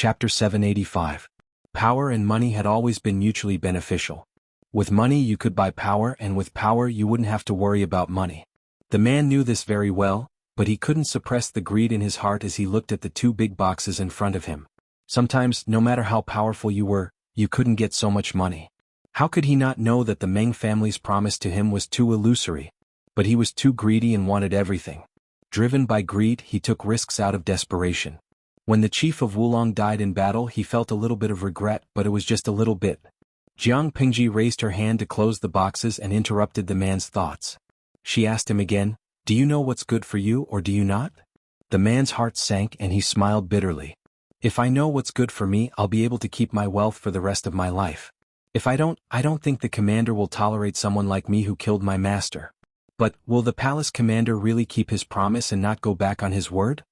Chapter 785. Power and money had always been mutually beneficial. With money you could buy power, and with power you wouldn't have to worry about money. The man knew this very well, but he couldn't suppress the greed in his heart as he looked at the two big boxes in front of him. Sometimes, no matter how powerful you were, you couldn't get so much money. How could he not know that the Meng family's promise to him was too illusory? But he was too greedy and wanted everything. Driven by greed, he took risks out of desperation. When the chief of Wulong died in battle, he felt a little bit of regret, but it was just a little bit. Jiang Pingji raised her hand to close the boxes and interrupted the man's thoughts. She asked him again, "Do you know what's good for you, or do you not?" The man's heart sank and he smiled bitterly. "If I know what's good for me, I'll be able to keep my wealth for the rest of my life. If I don't think the commander will tolerate someone like me who killed my master. But, will the palace commander really keep his promise and not go back on his word?"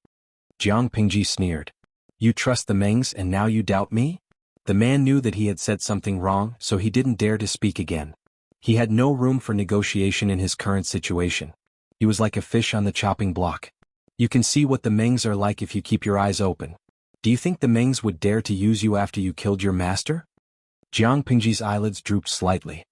Jiang Pingji sneered. "You trust the Mengs and now you doubt me?" The man knew that he had said something wrong, so he didn't dare to speak again. He had no room for negotiation in his current situation. He was like a fish on the chopping block. You can see what the Mengs are like if you keep your eyes open. Do you think the Mengs would dare to use you after you killed your master? Jiang Pingji's eyelids drooped slightly.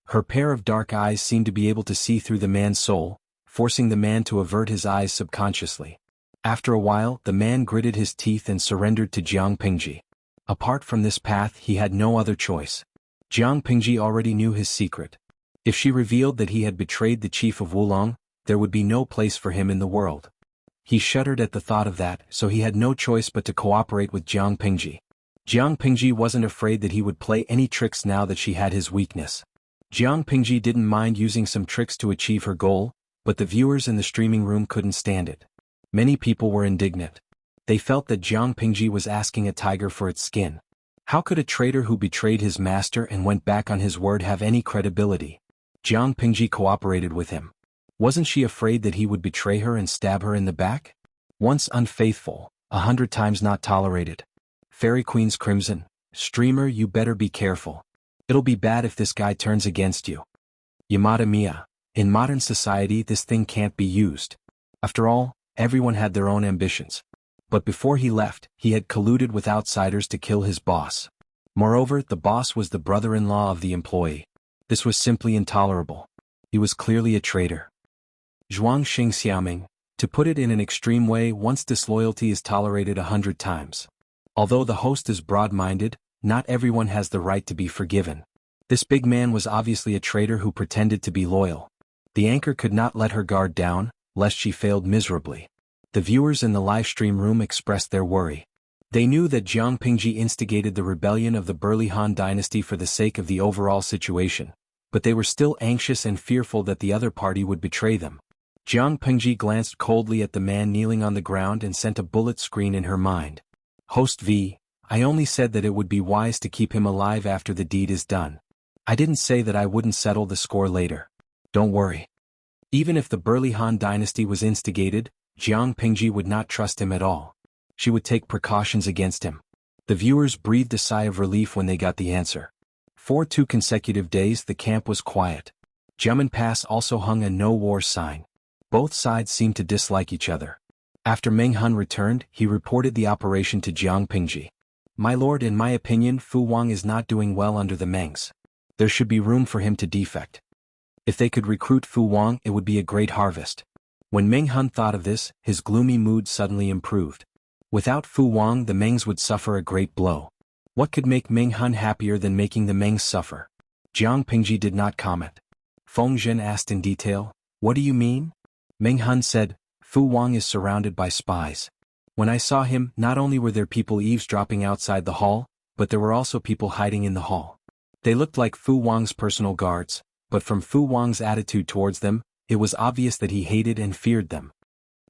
Her pair of dark eyes seemed to be able to see through the man's soul, forcing the man to avert his eyes subconsciously. After a while, the man gritted his teeth and surrendered to Jiang Pingji. Apart from this path, he had no other choice. Jiang Pingji already knew his secret. If she revealed that he had betrayed the chief of Wulong, there would be no place for him in the world. He shuddered at the thought of that, so he had no choice but to cooperate with Jiang Pingji. Jiang Pingji wasn't afraid that he would play any tricks now that she had his weakness. Jiang Pingji didn't mind using some tricks to achieve her goal, but the viewers in the streaming room couldn't stand it. Many people were indignant. They felt that Jiang Pingji was asking a tiger for its skin. How could a traitor who betrayed his master and went back on his word have any credibility? Jiang Pingji cooperated with him. Wasn't she afraid that he would betray her and stab her in the back? Once unfaithful, 100 times not tolerated. Fairy Queen's Crimson. Streamer, you better be careful. It'll be bad if this guy turns against you. Yamada Mia. In modern society this thing can't be used. After all, everyone had their own ambitions. But before he left, he had colluded with outsiders to kill his boss. Moreover, the boss was the brother-in-law of the employee. This was simply intolerable. He was clearly a traitor. Zhuang Xingxiaming. To put it in an extreme way, once disloyalty is tolerated 100 times. Although the host is broad-minded, not everyone has the right to be forgiven. This big man was obviously a traitor who pretended to be loyal. The anchor could not let her guard down, lest she failed miserably. The viewers in the live stream room expressed their worry. They knew that Jiang Pingji instigated the rebellion of the Burli Han dynasty for the sake of the overall situation, but they were still anxious and fearful that the other party would betray them. Jiang Pingji glanced coldly at the man kneeling on the ground and sent a bullet screen in her mind. Host V, I only said that it would be wise to keep him alive after the deed is done. I didn't say that I wouldn't settle the score later. Don't worry. Even if the Burli Han dynasty was instigated, Jiang Pingji would not trust him at all. She would take precautions against him. The viewers breathed a sigh of relief when they got the answer. For 2 consecutive days the camp was quiet. Jumen Pass also hung a no-war sign. Both sides seemed to dislike each other. After Meng Hun returned, he reported the operation to Jiang Pingji. My lord, in my opinion, Fu Wang is not doing well under the Mengs. There should be room for him to defect. If they could recruit Fu Wang, it would be a great harvest. When Meng Hun thought of this, his gloomy mood suddenly improved. Without Fu Wang, the Mengs would suffer a great blow. What could make Meng Hun happier than making the Mengs suffer? Jiang Pingji did not comment. Feng Zhen asked in detail, "What do you mean?" Meng Hun said, "Fu Wang is surrounded by spies. When I saw him, not only were there people eavesdropping outside the hall, but there were also people hiding in the hall. They looked like Fu Wang's personal guards, but from Fu Wang's attitude towards them, it was obvious that he hated and feared them."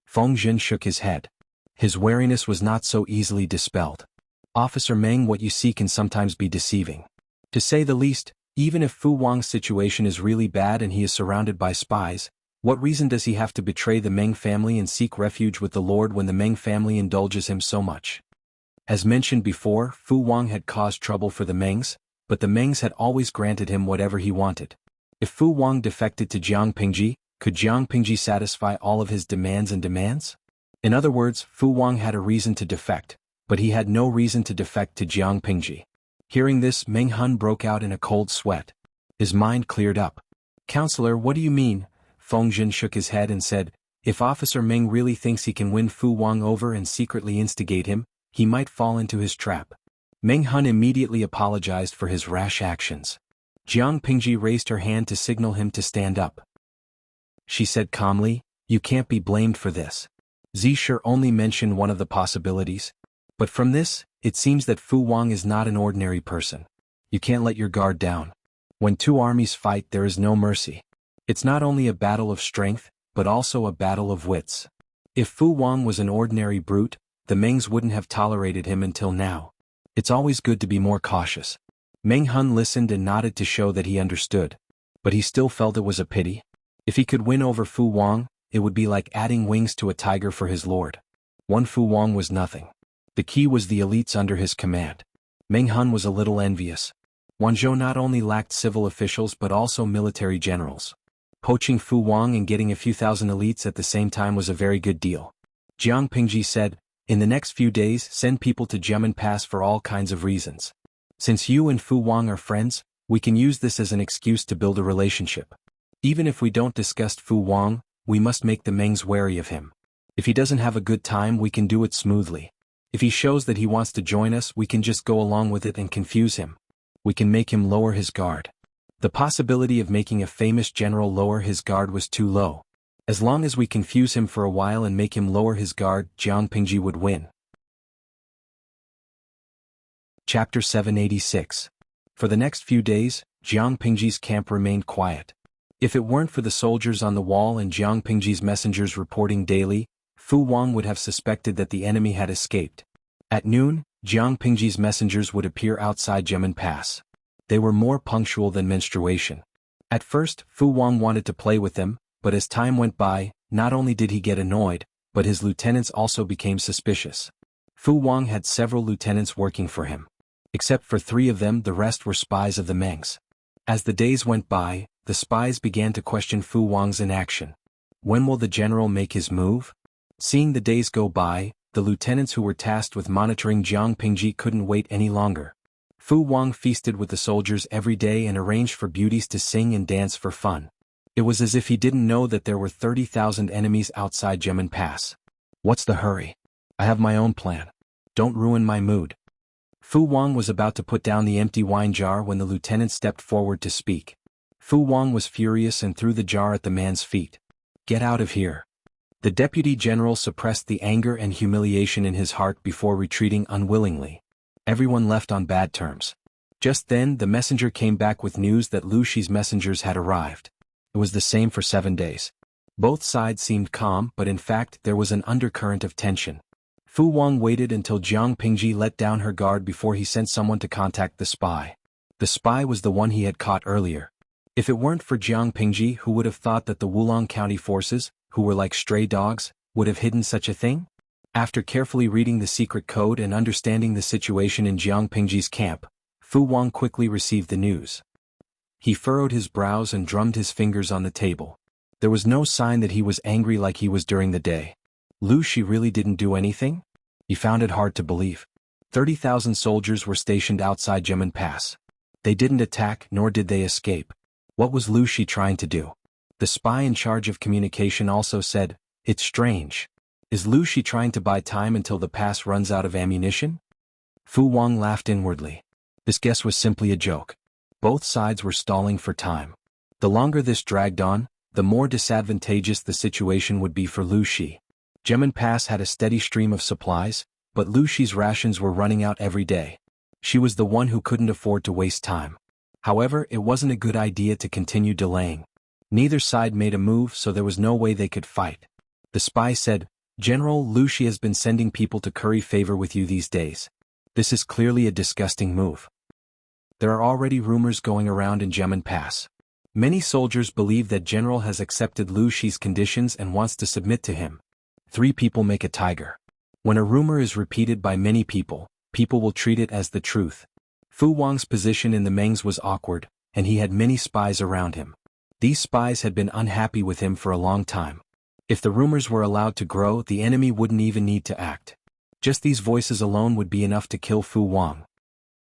Feng Zhen shook his head. His wariness was not so easily dispelled. "Officer Meng, what you see can sometimes be deceiving. To say the least, even if Fu Wang's situation is really bad and he is surrounded by spies, what reason does he have to betray the Meng family and seek refuge with the Lord when the Meng family indulges him so much?" As mentioned before, Fu Wang had caused trouble for the Mengs, but the Mengs had always granted him whatever he wanted. If Fu Wang defected to Jiang Pingji, could Jiang Pingji satisfy all of his demands? In other words, Fu Wang had a reason to defect, but he had no reason to defect to Jiang Pingji. Hearing this, Meng Hun broke out in a cold sweat. His mind cleared up. "Counselor, what do you mean?" Feng Jin shook his head and said, "If Officer Meng really thinks he can win Fu Wang over and secretly instigate him, he might fall into his trap." Meng Hun immediately apologized for his rash actions. Jiang Pingji raised her hand to signal him to stand up. She said calmly, "You can't be blamed for this. Zisher only mentioned one of the possibilities. But from this, it seems that Fu Wang is not an ordinary person. You can't let your guard down. When two armies fight, there is no mercy. It's not only a battle of strength, but also a battle of wits. If Fu Wang was an ordinary brute, the Mengs wouldn't have tolerated him until now. It's always good to be more cautious." Meng Hun listened and nodded to show that he understood. But he still felt it was a pity. If he could win over Fu Wang, it would be like adding wings to a tiger for his lord. One Fu Wang was nothing. The key was the elites under his command. Meng Hun was a little envious. Wanzhou not only lacked civil officials but also military generals. Poaching Fu Wang and getting a few thousand elites at the same time was a very good deal. Jiang Pingji said, "In the next few days, send people to Gemin Pass for all kinds of reasons. Since you and Fu Wang are friends, we can use this as an excuse to build a relationship. Even if we don't discuss Fu Wang, we must make the Mengs wary of him. If he doesn't have a good time, we can do it smoothly. If he shows that he wants to join us, we can just go along with it and confuse him. We can make him lower his guard." The possibility of making a famous general lower his guard was too low. As long as we confuse him for a while and make him lower his guard, Jiang Pingji would win. Chapter 786. For the next few days, Jiang Pingji's camp remained quiet. If it weren't for the soldiers on the wall and Jiang Pingji's messengers reporting daily, Fu Wang would have suspected that the enemy had escaped. At noon, Jiang Pingji's messengers would appear outside Gemin Pass. They were more punctual than menstruation. At first, Fu Wang wanted to play with them, but as time went by, not only did he get annoyed, but his lieutenants also became suspicious. Fu Wang had several lieutenants working for him. Except for 3 of them, the rest were spies of the Mengs. As the days went by, the spies began to question Fu Wang's inaction. When will the general make his move? Seeing the days go by, the lieutenants who were tasked with monitoring Jiang Pingji couldn't wait any longer. Fu Wang feasted with the soldiers every day and arranged for beauties to sing and dance for fun. It was as if he didn't know that there were 30,000 enemies outside Gemin Pass. "What's the hurry? I have my own plan. Don't ruin my mood." Fu Wang was about to put down the empty wine jar when the lieutenant stepped forward to speak. Fu Wang was furious and threw the jar at the man's feet. "Get out of here." The deputy general suppressed the anger and humiliation in his heart before retreating unwillingly. Everyone left on bad terms. Just then, the messenger came back with news that Lu Shi's messengers had arrived. It was the same for 7 days. Both sides seemed calm, but in fact there was an undercurrent of tension. Fu Wang waited until Jiang Pingji let down her guard before he sent someone to contact the spy. The spy was the one he had caught earlier. If it weren't for Jiang Pingji, who would have thought that the Wulong County forces, who were like stray dogs, would have hidden such a thing? After carefully reading the secret code and understanding the situation in Jiang Pingji's camp, Fu Wang quickly received the news. He furrowed his brows and drummed his fingers on the table. There was no sign that he was angry like he was during the day. Lu Shi really didn't do anything? He found it hard to believe. 30,000 soldiers were stationed outside Gemin Pass. They didn't attack, nor did they escape. What was Lu Shi trying to do? The spy in charge of communication also said, "It's strange. Is Lu Shi trying to buy time until the pass runs out of ammunition?" Fu Wang laughed inwardly. This guess was simply a joke. Both sides were stalling for time. The longer this dragged on, the more disadvantageous the situation would be for Lu Shi. Gemin Pass had a steady stream of supplies, but Lu Shi's rations were running out every day. She was the one who couldn't afford to waste time. However, it wasn't a good idea to continue delaying. Neither side made a move, so there was no way they could fight. The spy said, "General, Lu Shi has been sending people to curry favor with you these days. This is clearly a disgusting move. There are already rumors going around in Gemin Pass. Many soldiers believe that General has accepted Lu Shi's conditions and wants to submit to him. 3 people make a tiger. When a rumor is repeated by many people, people will treat it as the truth." Fu Wang's position in the Mengs was awkward, and he had many spies around him. These spies had been unhappy with him for a long time. If the rumors were allowed to grow, the enemy wouldn't even need to act. Just these voices alone would be enough to kill Fu Wang.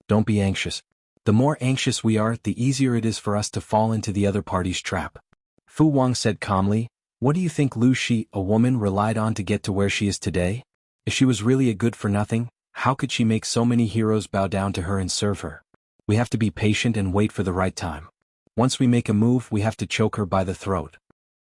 Don't be anxious. The more anxious we are, the easier it is for us to fall into the other party's trap. Fu Wang said calmly, what do you think Lu Shi, a woman, relied on to get to where she is today? If she was really a good-for-nothing, how could she make so many heroes bow down to her and serve her? We have to be patient and wait for the right time. Once we make a move, we have to choke her by the throat.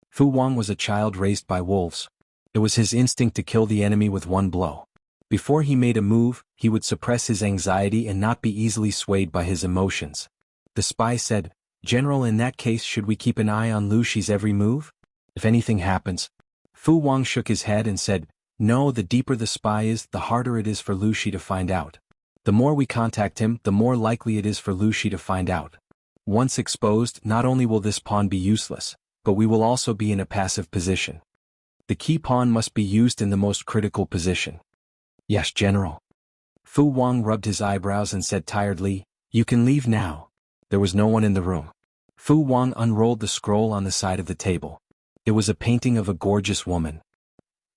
Fu Wang was a child raised by wolves. It was his instinct to kill the enemy with one blow. Before he made a move, he would suppress his anxiety and not be easily swayed by his emotions. The spy said, General, in that case, should we keep an eye on Lu Shi's every move? If anything happens. Fu Wang shook his head and said, no, the deeper the spy is, the harder it is for Lu Shi to find out. The more we contact him, the more likely it is for Lu Shi to find out. Once exposed, not only will this pawn be useless, but we will also be in a passive position. The key pawn must be used in the most critical position. Yes, General. Fu Wang rubbed his eyebrows and said tiredly, you can leave now. There was no one in the room. Fu Wang unrolled the scroll on the side of the table. It was a painting of a gorgeous woman.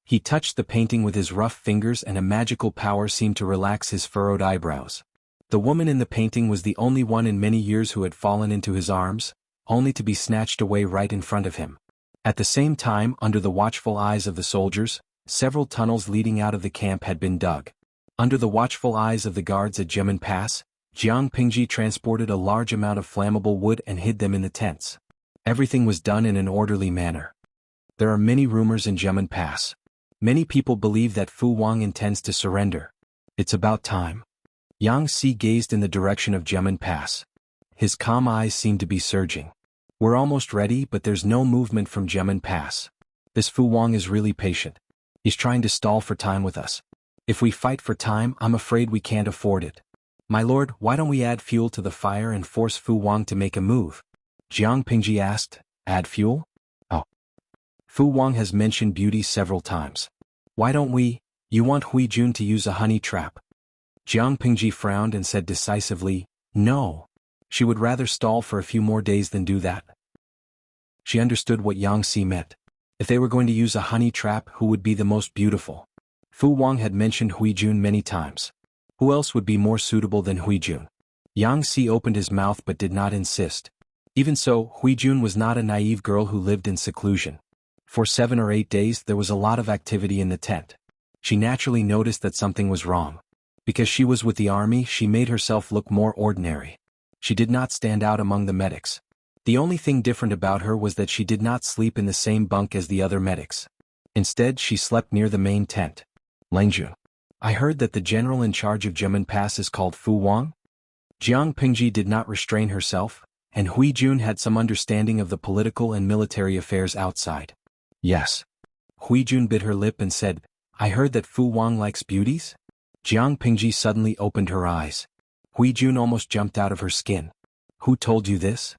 He touched the painting with his rough fingers and a magical power seemed to relax his furrowed eyebrows. The woman in the painting was the only one in many years who had fallen into his arms, only to be snatched away right in front of him. At the same time, under the watchful eyes of the soldiers, several tunnels leading out of the camp had been dug. Under the watchful eyes of the guards at Jiamen Pass, Jiang Pingji transported a large amount of flammable wood and hid them in the tents. Everything was done in an orderly manner. There are many rumors in Jiamen Pass. Many people believe that Fu Wang intends to surrender. It's about time. Yang Si gazed in the direction of Jiamen Pass. His calm eyes seemed to be surging. We're almost ready, but there's no movement from Jiamen Pass. This Fu Wang is really patient. He's trying to stall for time with us. If we fight for time, I'm afraid we can't afford it. My lord, why don't we add fuel to the fire and force Fu Wang to make a move? Jiang Pingji asked, add fuel? Oh. Fu Wang has mentioned beauty several times. Why don't we? You want Hui Jun to use a honey trap? Jiang Pingji frowned and said decisively, no. She would rather stall for a few more days than do that. She understood what Yang Si meant. If they were going to use a honey trap, who would be the most beautiful? Fu Wang had mentioned Hui Jun many times. Who else would be more suitable than Hui Jun? Yang Si opened his mouth but did not insist. Even so, Hui Jun was not a naive girl who lived in seclusion. For 7 or 8 days there was a lot of activity in the tent. She naturally noticed that something was wrong. Because she was with the army, she made herself look more ordinary. She did not stand out among the medics. The only thing different about her was that she did not sleep in the same bunk as the other medics. Instead, she slept near the main tent. Langjun. I heard that the general in charge of Jiamen Pass is called Fu Wang? Jiang Pingji did not restrain herself, and Hui Jun had some understanding of the political and military affairs outside. Yes. Hui Jun bit her lip and said, I heard that Fu Wang likes beauties? Jiang Pingji suddenly opened her eyes. Hui Jun almost jumped out of her skin. Who told you this?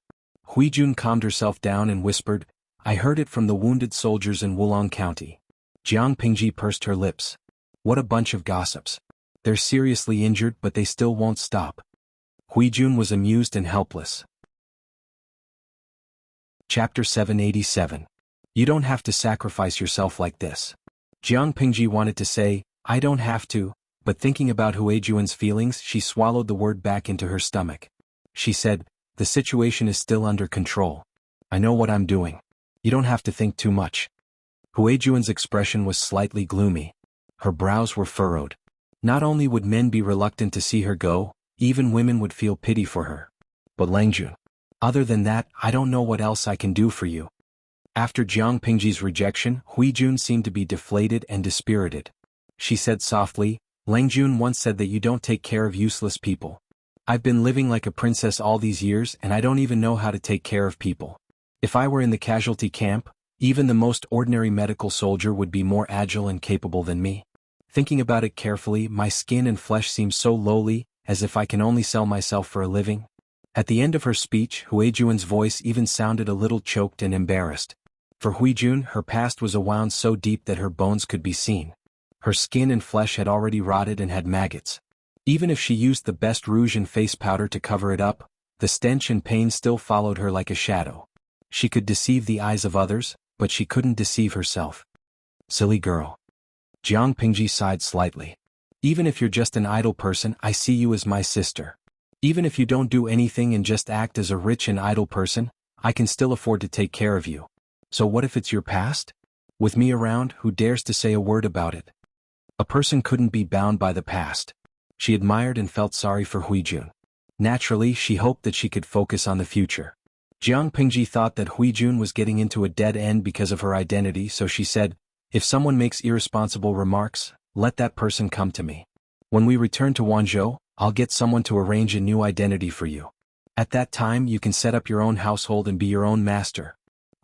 Hui Jun calmed herself down and whispered, I heard it from the wounded soldiers in Wulong County. Jiang Pingji pursed her lips. What a bunch of gossips. They're seriously injured but they still won't stop. Hui Jun was amused and helpless. Chapter 787. You don't have to sacrifice yourself like this. Jiang Pingji wanted to say, I don't have to, but thinking about Huijuan's feelings, she swallowed the word back into her stomach. She said, the situation is still under control. I know what I'm doing. You don't have to think too much. Huijuan's expression was slightly gloomy. Her brows were furrowed. Not only would men be reluctant to see her go, even women would feel pity for her. But Langjun. Other than that, I don't know what else I can do for you. After Jiang Pingji's rejection, Hui Jun seemed to be deflated and dispirited. She said softly, Langjun once said that you don't take care of useless people. I've been living like a princess all these years and I don't even know how to take care of people. If I were in the casualty camp, even the most ordinary medical soldier would be more agile and capable than me. Thinking about it carefully, my skin and flesh seem so lowly, as if I can only sell myself for a living. At the end of her speech, Huijuan's voice even sounded a little choked and embarrassed. For Huijun, her past was wound so deep that her bones could be seen. Her skin and flesh had already rotted and had maggots. Even if she used the best rouge and face powder to cover it up, the stench and pain still followed her like a shadow. She could deceive the eyes of others, but she couldn't deceive herself. Silly girl. Jiang Pingji sighed slightly. Even if you're just an idle person, I see you as my sister. Even if you don't do anything and just act as a rich and idle person, I can still afford to take care of you. So what if it's your past? With me around, who dares to say a word about it? A person couldn't be bound by the past. She admired and felt sorry for Huijun. Naturally, she hoped that she could focus on the future. Jiang Pingji thought that Huijun was getting into a dead end because of her identity, so she said, "If someone makes irresponsible remarks, let that person come to me. When we return to Wanzhou, I'll get someone to arrange a new identity for you. At that time you can set up your own household and be your own master."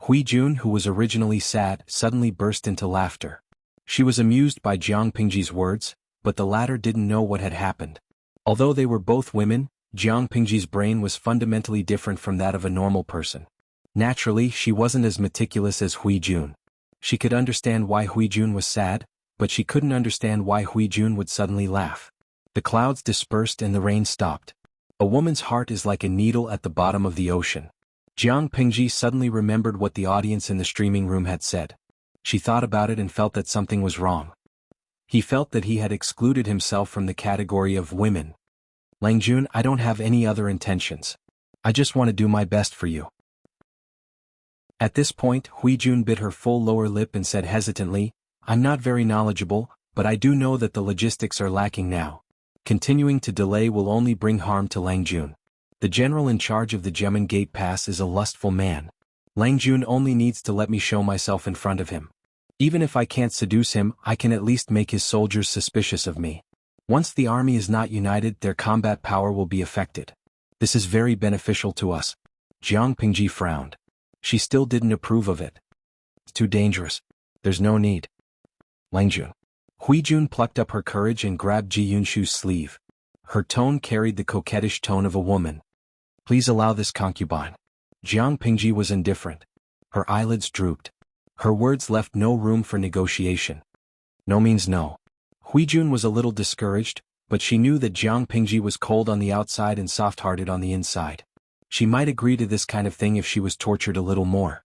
Huijun, who was originally sad, suddenly burst into laughter. She was amused by Jiang Pingji's words, but the latter didn't know what had happened. Although they were both women, Jiang Pingji's brain was fundamentally different from that of a normal person. Naturally, she wasn't as meticulous as Huijun. She could understand why Huijun was sad, but she couldn't understand why Huijun would suddenly laugh. The clouds dispersed and the rain stopped. A woman's heart is like a needle at the bottom of the ocean. Jiang Pingji suddenly remembered what the audience in the streaming room had said. She thought about it and felt that something was wrong. He felt that he had excluded himself from the category of women. "Langjun, I don't have any other intentions. I just want to do my best for you." At this point, Huijun bit her full lower lip and said hesitantly, "I'm not very knowledgeable, but I do know that the logistics are lacking now. Continuing to delay will only bring harm to Langjun. The general in charge of the Gemin Gate Pass is a lustful man. Langjun only needs to let me show myself in front of him. Even if I can't seduce him, I can at least make his soldiers suspicious of me. Once the army is not united, their combat power will be affected. This is very beneficial to us." Jiang Pingji frowned. She still didn't approve of it. "It's too dangerous. There's no need." "Langjun." Huijun plucked up her courage and grabbed Ji Yunshu's sleeve. Her tone carried the coquettish tone of a woman. "Please allow this concubine." Jiang Pingji was indifferent. Her eyelids drooped. Her words left no room for negotiation. No means no. Huijun was a little discouraged, but she knew that Jiang Pingji was cold on the outside and soft-hearted on the inside. She might agree to this kind of thing if she was tortured a little more.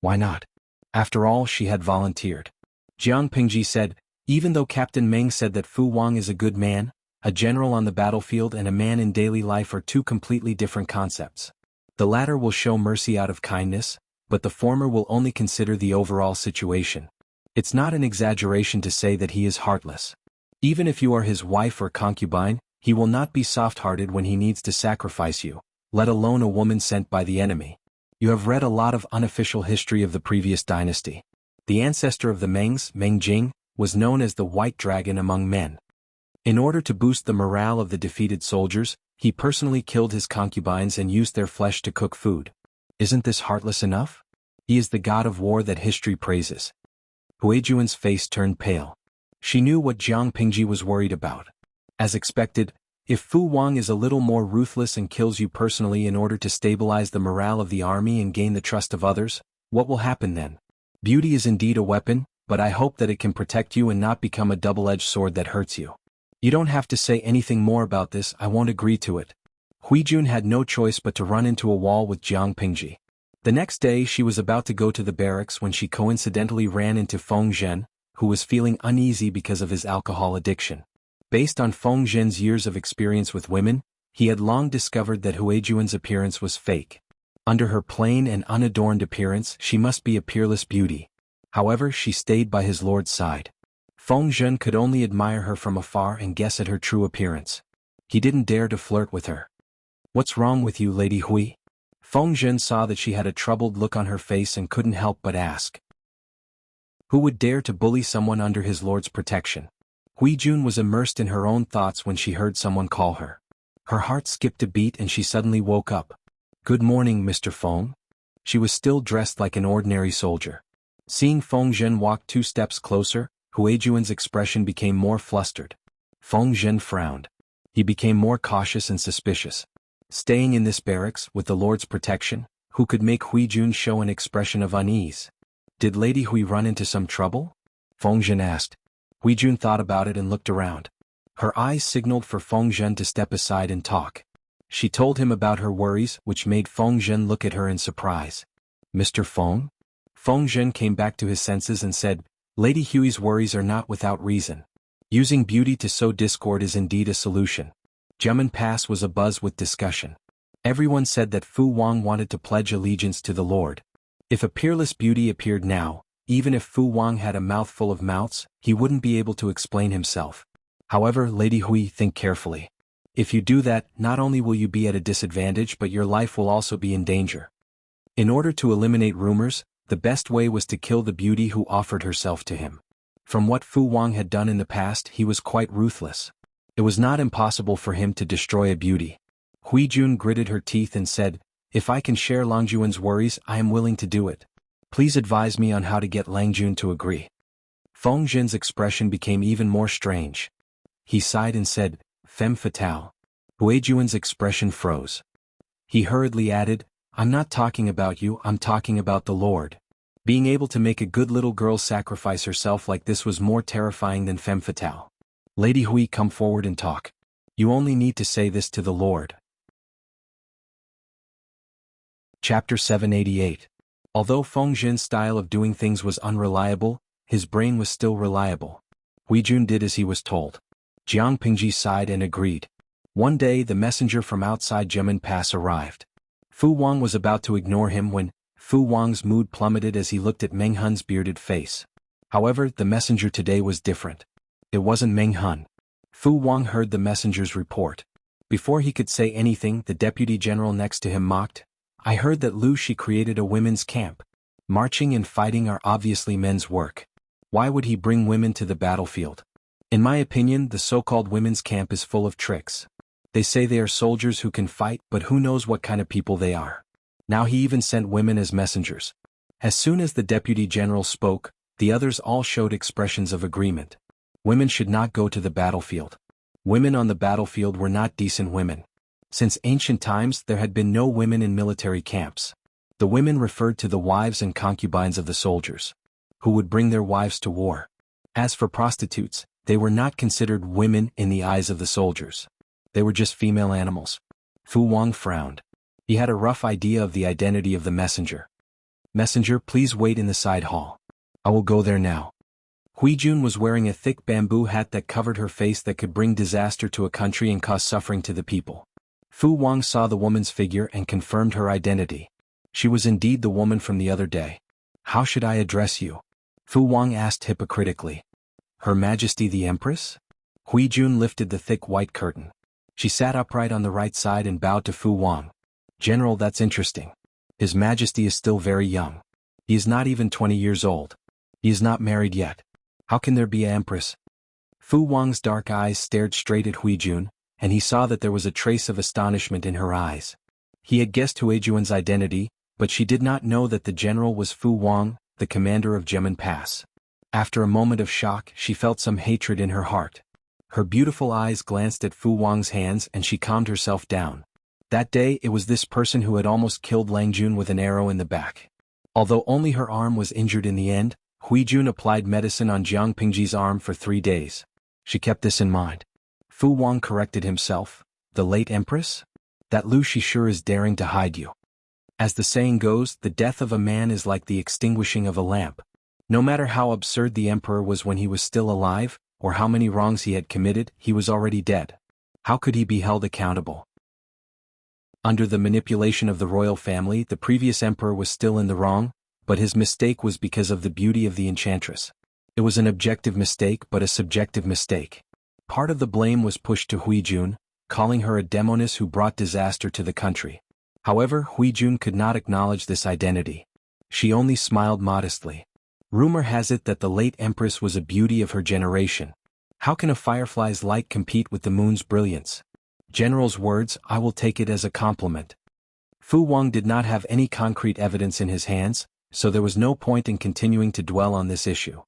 Why not? After all, she had volunteered. Jiang Pingji said, "Even though Captain Meng said that Fu Wang is a good man, a general on the battlefield and a man in daily life are two completely different concepts. The latter will show mercy out of kindness, but the former will only consider the overall situation. It's not an exaggeration to say that he is heartless. Even if you are his wife or concubine, he will not be soft-hearted when he needs to sacrifice you, let alone a woman sent by the enemy. You have read a lot of unofficial history of the previous dynasty. The ancestor of the Mengs, Meng Jing, was known as the White Dragon among men. In order to boost the morale of the defeated soldiers, he personally killed his concubines and used their flesh to cook food. Isn't this heartless enough? He is the god of war that history praises." Huijun's face turned pale. She knew what Jiang Pingji was worried about. As expected, if Fu Wang is a little more ruthless and kills you personally in order to stabilize the morale of the army and gain the trust of others, what will happen then? Beauty is indeed a weapon, but I hope that it can protect you and not become a double-edged sword that hurts you. You don't have to say anything more about this, I won't agree to it. Huijun had no choice but to run into a wall with Jiang Pingji. The next day she was about to go to the barracks when she coincidentally ran into Feng Zhen, who was feeling uneasy because of his alcohol addiction. Based on Feng Zhen's years of experience with women, he had long discovered that Huijun's appearance was fake. Under her plain and unadorned appearance she must be a peerless beauty. However, she stayed by his lord's side. Feng Zhen could only admire her from afar and guess at her true appearance. He didn't dare to flirt with her. "What's wrong with you, Lady Hui?" Feng Zhen saw that she had a troubled look on her face and couldn't help but ask. Who would dare to bully someone under his lord's protection? Huijun was immersed in her own thoughts when she heard someone call her. Her heart skipped a beat and she suddenly woke up. "Good morning, Mr. Feng." She was still dressed like an ordinary soldier. Seeing Feng Zhen walk 2 steps closer, Huijun's expression became more flustered. Feng Zhen frowned. He became more cautious and suspicious. Staying in this barracks, with the Lord's protection, who could make Huijun show an expression of unease? Did Lady Hui run into some trouble? Feng Zhen asked. Huijun thought about it and looked around. Her eyes signaled for Feng Zhen to step aside and talk. She told him about her worries, which made Feng Zhen look at her in surprise. "Mr. Feng?" Feng Zhen came back to his senses and said, "Lady Hui's worries are not without reason. Using beauty to sow discord is indeed a solution. Jiamen Pass was abuzz with discussion. Everyone said that Fu Wang wanted to pledge allegiance to the Lord. If a peerless beauty appeared now, even if Fu Wang had a mouthful of mouths, he wouldn't be able to explain himself. However, Lady Hui, think carefully. If you do that, not only will you be at a disadvantage but your life will also be in danger. In order to eliminate rumors, the best way was to kill the beauty who offered herself to him. From what Fu Wang had done in the past, he was quite ruthless. It was not impossible for him to destroy a beauty. Hui Jun gritted her teeth and said, "If I can share Lang Jun's worries, I am willing to do it. Please advise me on how to get Lang Jun to agree." Feng Zhen's expression became even more strange. He sighed and said, "Femme fatale." Hui Jun's expression froze. He hurriedly added, "I'm not talking about you, I'm talking about the Lord." Being able to make a good little girl sacrifice herself like this was more terrifying than femme fatale. "Lady Hui, come forward and talk. You only need to say this to the Lord." Chapter 788. Although Feng Zhen's style of doing things was unreliable, his brain was still reliable. Hui Jun did as he was told. Jiang Pingji sighed and agreed. One day the messenger from outside Jiamen Pass arrived. Fu Wang was about to ignore him when Fu Wang's mood plummeted as he looked at Meng Hun's bearded face. However, the messenger today was different. It wasn't Meng Hun. Fu Wang heard the messenger's report. Before he could say anything, the deputy general next to him mocked, "I heard that Lu Shi created a women's camp. Marching and fighting are obviously men's work. Why would he bring women to the battlefield? In my opinion, the so-called women's camp is full of tricks. They say they are soldiers who can fight, but who knows what kind of people they are. Now he even sent women as messengers." As soon as the deputy general spoke, the others all showed expressions of agreement. Women should not go to the battlefield. Women on the battlefield were not decent women. Since ancient times there had been no women in military camps. The women referred to the wives and concubines of the soldiers, who would bring their wives to war. As for prostitutes, they were not considered women in the eyes of the soldiers. They were just female animals. Fu Wang frowned. He had a rough idea of the identity of the messenger. "Messenger, please wait in the side hall. I will go there now." Hui Jun was wearing a thick bamboo hat that covered her face that could bring disaster to a country and cause suffering to the people. Fu Wang saw the woman's figure and confirmed her identity. She was indeed the woman from the other day. "How should I address you?" Fu Wang asked hypocritically. "Her Majesty the Empress?" Hui Jun lifted the thick white curtain. She sat upright on the right side and bowed to Fu Wang. "General, that's interesting. His Majesty is still very young. He is not even 20 years old. He is not married yet. How can there be an empress?" Fu Wang's dark eyes stared straight at Hui Jun, and he saw that there was a trace of astonishment in her eyes. He had guessed Hui Jun's identity, but she did not know that the general was Fu Wang, the commander of Jiamen Pass. After a moment of shock, she felt some hatred in her heart. Her beautiful eyes glanced at Fu Wang's hands and she calmed herself down. That day it was this person who had almost killed Lang Jun with an arrow in the back. Although only her arm was injured in the end, Hui Jun applied medicine on Jiang Pingji's arm for 3 days. She kept this in mind. Fu Wang corrected himself. "The late Empress? That Lu Shi sure is daring to hide you." As the saying goes, the death of a man is like the extinguishing of a lamp. No matter how absurd the emperor was when he was still alive, or how many wrongs he had committed, he was already dead. How could he be held accountable? Under the manipulation of the royal family, the previous emperor was still in the wrong, but his mistake was because of the beauty of the enchantress. It was an objective mistake but a subjective mistake. Part of the blame was pushed to Hui Jun, calling her a demoness who brought disaster to the country. However, Hui Jun could not acknowledge this identity. She only smiled modestly. Rumor has it that the late empress was a beauty of her generation. How can a firefly's light compete with the moon's brilliance? General's words, I will take it as a compliment. Fu Wang did not have any concrete evidence in his hands, so there was no point in continuing to dwell on this issue.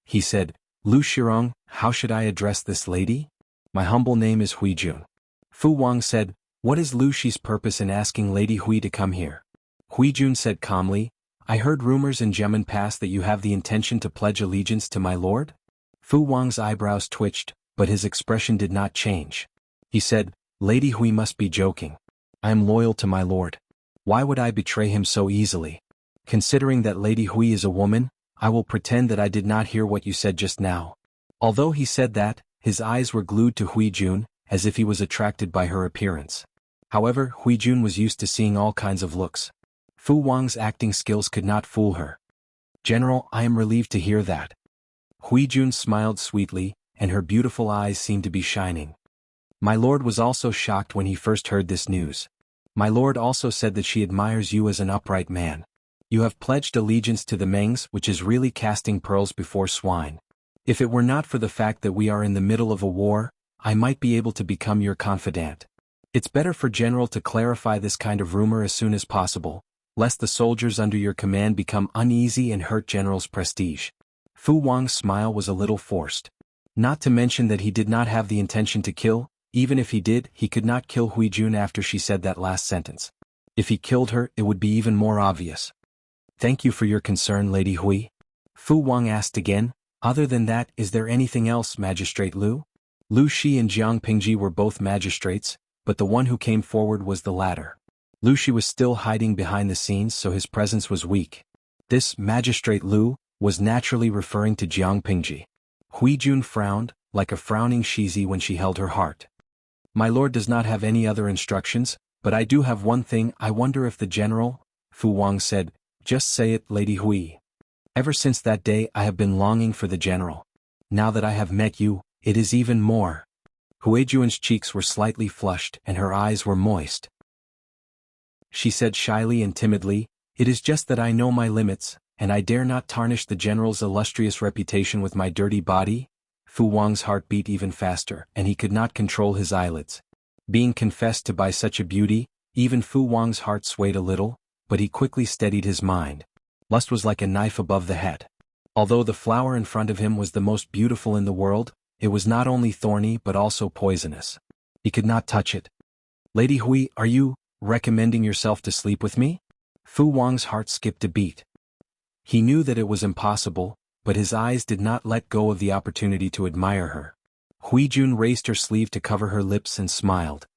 He said, "Lu Shirong, how should I address this lady? My humble name is Hui Jun." Fu Wang said, "What is Lu Shi's purpose in asking Lady Hui to come here?" Hui Jun said calmly, "I heard rumors in Jiamen Pass that you have the intention to pledge allegiance to my lord?" Fu Wang's eyebrows twitched, but his expression did not change. He said, "Lady Hui must be joking. I am loyal to my lord. Why would I betray him so easily? Considering that Lady Hui is a woman, I will pretend that I did not hear what you said just now." Although he said that, His eyes were glued to Hui Jun, as if he was attracted by her appearance. However, Hui Jun was used to seeing all kinds of looks. Fu Wang's acting skills could not fool her. "General, I am relieved to hear that." Hui Jun smiled sweetly, and her beautiful eyes seemed to be shining. "My lord was also shocked when he first heard this news. My lord also said that she admires you as an upright man. You have pledged allegiance to the Mengs, which is really casting pearls before swine. If it were not for the fact that we are in the middle of a war, I might be able to become your confidant. It's better for General to clarify this kind of rumor as soon as possible, lest the soldiers under your command become uneasy and hurt General's prestige." Fu Wang's smile was a little forced. Not to mention that he did not have the intention to kill. Even if he did, he could not kill Hui Jun after she said that last sentence. If he killed her, it would be even more obvious. "Thank you for your concern, Lady Hui." Fu Wang asked again, "Other than that, is there anything else, Magistrate Lu?" Lu Shi and Jiang Pingji were both magistrates, but the one who came forward was the latter. Lu Shi was still hiding behind the scenes, so his presence was weak. This Magistrate Lu was naturally referring to Jiang Pingji. Hui Jun frowned, like a frowning Shizi when she held her heart. "My lord does not have any other instructions, but I do have one thing. I wonder if the general," Fu Wang said. "Just say it, Lady Hui. Ever since that day I have been longing for the general. Now that I have met you, it is even more." Hui Jun's cheeks were slightly flushed and her eyes were moist. She said shyly and timidly, "It is just that I know my limits, and I dare not tarnish the general's illustrious reputation with my dirty body." Fu Wang's heart beat even faster, and he could not control his eyelids. Being confessed to by such a beauty, even Fu Wang's heart swayed a little, but he quickly steadied his mind. Lust was like a knife above the head. Although the flower in front of him was the most beautiful in the world, it was not only thorny but also poisonous. He could not touch it. "Lady Hui, are you recommending yourself to sleep with me?" Fu Wang's heart skipped a beat. He knew that it was impossible, but his eyes did not let go of the opportunity to admire her. Hui Jun raised her sleeve to cover her lips and smiled.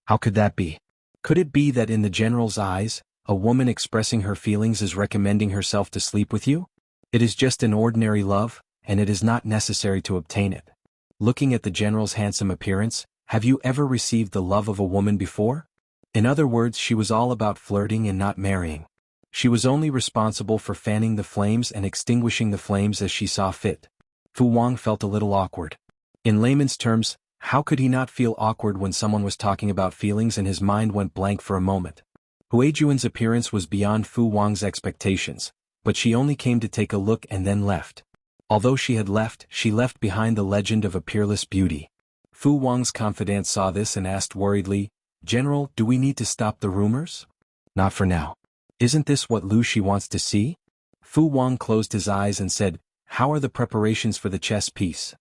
How could that be? Could it be that in the general's eyes, a woman expressing her feelings is recommending herself to sleep with you? It is just an ordinary love, and it is not necessary to obtain it. Looking at the general's handsome appearance, have you ever received the love of a woman before? In other words, she was all about flirting and not marrying. She was only responsible for fanning the flames and extinguishing the flames as she saw fit. Fu Wang felt a little awkward. In layman's terms, how could he not feel awkward when someone was talking about feelings and his mind went blank for a moment? Huijuan's appearance was beyond Fu Wang's expectations, but she only came to take a look and then left. Although she had left, she left behind the legend of a peerless beauty. Fu Wang's confidant saw this and asked worriedly, "General, do we need to stop the rumors?" "Not for now. Isn't this what Lu Shi wants to see?" Fu Wang closed his eyes and said, "How are the preparations for the chess piece?"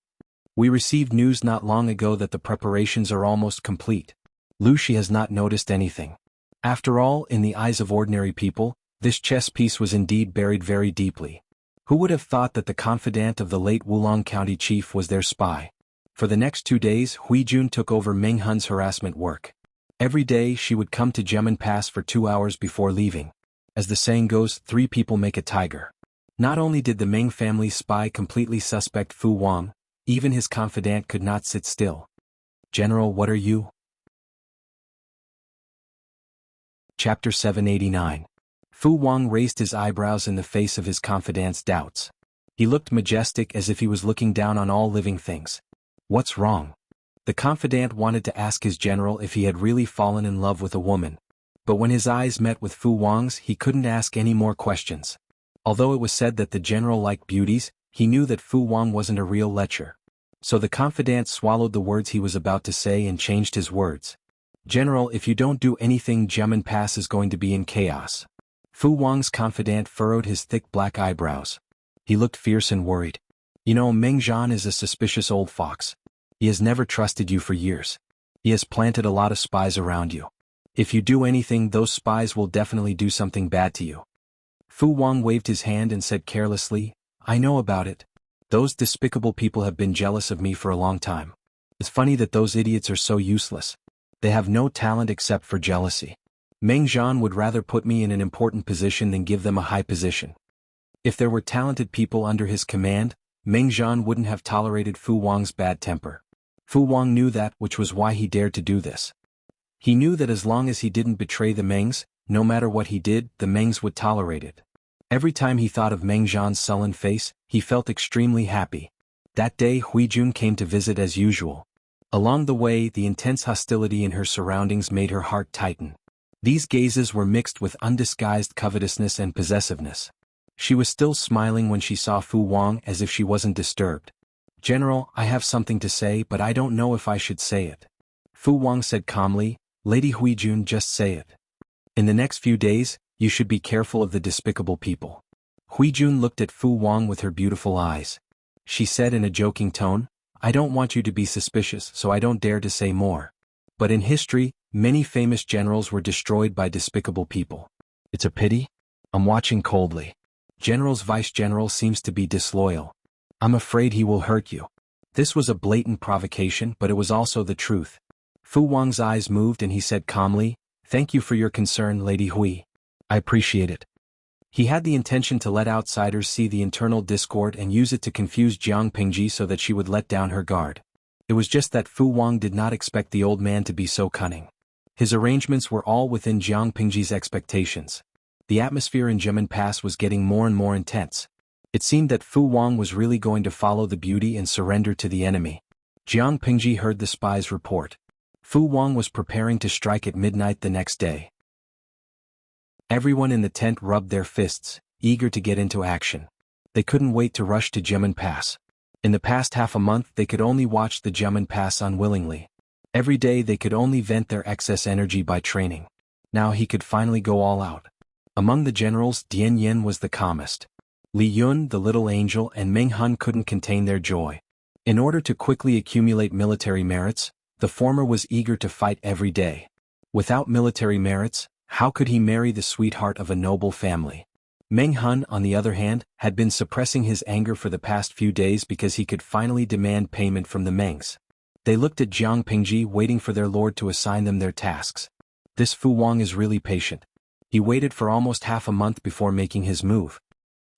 "We received news not long ago that the preparations are almost complete. Lu Shi has not noticed anything. After all, in the eyes of ordinary people, this chess piece was indeed buried very deeply. Who would have thought that the confidant of the late Wulong County chief was their spy?" For the next 2 days, Hui Jun took over Meng Hun's harassment work. Every day she would come to Gemin Pass for 2 hours before leaving. As the saying goes, 3 people make a tiger. Not only did the Meng family spy completely suspect Fu Wang, even his confidant could not sit still. "General, what are you?" Chapter 789. Fu Wang raised his eyebrows in the face of his confidant's doubts. He looked majestic as if he was looking down on all living things. What's wrong? The confidant wanted to ask his general if he had really fallen in love with a woman. But when his eyes met with Fu Wang's, he couldn't ask any more questions. Although it was said that the general liked beauties, he knew that Fu Wang wasn't a real lecher. So the confidant swallowed the words he was about to say and changed his words. "General, if you don't do anything, Gemin Pass is going to be in chaos." Fu Wang's confidant furrowed his thick black eyebrows. He looked fierce and worried. "You know, Meng Zhan is a suspicious old fox. He has never trusted you for years. He has planted a lot of spies around you. If you do anything, those spies will definitely do something bad to you." Fu Wang waved his hand and said carelessly, "I know about it. Those despicable people have been jealous of me for a long time. It's funny that those idiots are so useless. They have no talent except for jealousy. Meng Zhan would rather put me in an important position than give them a high position. If there were talented people under his command, Meng Zhan wouldn't have tolerated Fu Wang's bad temper. Fu Wang knew that, which was why he dared to do this. He knew that as long as he didn't betray the Mengs, no matter what he did, the Mengs would tolerate it. Every time he thought of Meng Zhan's sullen face, he felt extremely happy. That day Huijun came to visit as usual. Along the way, the intense hostility in her surroundings made her heart tighten. These gazes were mixed with undisguised covetousness and possessiveness. She was still smiling when she saw Fu Wang as if she wasn't disturbed. "General, I have something to say but I don't know if I should say it." Fu Wang said calmly, "Lady Huijun, just say it. In the next few days, you should be careful of the despicable people." Huijun looked at Fu Wang with her beautiful eyes. She said in a joking tone, "I don't want you to be suspicious, so I don't dare to say more. But in history, many famous generals were destroyed by despicable people. It's a pity. I'm watching coldly. General's vice-general seems to be disloyal. I'm afraid he will hurt you." This was a blatant provocation, but it was also the truth. Fu Wang's eyes moved and he said calmly, "Thank you for your concern, Lady Hui. I appreciate it." He had the intention to let outsiders see the internal discord and use it to confuse Jiang Pingji so that she would let down her guard. It was just that Fu Wang did not expect the old man to be so cunning. His arrangements were all within Jiang Pingji's expectations. The atmosphere in Jiamen Pass was getting more and more intense. It seemed that Fu Wang was really going to follow the beauty and surrender to the enemy. Jiang Pingji heard the spy's report. Fu Wang was preparing to strike at midnight the next day. Everyone in the tent rubbed their fists, eager to get into action. They couldn't wait to rush to Jiamen Pass. In the past half a month they could only watch the Jiamen Pass unwillingly. Every day they could only vent their excess energy by training. Now he could finally go all out. Among the generals, Dian Yin was the calmest. Li Yun, the little angel, and Meng Hun couldn't contain their joy. In order to quickly accumulate military merits, the former was eager to fight every day. Without military merits, how could he marry the sweetheart of a noble family? Meng Hun, on the other hand, had been suppressing his anger for the past few days because he could finally demand payment from the Mengs. They looked at Jiang Pingji waiting for their lord to assign them their tasks. This Fu Wang is really patient. He waited for almost half a month before making his move.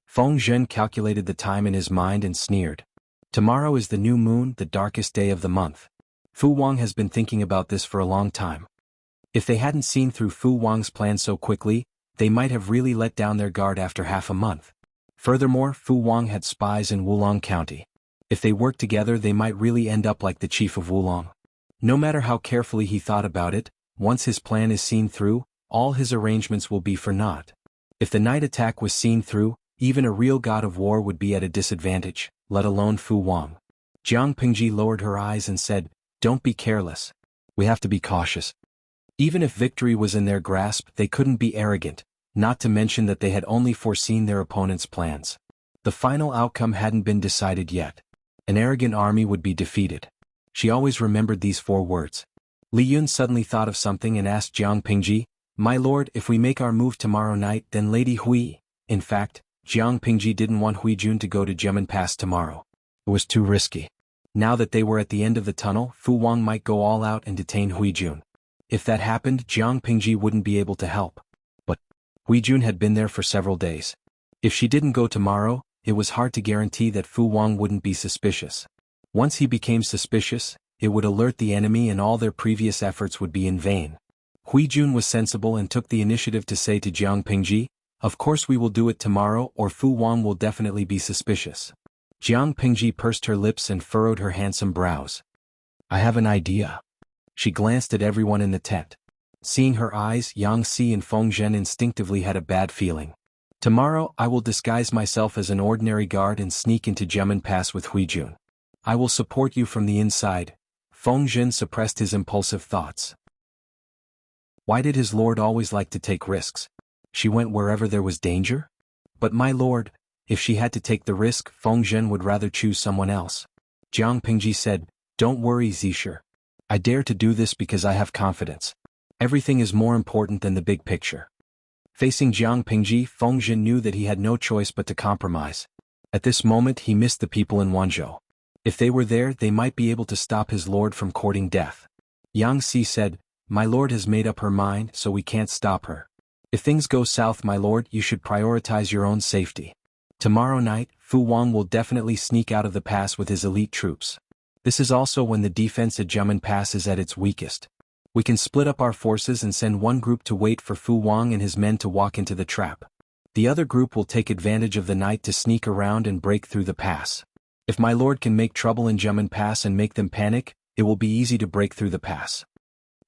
Feng Zhen calculated the time in his mind and sneered. Tomorrow is the new moon, the darkest day of the month. Fu Wang has been thinking about this for a long time. If they hadn't seen through Fu Wang's plan so quickly, they might have really let down their guard after half a month. Furthermore, Fu Wang had spies in Wulong County. If they worked together they might really end up like the chief of Wulong. No matter how carefully he thought about it, once his plan is seen through, all his arrangements will be for naught. If the night attack was seen through, even a real god of war would be at a disadvantage, let alone Fu Wang. Jiang Pingji lowered her eyes and said, "Don't be careless. We have to be cautious." Even if victory was in their grasp, they couldn't be arrogant, not to mention that they had only foreseen their opponent's plans. The final outcome hadn't been decided yet. An arrogant army would be defeated. She always remembered these 4 words. Li Yun suddenly thought of something and asked Jiang Pingji, "My lord, if we make our move tomorrow night, then Lady Hui..." In fact, Jiang Pingji didn't want Huijun to go to Jiamen Pass tomorrow. It was too risky. Now that they were at the end of the tunnel, Fu Wang might go all out and detain Huijun. If that happened, Jiang Pingji wouldn't be able to help. But Huijun had been there for several days. If she didn't go tomorrow, it was hard to guarantee that Fu Wang wouldn't be suspicious. Once he became suspicious, it would alert the enemy and all their previous efforts would be in vain. Huijun was sensible and took the initiative to say to Jiang Pingji, "Of course we will do it tomorrow or Fu Wang will definitely be suspicious." Jiang Pingji pursed her lips and furrowed her handsome brows. "I have an idea." She glanced at everyone in the tent. Seeing her eyes, Yang Si and Feng Zhen instinctively had a bad feeling. "Tomorrow I will disguise myself as an ordinary guard and sneak into Jiamen Pass with Huijun. I will support you from the inside." Feng Zhen suppressed his impulsive thoughts. Why did his lord always like to take risks? She went wherever there was danger? But my lord, if she had to take the risk, Feng Zhen would rather choose someone else. Jiang Pingji said, "Don't worry, Zisher. I dare to do this because I have confidence. Everything is more important than the big picture." Facing Jiang Pingji, Feng Zhen knew that he had no choice but to compromise. At this moment he missed the people in Wanzhou. If they were there, they might be able to stop his lord from courting death. Yang Si said, "My lord has made up her mind, so we can't stop her. If things go south, my lord, you should prioritize your own safety." Tomorrow night, Fu Wang will definitely sneak out of the pass with his elite troops. This is also when the defense at Jiamen Pass is at its weakest. We can split up our forces and send one group to wait for Fu Wang and his men to walk into the trap. The other group will take advantage of the night to sneak around and break through the pass. If my lord can make trouble in Jiamen Pass and make them panic, it will be easy to break through the pass.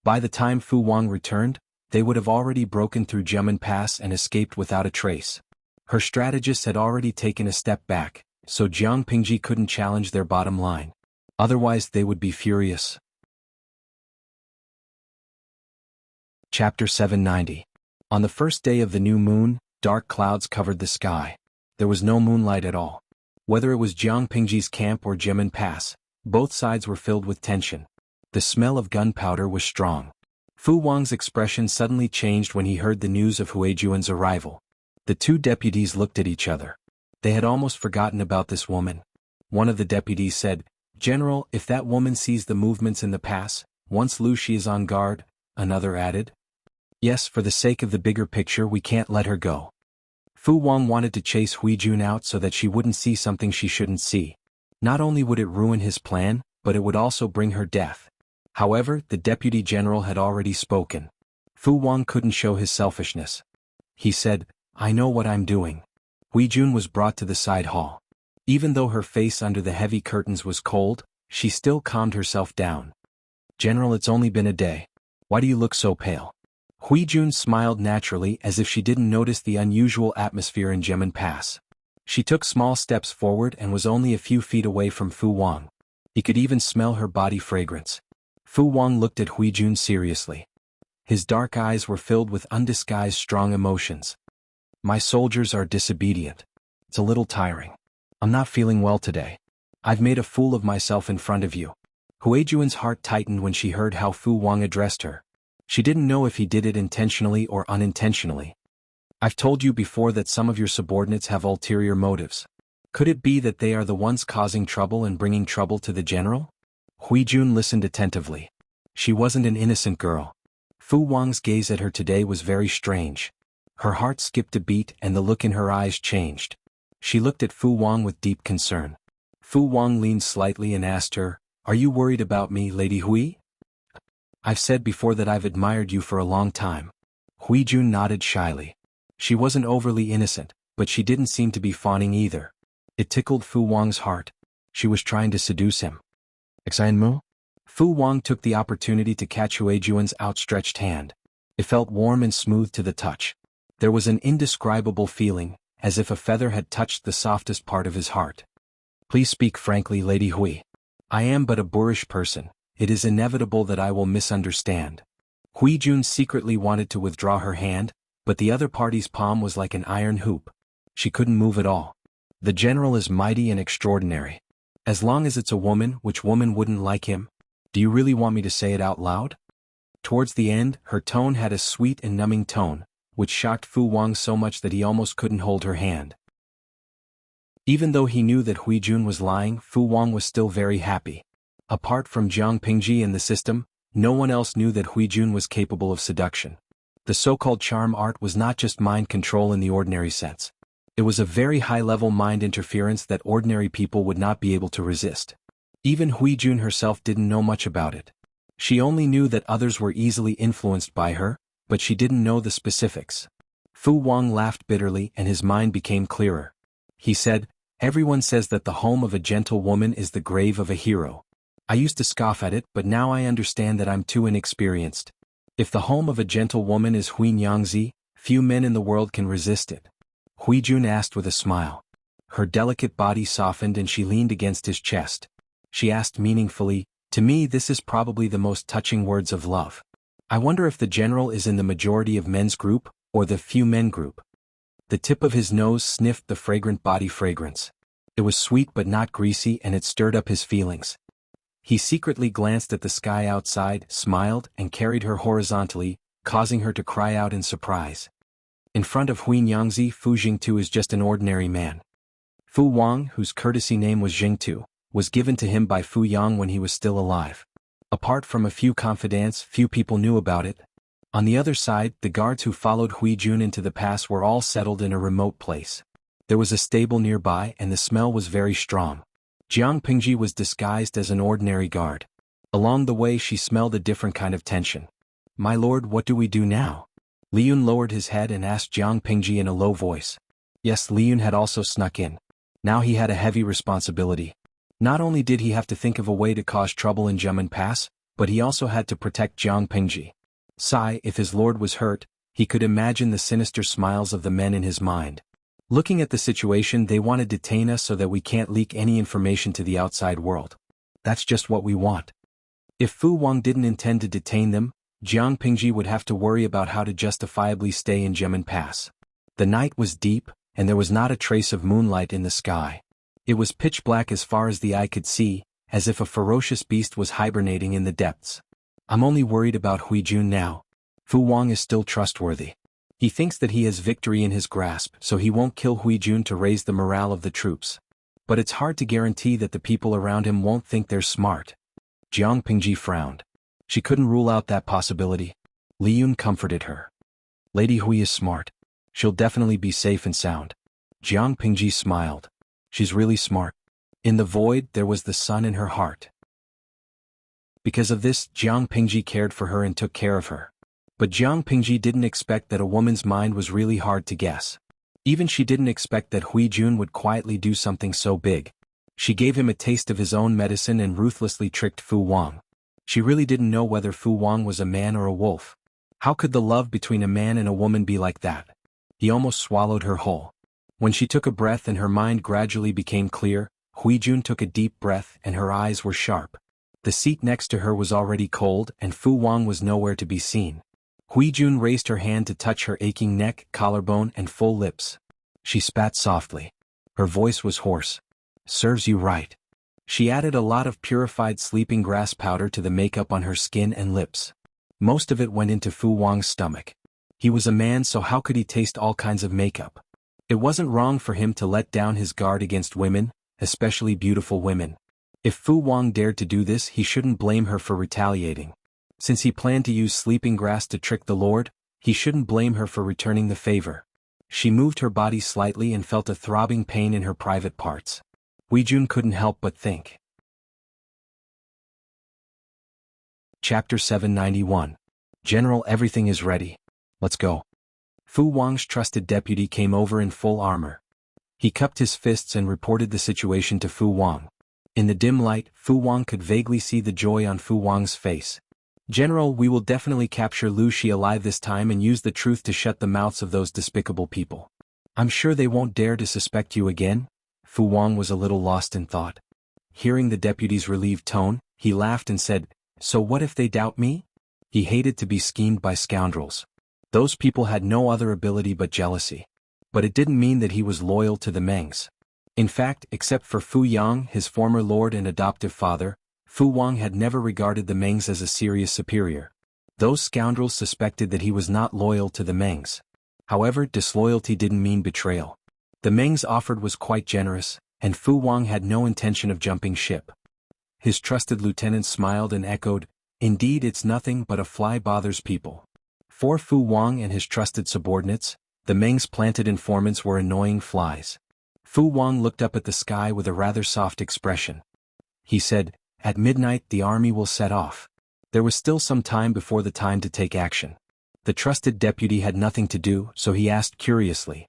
By the time Fu Wang returned, they would have already broken through Jiamen Pass and escaped without a trace. Her strategists had already taken a step back, so Jiang Pingji couldn't challenge their bottom line. Otherwise they would be furious. Chapter 790. On the first day of the new moon, dark clouds covered the sky. There was no moonlight at all. Whether it was Jiang Pingji's camp or Jiamen Pass, both sides were filled with tension. The smell of gunpowder was strong. Fu Wang's expression suddenly changed when he heard the news of Huijuan's arrival. The two deputies looked at each other. They had almost forgotten about this woman. One of the deputies said, "General, if that woman sees the movements in the pass, once loose she is on guard." Another added, "Yes, for the sake of the bigger picture we can't let her go." Fu Wang wanted to chase Huijun out so that she wouldn't see something she shouldn't see. Not only would it ruin his plan, but it would also bring her death. However, the deputy general had already spoken. Fu Wang couldn't show his selfishness. He said, "I know what I'm doing." Huijun was brought to the side hall. Even though her face under the heavy curtains was cold, she still calmed herself down. "General, it's only been a day. Why do you look so pale?" Huijun smiled naturally as if she didn't notice the unusual atmosphere in Jiamen Pass. She took small steps forward and was only a few feet away from Fu Wang. He could even smell her body fragrance. Fu Wang looked at Huijun seriously. His dark eyes were filled with undisguised strong emotions. "My soldiers are disobedient. It's a little tiring. I'm not feeling well today. I've made a fool of myself in front of you." Huijuan's heart tightened when she heard how Fu Wang addressed her. She didn't know if he did it intentionally or unintentionally. "I've told you before that some of your subordinates have ulterior motives. Could it be that they are the ones causing trouble and bringing trouble to the general?" Huijun listened attentively. She wasn't an innocent girl. Fu Wang's gaze at her today was very strange. Her heart skipped a beat and the look in her eyes changed. She looked at Fu Wang with deep concern. Fu Wang leaned slightly and asked her, "Are you worried about me, Lady Hui?" "I've said before that I've admired you for a long time." Huijun nodded shyly. She wasn't overly innocent, but she didn't seem to be fawning either. It tickled Fu Wang's heart. She was trying to seduce him. "Excienmu?" Fu Wang took the opportunity to catch Huijuan's outstretched hand. It felt warm and smooth to the touch. There was an indescribable feeling, as if a feather had touched the softest part of his heart. "Please speak frankly, Lady Hui. I am but a boorish person. It is inevitable that I will misunderstand." Huijun secretly wanted to withdraw her hand, but the other party's palm was like an iron hoop. She couldn't move at all. "The general is mighty and extraordinary. As long as it's a woman, which woman wouldn't like him? Do you really want me to say it out loud?" Towards the end, her tone had a sweet and numbing tone, which shocked Fu Wang so much that he almost couldn't hold her hand. Even though he knew that Huijun was lying, Fu Wang was still very happy. Apart from Jiang Pingji and the system, no one else knew that Huijun was capable of seduction. The so-called charm art was not just mind control in the ordinary sense. It was a very high-level mind interference that ordinary people would not be able to resist. Even Huijun herself didn't know much about it. She only knew that others were easily influenced by her, but she didn't know the specifics. Fu Wang laughed bitterly and his mind became clearer. He said, "Everyone says that the home of a gentle woman is the grave of a hero. I used to scoff at it, but now I understand that I'm too inexperienced. If the home of a gentle woman is Huinyangzi, few men in the world can resist it." Huijun asked with a smile. Her delicate body softened and she leaned against his chest. She asked meaningfully, "To me this is probably the most touching words of love. I wonder if the general is in the majority of men's group, or the few men group." The tip of his nose sniffed the fragrant body fragrance. It was sweet but not greasy and it stirred up his feelings. He secretly glanced at the sky outside, smiled, and carried her horizontally, causing her to cry out in surprise. In front of Huinyangzi, Fu Jingtu is just an ordinary man. Fu Wang, whose courtesy name was Jingtu, was given to him by Fu Yang when he was still alive. Apart from a few confidants, few people knew about it. On the other side, the guards who followed Huijun into the pass were all settled in a remote place. There was a stable nearby and the smell was very strong. Jiang Pingji was disguised as an ordinary guard. Along the way she smelled a different kind of tension. "My lord, what do we do now?" Liyun lowered his head and asked Jiang Pingji in a low voice. Yes, Liyun had also snuck in. Now he had a heavy responsibility. Not only did he have to think of a way to cause trouble in Jiamen Pass, but he also had to protect Jiang Pingji. If his lord was hurt, he could imagine the sinister smiles of the men in his mind. Looking at the situation, they want to detain us so that we can't leak any information to the outside world. That's just what we want. If Fu Wang didn't intend to detain them, Jiang Pingji would have to worry about how to justifiably stay in Jiamen Pass. The night was deep, and there was not a trace of moonlight in the sky. It was pitch black as far as the eye could see, as if a ferocious beast was hibernating in the depths. I'm only worried about Huijun now. Fu Wang is still trustworthy. He thinks that he has victory in his grasp, so he won't kill Huijun to raise the morale of the troops. But it's hard to guarantee that the people around him won't think they're smart. Jiang Pingji frowned. She couldn't rule out that possibility. Liyun comforted her. Lady Hui is smart. She'll definitely be safe and sound. Jiang Pingji smiled. She's really smart. In the void there was the sun in her heart. Because of this, Jiang Pingji cared for her and took care of her. But Jiang Pingji didn't expect that a woman's mind was really hard to guess. Even she didn't expect that Huijun would quietly do something so big. She gave him a taste of his own medicine and ruthlessly tricked Fu Wang. She really didn't know whether Fu Wang was a man or a wolf. How could the love between a man and a woman be like that? He almost swallowed her whole. When she took a breath and her mind gradually became clear, Huijun took a deep breath and her eyes were sharp. The seat next to her was already cold and Fu Wang was nowhere to be seen. Huijun raised her hand to touch her aching neck, collarbone and full lips. She spat softly. Her voice was hoarse. Serves you right. She added a lot of purified sleeping grass powder to the makeup on her skin and lips. Most of it went into Fu Wang's stomach. He was a man, so how could he taste all kinds of makeup? It wasn't wrong for him to let down his guard against women, especially beautiful women. If Fu Wang dared to do this, he shouldn't blame her for retaliating. Since he planned to use sleeping grass to trick the Lord, he shouldn't blame her for returning the favor. She moved her body slightly and felt a throbbing pain in her private parts. Huijun couldn't help but think. Chapter 791. General, everything is ready. Let's go. Fu Wang's trusted deputy came over in full armor. He cupped his fists and reported the situation to Fu Wang. In the dim light, Fu Wang could vaguely see the joy on Fu Wang's face. General, we will definitely capture Lu Shi alive this time and use the truth to shut the mouths of those despicable people. I'm sure they won't dare to suspect you again? Fu Wang was a little lost in thought. Hearing the deputy's relieved tone, he laughed and said, So what if they doubt me? He hated to be schemed by scoundrels. Those people had no other ability but jealousy. But it didn't mean that he was loyal to the Mengs. In fact, except for Fu Yang, his former lord and adoptive father, Fu Wang had never regarded the Mengs as a serious superior. Those scoundrels suspected that he was not loyal to the Mengs. However, disloyalty didn't mean betrayal. The Mengs offered was quite generous, and Fu Wang had no intention of jumping ship. His trusted lieutenant smiled and echoed, Indeed, it's nothing but a fly bothers people. For Fu Wang and his trusted subordinates, the Mengs' planted informants were annoying flies. Fu Wang looked up at the sky with a rather soft expression. He said, At midnight the army will set off. There was still some time before the time to take action. The trusted deputy had nothing to do, so he asked curiously,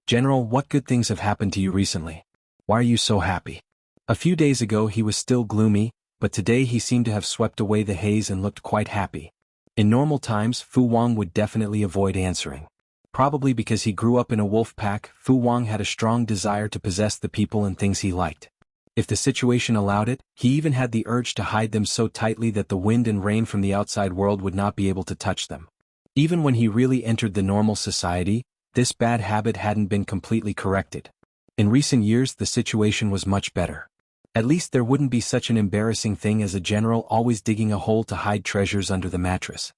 General, what good things have happened to you recently? Why are you so happy? A few days ago he was still gloomy, but today he seemed to have swept away the haze and looked quite happy. In normal times, Fu Wang would definitely avoid answering. Probably because he grew up in a wolf pack, Fu Wang had a strong desire to possess the people and things he liked. If the situation allowed it, he even had the urge to hide them so tightly that the wind and rain from the outside world would not be able to touch them. Even when he really entered the normal society, this bad habit hadn't been completely corrected. In recent years the situation was much better. At least there wouldn't be such an embarrassing thing as a general always digging a hole to hide treasures under the mattress.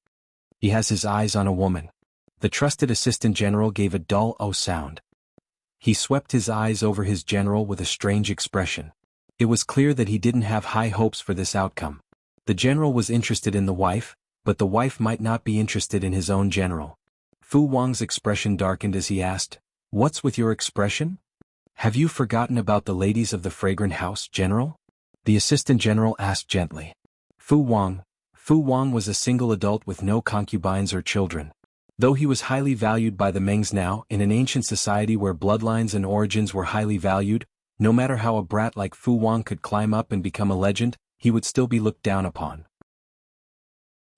He has his eyes on a woman. The trusted assistant general gave a dull "oh" sound. He swept his eyes over his general with a strange expression. It was clear that he didn't have high hopes for this outcome. The general was interested in the wife, but the wife might not be interested in his own general. Fu Wang's expression darkened as he asked, What's with your expression? "Have you forgotten about the ladies of the fragrant house, General?" the assistant general asked gently. Fu Wang. Fu Wang was a single adult with no concubines or children. Though he was highly valued by the Mengs now, in an ancient society where bloodlines and origins were highly valued, no matter how a brat like Fu Wang could climb up and become a legend, he would still be looked down upon.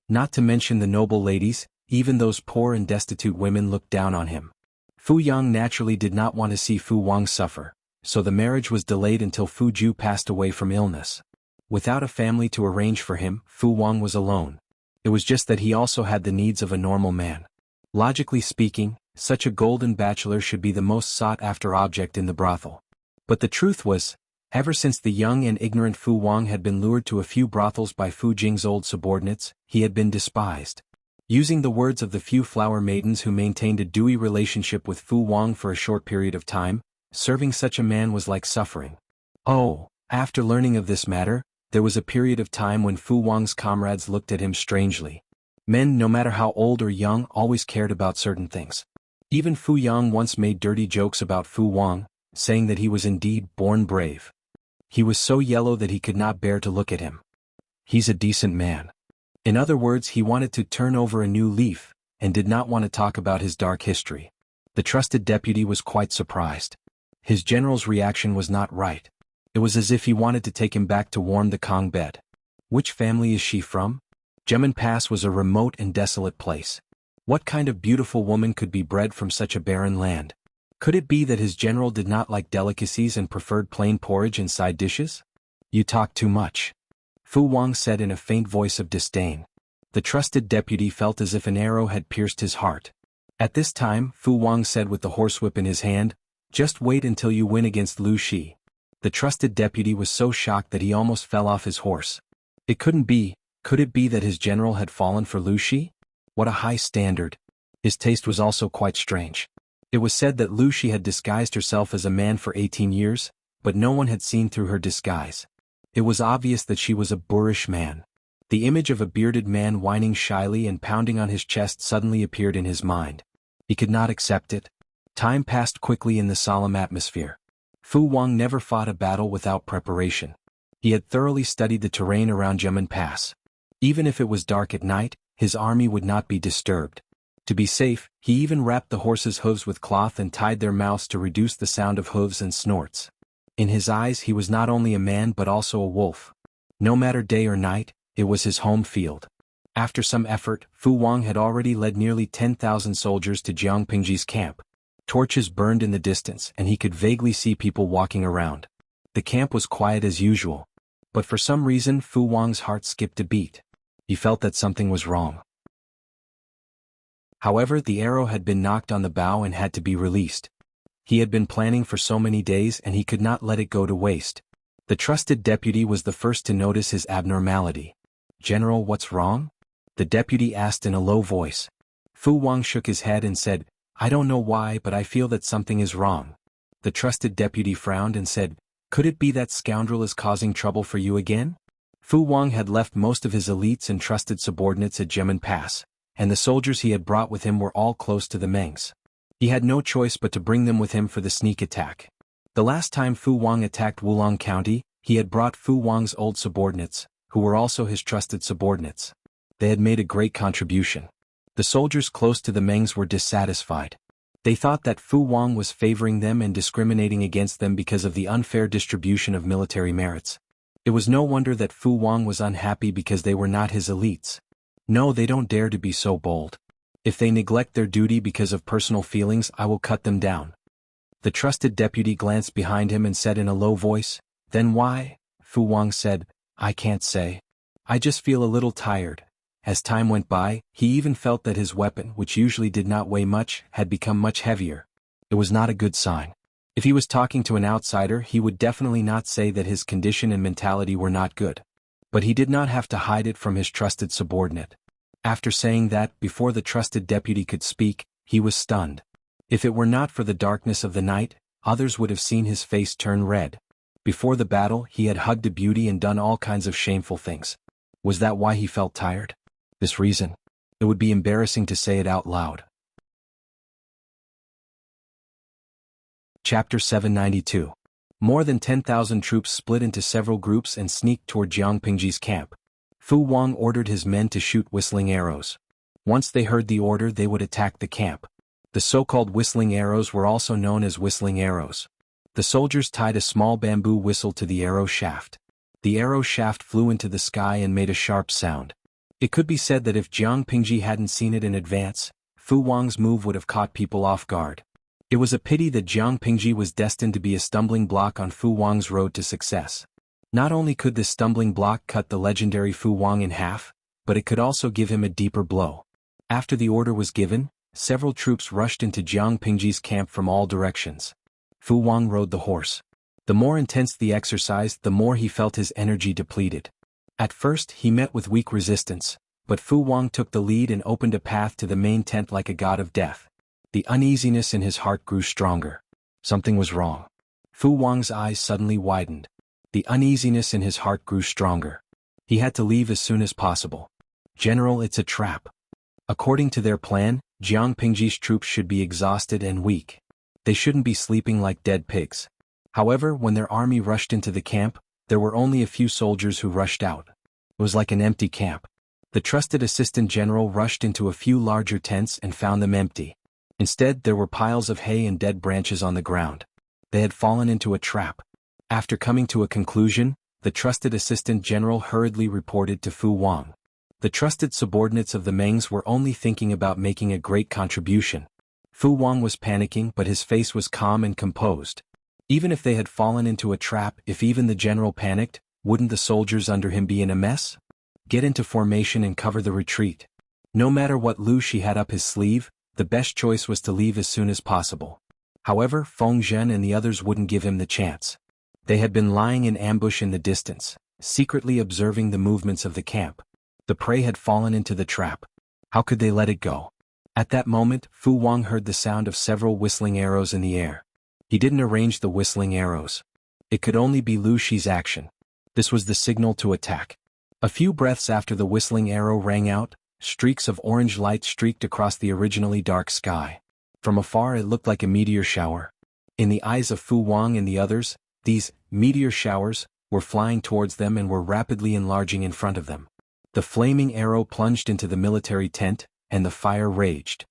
Not to mention the noble ladies, even those poor and destitute women looked down on him. Fu Yang naturally did not want to see Fu Wang suffer, so the marriage was delayed until Fu Ju passed away from illness. Without a family to arrange for him, Fu Wang was alone. It was just that he also had the needs of a normal man. Logically speaking, such a golden bachelor should be the most sought-after object in the brothel. But the truth was, ever since the young and ignorant Fu Wang had been lured to a few brothels by Fu Jing's old subordinates, he had been despised. Using the words of the few flower maidens who maintained a dewy relationship with Fu Wang for a short period of time, serving such a man was like suffering. Oh, after learning of this matter, there was a period of time when Fu Wang's comrades looked at him strangely. Men, no matter how old or young, always cared about certain things. Even Fu Yang once made dirty jokes about Fu Wang, saying that he was indeed born brave. He was so yellow that he could not bear to look at him. He's a decent man. In other words, he wanted to turn over a new leaf, and did not want to talk about his dark history. The trusted deputy was quite surprised. His general's reaction was not right. It was as if he wanted to take him back to warm the Kong bed. Which family is she from? Gemin Pass was a remote and desolate place. What kind of beautiful woman could be bred from such a barren land? Could it be that his general did not like delicacies and preferred plain porridge and side dishes? You talk too much, Fu Wang said in a faint voice of disdain. The trusted deputy felt as if an arrow had pierced his heart. At this time, Fu Wang said with the horsewhip in his hand, "Just wait until you win against Lu Shi." The trusted deputy was so shocked that he almost fell off his horse. It couldn't be. Could it be that his general had fallen for Lu Shi? What a high standard. His taste was also quite strange. It was said that Lu Shi had disguised herself as a man for 18 years, but no one had seen through her disguise. It was obvious that she was a boorish man. The image of a bearded man whining shyly and pounding on his chest suddenly appeared in his mind. He could not accept it. Time passed quickly in the solemn atmosphere. Fu Wang never fought a battle without preparation. He had thoroughly studied the terrain around Gemin Pass. Even if it was dark at night, his army would not be disturbed. To be safe, he even wrapped the horses' hooves with cloth and tied their mouths to reduce the sound of hooves and snorts. In his eyes he was not only a man but also a wolf. No matter day or night, it was his home field. After some effort, Fu Wang had already led nearly 10,000 soldiers to Jiang Pingji's camp. Torches burned in the distance and he could vaguely see people walking around. The camp was quiet as usual. But for some reason Fu Wang's heart skipped a beat. He felt that something was wrong. However, the arrow had been knocked on the bow and had to be released. He had been planning for so many days and he could not let it go to waste. The trusted deputy was the first to notice his abnormality. "General, what's wrong?" the deputy asked in a low voice. Fu Wang shook his head and said, "I don't know why, but I feel that something is wrong." The trusted deputy frowned and said, "Could it be that scoundrel is causing trouble for you again?" Fu Wang had left most of his elites and trusted subordinates at Gemin Pass, and the soldiers he had brought with him were all close to the Mengs. He had no choice but to bring them with him for the sneak attack. The last time Fu Wang attacked Wulong County, he had brought Fu Wang's old subordinates, who were also his trusted subordinates. They had made a great contribution. The soldiers close to the Mengs were dissatisfied. They thought that Fu Wang was favoring them and discriminating against them because of the unfair distribution of military merits. It was no wonder that Fu Wang was unhappy because they were not his elites. No, they don't dare to be so bold. If they neglect their duty because of personal feelings, I will cut them down. The trusted deputy glanced behind him and said in a low voice, "Then why?" Fu Wang said, "I can't say. I just feel a little tired." As time went by, he even felt that his weapon, which usually did not weigh much, had become much heavier. It was not a good sign. If he was talking to an outsider, he would definitely not say that his condition and mentality were not good. But he did not have to hide it from his trusted subordinate. After saying that, before the trusted deputy could speak, he was stunned. If it were not for the darkness of the night, others would have seen his face turn red. Before the battle, he had hugged a beauty and done all kinds of shameful things. Was that why he felt tired? This reason? It would be embarrassing to say it out loud. Chapter 792. More than 10,000 troops split into several groups and sneaked toward Jiang Pingji's camp. Fu Wang ordered his men to shoot whistling arrows. Once they heard the order, they would attack the camp. The so-called whistling arrows were also known as whistling arrows. The soldiers tied a small bamboo whistle to the arrow shaft. The arrow shaft flew into the sky and made a sharp sound. It could be said that if Jiang Pingji hadn't seen it in advance, Fu Wang's move would have caught people off guard. It was a pity that Jiang Pingji was destined to be a stumbling block on Fu Wang's road to success. Not only could this stumbling block cut the legendary Fu Wang in half, but it could also give him a deeper blow. After the order was given, several troops rushed into Jiang Pingji's camp from all directions. Fu Wang rode the horse. The more intense the exercise, the more he felt his energy depleted. At first, he met with weak resistance, but Fu Wang took the lead and opened a path to the main tent like a god of death. The uneasiness in his heart grew stronger. Something was wrong. Fu Wang's eyes suddenly widened. The uneasiness in his heart grew stronger. He had to leave as soon as possible. General, it's a trap. According to their plan, Jiang Pingji's troops should be exhausted and weak. They shouldn't be sleeping like dead pigs. However, when their army rushed into the camp, there were only a few soldiers who rushed out. It was like an empty camp. The trusted assistant general rushed into a few larger tents and found them empty. Instead, there were piles of hay and dead branches on the ground. They had fallen into a trap. After coming to a conclusion, the trusted assistant general hurriedly reported to Fu Wang. The trusted subordinates of the Mengs were only thinking about making a great contribution. Fu Wang was panicking, but his face was calm and composed. Even if they had fallen into a trap, if even the general panicked, wouldn't the soldiers under him be in a mess? Get into formation and cover the retreat. No matter what Lu Shi had up his sleeve, the best choice was to leave as soon as possible. However, Feng Zhen and the others wouldn't give him the chance. They had been lying in ambush in the distance, secretly observing the movements of the camp. The prey had fallen into the trap. How could they let it go? At that moment, Fu Wang heard the sound of several whistling arrows in the air. He didn't arrange the whistling arrows. It could only be Lu Shi's action. This was the signal to attack. A few breaths after the whistling arrow rang out, streaks of orange light streaked across the originally dark sky. From afar it looked like a meteor shower. In the eyes of Fu Wang and the others, these meteor showers were flying towards them and were rapidly enlarging in front of them. The flaming arrow plunged into the military tent, and the fire raged.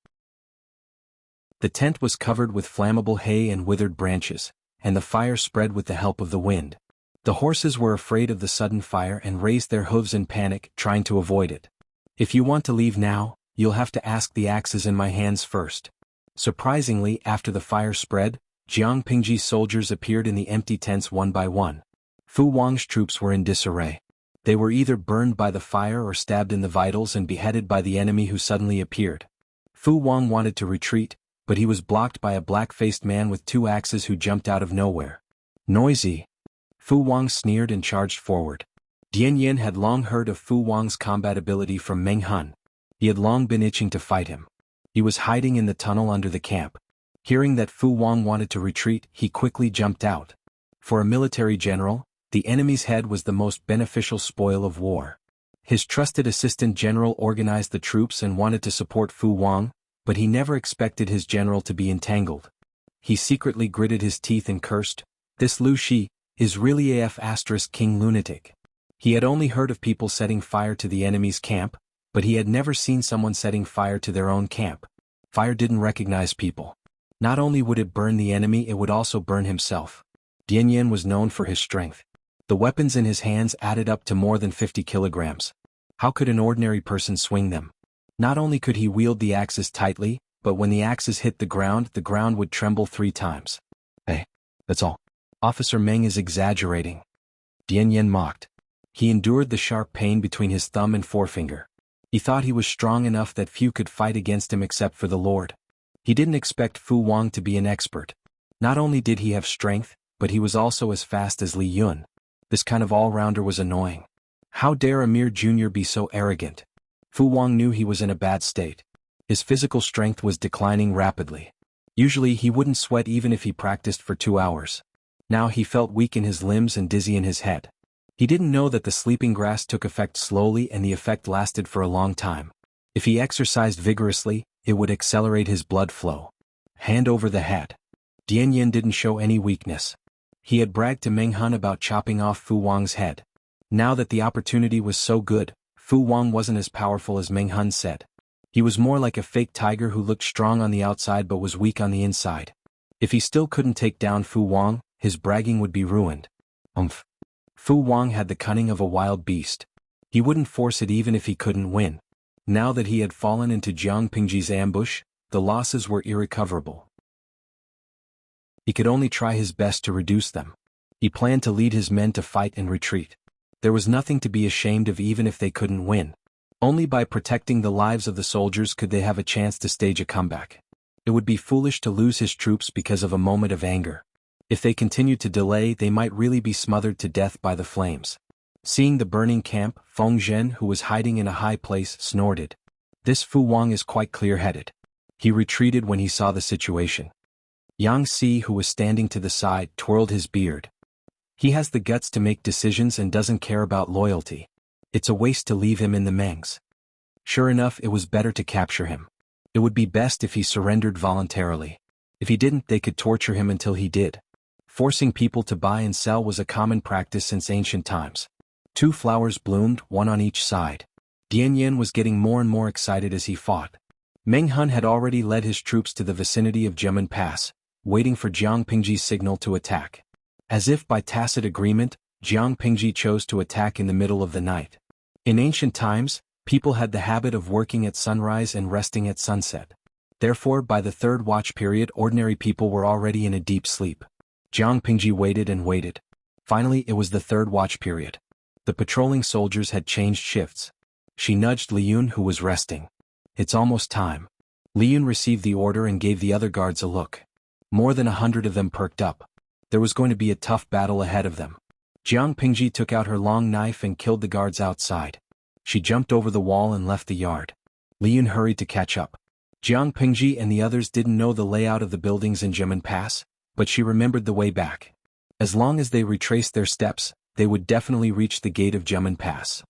The tent was covered with flammable hay and withered branches, and the fire spread with the help of the wind. The horses were afraid of the sudden fire and raised their hooves in panic, trying to avoid it. If you want to leave now, you'll have to ask the axes in my hands first. Surprisingly, after the fire spread, Jiang Pingji's soldiers appeared in the empty tents one by one. Fu Wang's troops were in disarray. They were either burned by the fire or stabbed in the vitals and beheaded by the enemy who suddenly appeared. Fu Wang wanted to retreat, but he was blocked by a black-faced man with two axes who jumped out of nowhere. Noisy! Fu Wang sneered and charged forward. Dian Yin had long heard of Fu Wang's combat ability from Meng Hun. He had long been itching to fight him. He was hiding in the tunnel under the camp. Hearing that Fu Wang wanted to retreat, he quickly jumped out. For a military general, the enemy's head was the most beneficial spoil of war. His trusted assistant general organized the troops and wanted to support Fu Wang, but he never expected his general to be entangled. He secretly gritted his teeth and cursed, "This Lu Shi is really AF** King lunatic." He had only heard of people setting fire to the enemy's camp, but he had never seen someone setting fire to their own camp. Fire didn't recognize people. Not only would it burn the enemy, it would also burn himself. Dian Yin was known for his strength. The weapons in his hands added up to more than 50 kilograms. How could an ordinary person swing them? Not only could he wield the axes tightly, but when the axes hit the ground would tremble 3 times. "Hey, that's all. Officer Meng is exaggerating." Dian Yin mocked. He endured the sharp pain between his thumb and forefinger. He thought he was strong enough that few could fight against him except for the Lord. He didn't expect Fu Wang to be an expert. Not only did he have strength, but he was also as fast as Li Yun. This kind of all-rounder was annoying. How dare Amir Jr. be so arrogant? Fu Wang knew he was in a bad state. His physical strength was declining rapidly. Usually he wouldn't sweat even if he practiced for 2 hours. Now he felt weak in his limbs and dizzy in his head. He didn't know that the sleeping grass took effect slowly and the effect lasted for a long time. If he exercised vigorously, it would accelerate his blood flow. Hand over the head. Dian Yin didn't show any weakness. He had bragged to Meng Hun about chopping off Fu Wang's head. Now that the opportunity was so good, Fu Wang wasn't as powerful as Meng Hun said. He was more like a fake tiger who looked strong on the outside but was weak on the inside. If he still couldn't take down Fu Wang, his bragging would be ruined. Fu Wang had the cunning of a wild beast. He wouldn't force it even if he couldn't win. Now that he had fallen into Jiang Pingji's ambush, the losses were irrecoverable. He could only try his best to reduce them. He planned to lead his men to fight and retreat. There was nothing to be ashamed of even if they couldn't win. Only by protecting the lives of the soldiers could they have a chance to stage a comeback. It would be foolish to lose his troops because of a moment of anger. If they continued to delay, they might really be smothered to death by the flames. Seeing the burning camp, Feng Zhen, who was hiding in a high place, snorted. This Fu Wang is quite clear-headed. He retreated when he saw the situation. Yang Si, who was standing to the side, twirled his beard. He has the guts to make decisions and doesn't care about loyalty. It's a waste to leave him in the Mengs. Sure enough, it was better to capture him. It would be best if he surrendered voluntarily. If he didn't, they could torture him until he did. Forcing people to buy and sell was a common practice since ancient times. 2 flowers bloomed, one on each side. Dian Yin was getting more and more excited as he fought. Meng Hun had already led his troops to the vicinity of Jiamen Pass, waiting for Jiang Pingji's signal to attack. As if by tacit agreement, Jiang Pingji chose to attack in the middle of the night. In ancient times, people had the habit of working at sunrise and resting at sunset. Therefore, by the 3rd watch period, ordinary people were already in a deep sleep. Jiang Pingji waited and waited. Finally, it was the 3rd watch period. The patrolling soldiers had changed shifts. She nudged Li Yun, who was resting. It's almost time. Li Yun received the order and gave the other guards a look. More than 100 of them perked up. There was going to be a tough battle ahead of them. Jiang Pingji took out her long knife and killed the guards outside. She jumped over the wall and left the yard. Li Yun hurried to catch up. Jiang Pingji and the others didn't know the layout of the buildings in Jiamen Pass, but she remembered the way back. As long as they retraced their steps, they would definitely reach the gate of Jiamen Pass.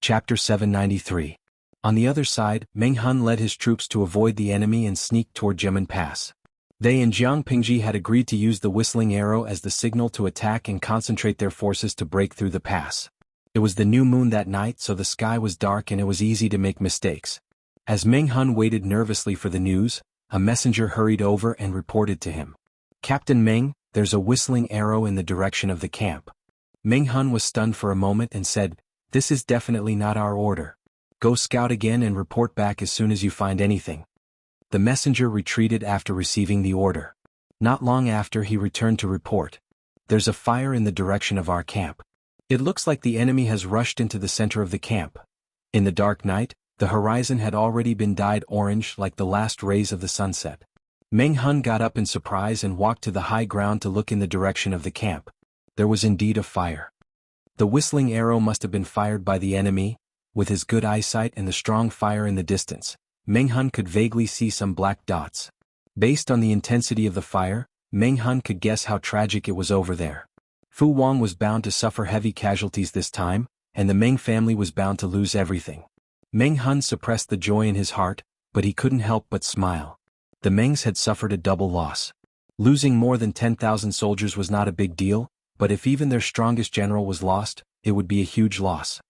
Chapter 793. On the other side, Meng Hun led his troops to avoid the enemy and sneaked toward Jiamen Pass. They and Jiang Pingji had agreed to use the whistling arrow as the signal to attack and concentrate their forces to break through the pass. It was the new moon that night, so the sky was dark and it was easy to make mistakes. As Meng Hun waited nervously for the news, a messenger hurried over and reported to him. Captain Meng, there's a whistling arrow in the direction of the camp. Meng Hun was stunned for a moment and said, this is definitely not our order. Go scout again and report back as soon as you find anything. The messenger retreated after receiving the order. Not long after, he returned to report. There's a fire in the direction of our camp. It looks like the enemy has rushed into the center of the camp. In the dark night, the horizon had already been dyed orange like the last rays of the sunset. Meng Hun got up in surprise and walked to the high ground to look in the direction of the camp. There was indeed a fire. The whistling arrow must have been fired by the enemy. With his good eyesight and the strong fire in the distance, Meng Hun could vaguely see some black dots. Based on the intensity of the fire, Meng Hun could guess how tragic it was over there. Fu Wang was bound to suffer heavy casualties this time, and the Meng family was bound to lose everything. Meng Hun suppressed the joy in his heart, but he couldn't help but smile. The Mengs had suffered a double loss. Losing more than 10,000 soldiers was not a big deal, but if even their strongest general was lost, it would be a huge loss.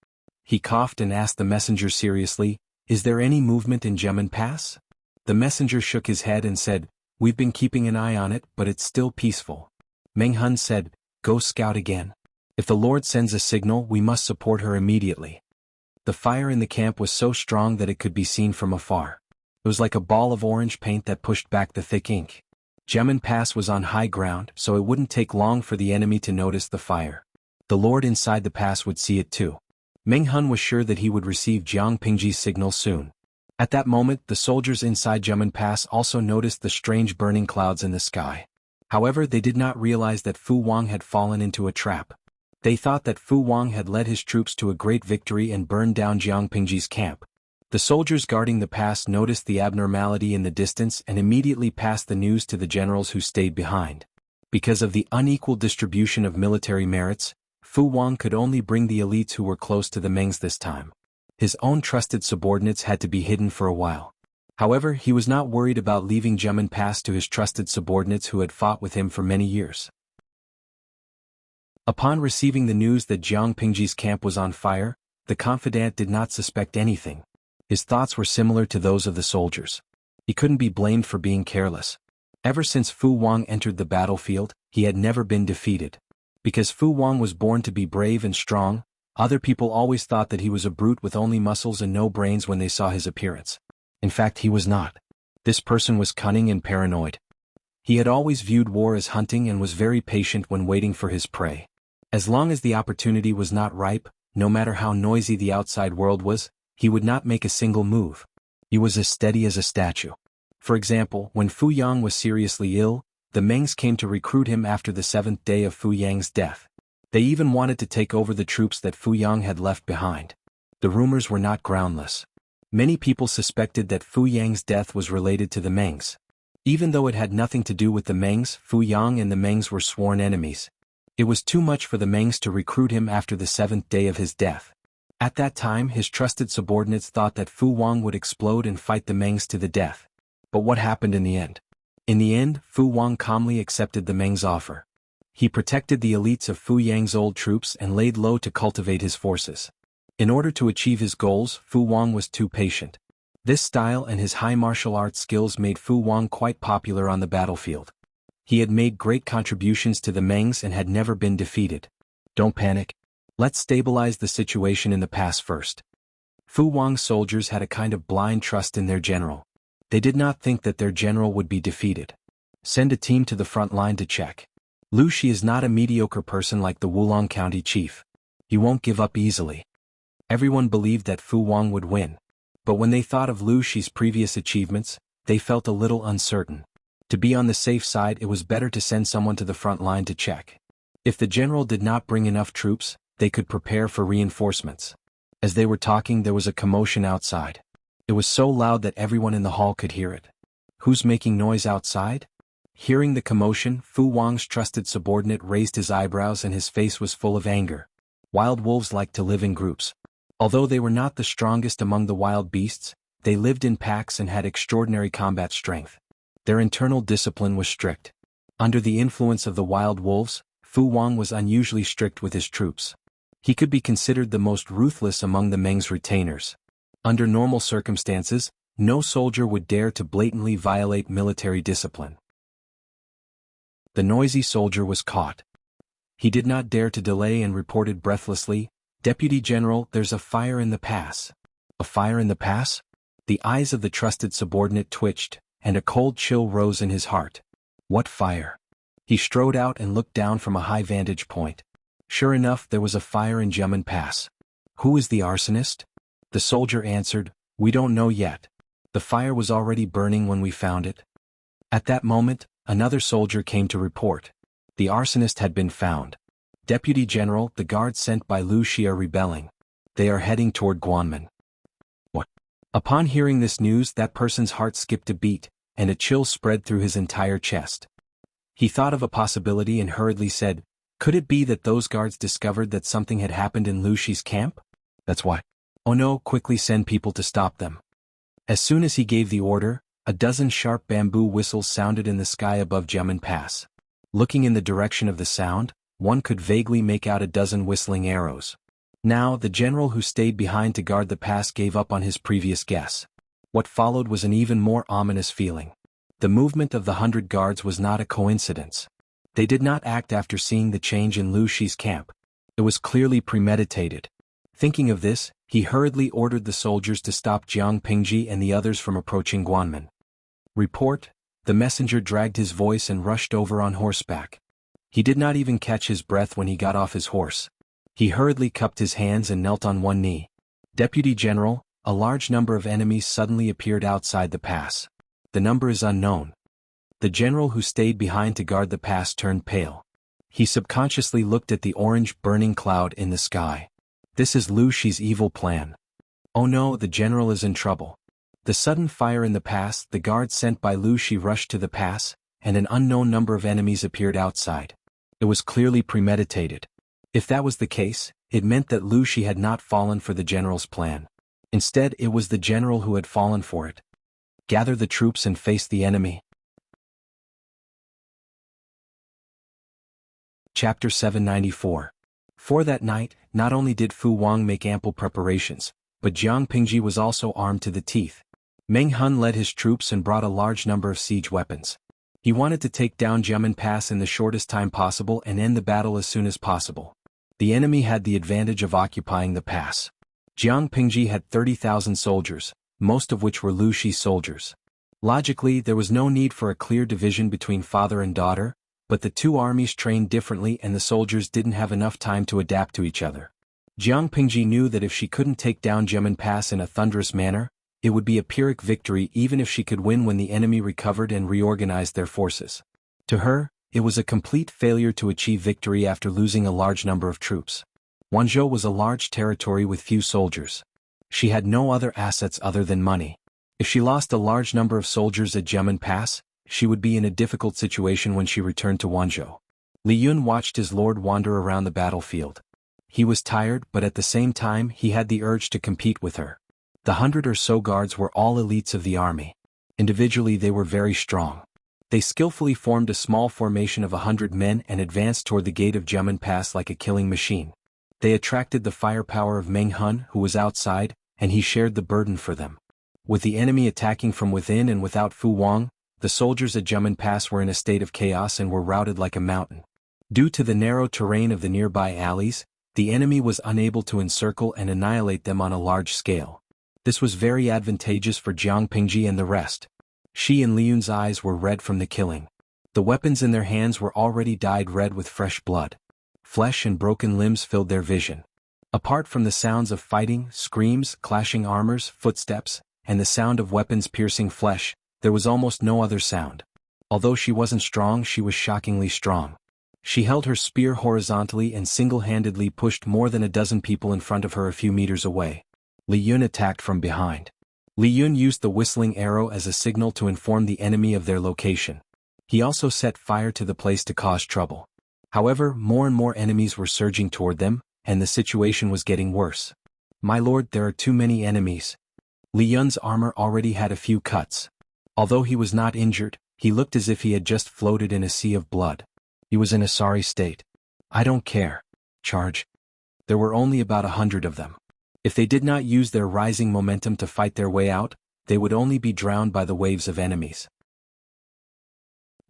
He coughed and asked the messenger seriously, is there any movement in Jiamen Pass? The messenger shook his head and said, we've been keeping an eye on it, but it's still peaceful. Meng Hun said, go scout again. If the Lord sends a signal, we must support her immediately. The fire in the camp was so strong that it could be seen from afar. It was like a ball of orange paint that pushed back the thick ink. Jiamen Pass was on high ground, so it wouldn't take long for the enemy to notice the fire. The Lord inside the pass would see it too. Meng Hun was sure that he would receive Jiang Pingji's signal soon. At that moment, the soldiers inside Jiamen Pass also noticed the strange burning clouds in the sky. However, they did not realize that Fu Wang had fallen into a trap. They thought that Fu Wang had led his troops to a great victory and burned down Jiang Pingji's camp. The soldiers guarding the pass noticed the abnormality in the distance and immediately passed the news to the generals who stayed behind. Because of the unequal distribution of military merits, Fu Wang could only bring the elites who were close to the Mengs this time. His own trusted subordinates had to be hidden for a while. However, he was not worried about leaving Jiamen Pass to his trusted subordinates who had fought with him for many years. Upon receiving the news that Jiang Pingji's camp was on fire, the confidant did not suspect anything. His thoughts were similar to those of the soldiers. He couldn't be blamed for being careless. Ever since Fu Wang entered the battlefield, he had never been defeated. Because Fu Wang was born to be brave and strong, other people always thought that he was a brute with only muscles and no brains when they saw his appearance. In fact, he was not. This person was cunning and paranoid. He had always viewed war as hunting and was very patient when waiting for his prey. As long as the opportunity was not ripe, no matter how noisy the outside world was, he would not make a single move. He was as steady as a statue. For example, when Fu Yang was seriously ill, the Mengs came to recruit him after the 7th day of Fu Yang's death. They even wanted to take over the troops that Fu Yang had left behind. The rumors were not groundless. Many people suspected that Fu Yang's death was related to the Mengs. Even though it had nothing to do with the Mengs, Fu Yang and the Mengs were sworn enemies. It was too much for the Mengs to recruit him after the 7th day of his death. At that time, his trusted subordinates thought that Fu Wang would explode and fight the Mengs to the death. But what happened in the end? In the end, Fu Wang calmly accepted the Mengs' offer. He protected the elites of Fu Yang's old troops and laid low to cultivate his forces. In order to achieve his goals, Fu Wang was too patient. This style and his high martial arts skills made Fu Wang quite popular on the battlefield. He had made great contributions to the Mengs and had never been defeated. Don't panic. Let's stabilize the situation in the pass first. Fu Wang's soldiers had a kind of blind trust in their general. They did not think that their general would be defeated. Send a team to the front line to check. Lu Shi is not a mediocre person like the Wulong County chief. He won't give up easily. Everyone believed that Fu Wang would win. But when they thought of Lu Shi's previous achievements, they felt a little uncertain. To be on the safe side, it was better to send someone to the front line to check. If the general did not bring enough troops, they could prepare for reinforcements. As they were talking, there was a commotion outside. It was so loud that everyone in the hall could hear it. Who's making noise outside? Hearing the commotion, Fu Wang's trusted subordinate raised his eyebrows and his face was full of anger. Wild wolves like to live in groups. Although they were not the strongest among the wild beasts, they lived in packs and had extraordinary combat strength. Their internal discipline was strict. Under the influence of the wild wolves, Fu Wang was unusually strict with his troops. He could be considered the most ruthless among the Meng's retainers. Under normal circumstances, no soldier would dare to blatantly violate military discipline. The noisy soldier was caught. He did not dare to delay and reported breathlessly, "Deputy General, there's a fire in the pass." A fire in the pass? The eyes of the trusted subordinate twitched, and a cold chill rose in his heart. What fire? He strode out and looked down from a high vantage point. Sure enough, there was a fire in Jiamen Pass. Who is the arsonist? The soldier answered, "We don't know yet. The fire was already burning when we found it." At that moment, another soldier came to report. The arsonist had been found. "Deputy General, the guards sent by Lu Shi are rebelling. They are heading toward Guanmen." What? Upon hearing this news, that person's heart skipped a beat, and a chill spread through his entire chest. He thought of a possibility and hurriedly said, "Could it be that those guards discovered that something had happened in Lu Shi's camp? That's why. Oh no, quickly send people to stop them." As soon as he gave the order, a dozen sharp bamboo whistles sounded in the sky above Jiamen Pass. Looking in the direction of the sound, one could vaguely make out a dozen whistling arrows. Now, the general who stayed behind to guard the pass gave up on his previous guess. What followed was an even more ominous feeling. The movement of the 100 guards was not a coincidence. They did not act after seeing the change in Lu Shi's camp. It was clearly premeditated. Thinking of this, he hurriedly ordered the soldiers to stop Jiang Pingji and the others from approaching Guanmen. Report. The messenger dragged his voice and rushed over on horseback. He did not even catch his breath when he got off his horse. He hurriedly cupped his hands and knelt on one knee. "Deputy General, a large number of enemies suddenly appeared outside the pass. The number is unknown." The general who stayed behind to guard the pass turned pale. He subconsciously looked at the orange burning cloud in the sky. This is Lu Shi's evil plan. Oh no, the general is in trouble. The sudden fire in the pass, the guards sent by Lu Shi rushed to the pass, and an unknown number of enemies appeared outside. It was clearly premeditated. If that was the case, it meant that Lu Shi had not fallen for the general's plan. Instead, it was the general who had fallen for it. Gather the troops and face the enemy. Chapter 794. For that night, not only did Fu Wang make ample preparations, but Jiang Pingji was also armed to the teeth. Meng Hun led his troops and brought a large number of siege weapons. He wanted to take down Jiamen Pass in the shortest time possible and end the battle as soon as possible. The enemy had the advantage of occupying the pass. Jiang Pingji had 30,000 soldiers, most of which were Lu Shi soldiers. Logically, there was no need for a clear division between father and daughter, but the two armies trained differently and the soldiers didn't have enough time to adapt to each other. Jiang Pingji knew that if she couldn't take down Jiamen Pass in a thunderous manner, it would be a Pyrrhic victory even if she could win when the enemy recovered and reorganized their forces. To her, it was a complete failure to achieve victory after losing a large number of troops. Wanzhou was a large territory with few soldiers. She had no other assets other than money. If she lost a large number of soldiers at Jiamen Pass, she would be in a difficult situation when she returned to Wanzhou. Li Yun watched his lord wander around the battlefield. He was tired, but at the same time he had the urge to compete with her. The 100 or so guards were all elites of the army. Individually they were very strong. They skillfully formed a small formation of 100 men and advanced toward the gate of Jiamen Pass like a killing machine. They attracted the firepower of Meng Hun, who was outside, and he shared the burden for them. With the enemy attacking from within and without Fu Wang, the soldiers at Jiamen Pass were in a state of chaos and were routed like a mountain. Due to the narrow terrain of the nearby alleys, the enemy was unable to encircle and annihilate them on a large scale. This was very advantageous for Jiang Pingji and the rest. She and Li Yun's eyes were red from the killing. The weapons in their hands were already dyed red with fresh blood. Flesh and broken limbs filled their vision. Apart from the sounds of fighting, screams, clashing armors, footsteps, and the sound of weapons piercing flesh, there was almost no other sound. Although she wasn't strong, she was shockingly strong. She held her spear horizontally and single-handedly pushed more than a dozen people in front of her a few meters away. Li Yun attacked from behind. Li Yun used the whistling arrow as a signal to inform the enemy of their location. He also set fire to the place to cause trouble. However, more and more enemies were surging toward them, and the situation was getting worse. "My lord, there are too many enemies." Li Yun's armor already had a few cuts. Although he was not injured, he looked as if he had just floated in a sea of blood. He was in a sorry state. "I don't care. Charge." There were only about 100 of them. If they did not use their rising momentum to fight their way out, they would only be drowned by the waves of enemies.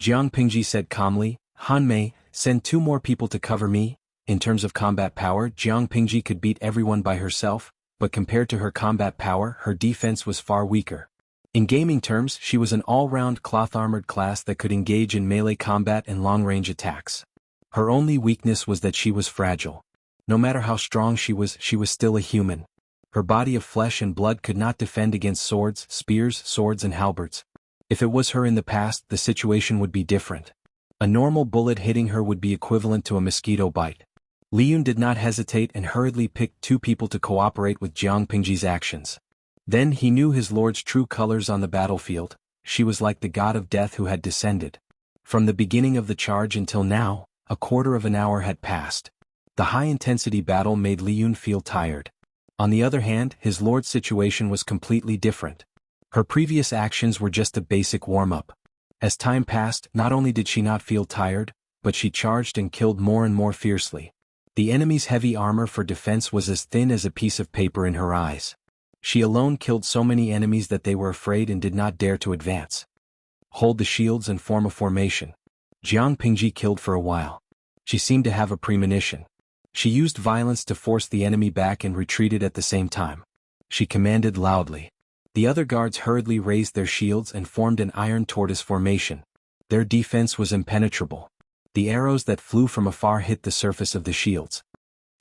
Jiang Pingji said calmly, "Han Mei, send 2 more people to cover me." In terms of combat power, Jiang Pingji could beat everyone by herself, but compared to her combat power, her defense was far weaker. In gaming terms, she was an all-round cloth-armored class that could engage in melee combat and long-range attacks. Her only weakness was that she was fragile. No matter how strong she was still a human. Her body of flesh and blood could not defend against swords, spears, swords and halberds. If it was her in the past, the situation would be different. A normal bullet hitting her would be equivalent to a mosquito bite. Li Yun did not hesitate and hurriedly picked 2 people to cooperate with Jiang Pingji's actions. Then he knew his lord's true colors on the battlefield. She was like the god of death who had descended. From the beginning of the charge until now, a quarter of an hour had passed. The high-intensity battle made Li Yun feel tired. On the other hand, his lord's situation was completely different. Her previous actions were just a basic warm-up. As time passed, not only did she not feel tired, but she charged and killed more and more fiercely. The enemy's heavy armor for defense was as thin as a piece of paper in her eyes. She alone killed so many enemies that they were afraid and did not dare to advance. Hold the shields and form a formation. Jiang Pingji killed for a while. She seemed to have a premonition. She used violence to force the enemy back and retreated at the same time. She commanded loudly. The other guards hurriedly raised their shields and formed an iron tortoise formation. Their defense was impenetrable. The arrows that flew from afar hit the surface of the shields.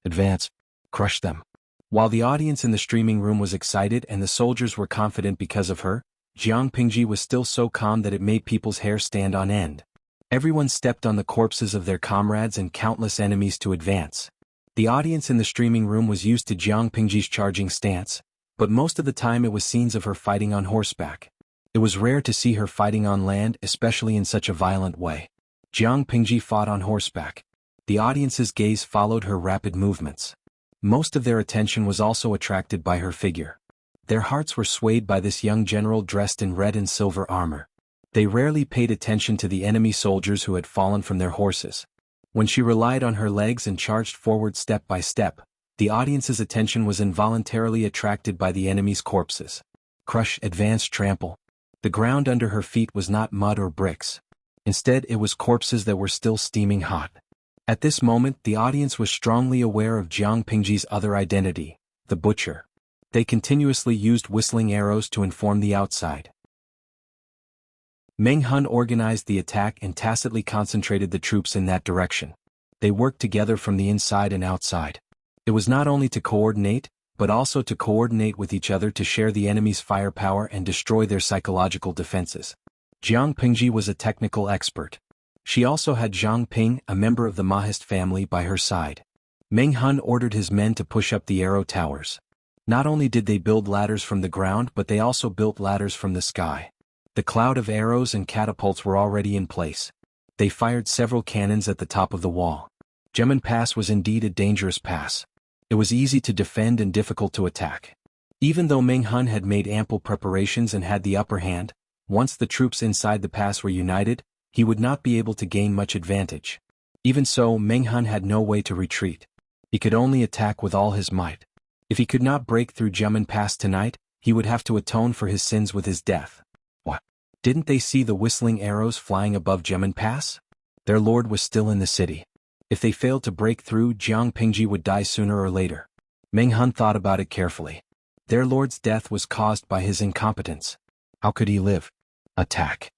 "Advance. Crush them." While the audience in the streaming room was excited and the soldiers were confident because of her, Jiang Pingji was still so calm that it made people's hair stand on end. Everyone stepped on the corpses of their comrades and countless enemies to advance. The audience in the streaming room was used to Jiang Pingji's charging stance, but most of the time it was scenes of her fighting on horseback. It was rare to see her fighting on land, especially in such a violent way. Jiang Pingji fought on horseback. The audience's gaze followed her rapid movements. Most of their attention was also attracted by her figure. Their hearts were swayed by this young general dressed in red and silver armor. They rarely paid attention to the enemy soldiers who had fallen from their horses. When she relied on her legs and charged forward step by step, the audience's attention was involuntarily attracted by the enemy's corpses. Crush, advance, trample. The ground under her feet was not mud or bricks. Instead, it was corpses that were still steaming hot. At this moment, the audience was strongly aware of Jiang Pingji's other identity, the butcher. They continuously used whistling arrows to inform the outside. Meng Hun organized the attack and tacitly concentrated the troops in that direction. They worked together from the inside and outside. It was not only to coordinate, but also to coordinate with each other to share the enemy's firepower and destroy their psychological defenses. Jiang Pingji was a technical expert. She also had Zhang Ping, a member of the Mahist family, by her side. Meng Hun ordered his men to push up the arrow towers. Not only did they build ladders from the ground, but they also built ladders from the sky. The cloud of arrows and catapults were already in place. They fired several cannons at the top of the wall. Gemin Pass was indeed a dangerous pass. It was easy to defend and difficult to attack. Even though Meng Hun had made ample preparations and had the upper hand, once the troops inside the pass were united, he would not be able to gain much advantage. Even so, Meng Hun had no way to retreat. He could only attack with all his might. If he could not break through Gemin Pass tonight, he would have to atone for his sins with his death. What? Didn't they see the whistling arrows flying above Gemin Pass? Their lord was still in the city. If they failed to break through, Jiang Pingji would die sooner or later. Meng Hun thought about it carefully. Their lord's death was caused by his incompetence. How could he live? Attack.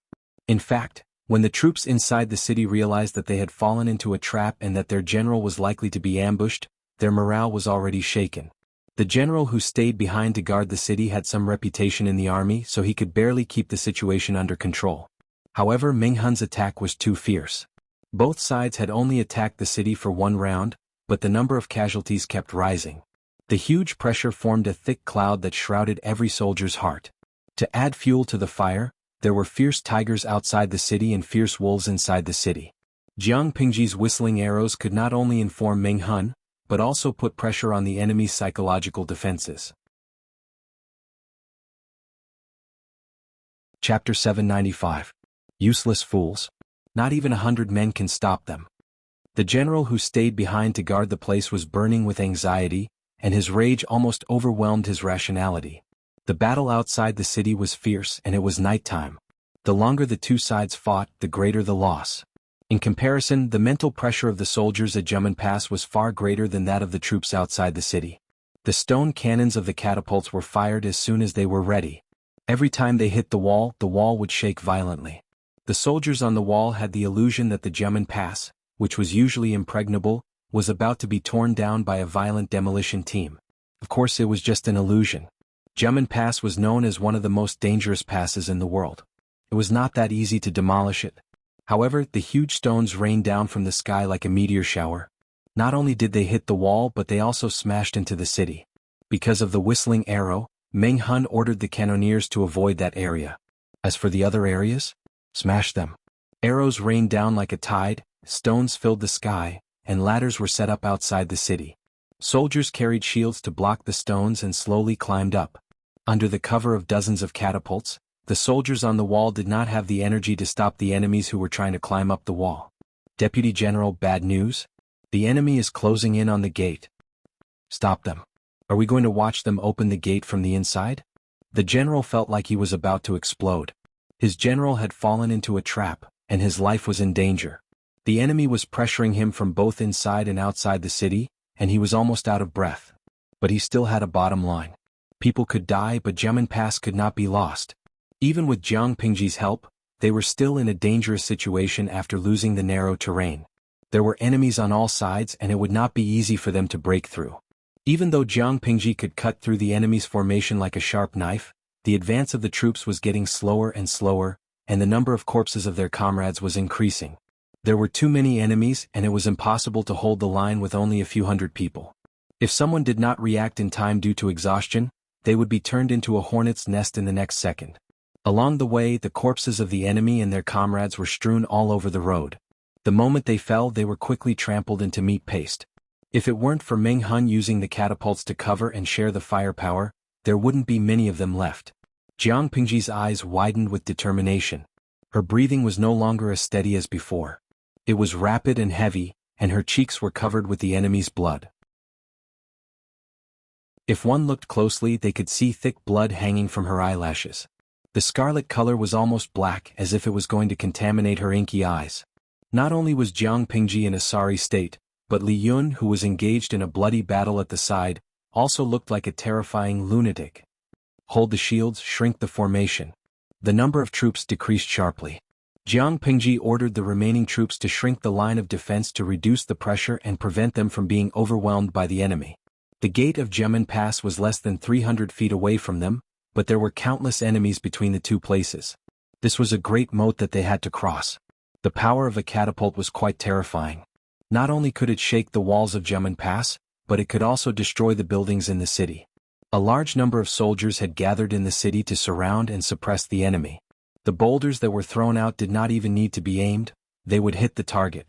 In fact, when the troops inside the city realized that they had fallen into a trap and that their general was likely to be ambushed, their morale was already shaken. The general who stayed behind to guard the city had some reputation in the army, so he could barely keep the situation under control. However, Meng Hun's attack was too fierce. Both sides had only attacked the city for one round, but the number of casualties kept rising. The huge pressure formed a thick cloud that shrouded every soldier's heart. To add fuel to the fire, there were fierce tigers outside the city and fierce wolves inside the city. Jiang Pingji's whistling arrows could not only inform Meng Hun, but also put pressure on the enemy's psychological defenses. Chapter 795. Useless fools. Not even 100 men can stop them. The general who stayed behind to guard the place was burning with anxiety, and his rage almost overwhelmed his rationality. The battle outside the city was fierce and it was nighttime. The longer the two sides fought, the greater the loss. In comparison, the mental pressure of the soldiers at Gemin Pass was far greater than that of the troops outside the city. The stone cannons of the catapults were fired as soon as they were ready. Every time they hit the wall would shake violently. The soldiers on the wall had the illusion that the Gemin Pass, which was usually impregnable, was about to be torn down by a violent demolition team. Of course, it was just an illusion. Gemin Pass was known as one of the most dangerous passes in the world. It was not that easy to demolish it. However, the huge stones rained down from the sky like a meteor shower. Not only did they hit the wall, but they also smashed into the city. Because of the whistling arrow, Meng Hun ordered the cannoneers to avoid that area. As for the other areas, smash them. Arrows rained down like a tide, stones filled the sky, and ladders were set up outside the city. Soldiers carried shields to block the stones and slowly climbed up. Under the cover of dozens of catapults, the soldiers on the wall did not have the energy to stop the enemies who were trying to climb up the wall. Deputy General, bad news? The enemy is closing in on the gate. Stop them. Are we going to watch them open the gate from the inside? The general felt like he was about to explode. His general had fallen into a trap, and his life was in danger. The enemy was pressuring him from both inside and outside the city, and he was almost out of breath. But he still had a bottom line. People could die, but Gemin Pass could not be lost. Even with Jiang Pingji's help, they were still in a dangerous situation after losing the narrow terrain. There were enemies on all sides and it would not be easy for them to break through. Even though Jiang Pingji could cut through the enemy's formation like a sharp knife, the advance of the troops was getting slower and slower, and the number of corpses of their comrades was increasing. There were too many enemies and it was impossible to hold the line with only a few hundred people. If someone did not react in time due to exhaustion, they would be turned into a hornet's nest in the next second. Along the way, the corpses of the enemy and their comrades were strewn all over the road. The moment they fell, they were quickly trampled into meat paste. If it weren't for Meng Hun using the catapults to cover and share the firepower, there wouldn't be many of them left. Jiang Pingji's eyes widened with determination. Her breathing was no longer as steady as before. It was rapid and heavy, and her cheeks were covered with the enemy's blood. If one looked closely, they could see thick blood hanging from her eyelashes. The scarlet color was almost black, as if it was going to contaminate her inky eyes. Not only was Jiang Pingji in a sorry state, but Li Yun, who was engaged in a bloody battle at the side, also looked like a terrifying lunatic. Hold the shields, shrink the formation. The number of troops decreased sharply. Jiang Pingji ordered the remaining troops to shrink the line of defense to reduce the pressure and prevent them from being overwhelmed by the enemy. The gate of Gemin Pass was less than 300 feet away from them, but there were countless enemies between the two places. This was a great moat that they had to cross. The power of a catapult was quite terrifying. Not only could it shake the walls of Gemin Pass, but it could also destroy the buildings in the city. A large number of soldiers had gathered in the city to surround and suppress the enemy. The boulders that were thrown out did not even need to be aimed, they would hit the target.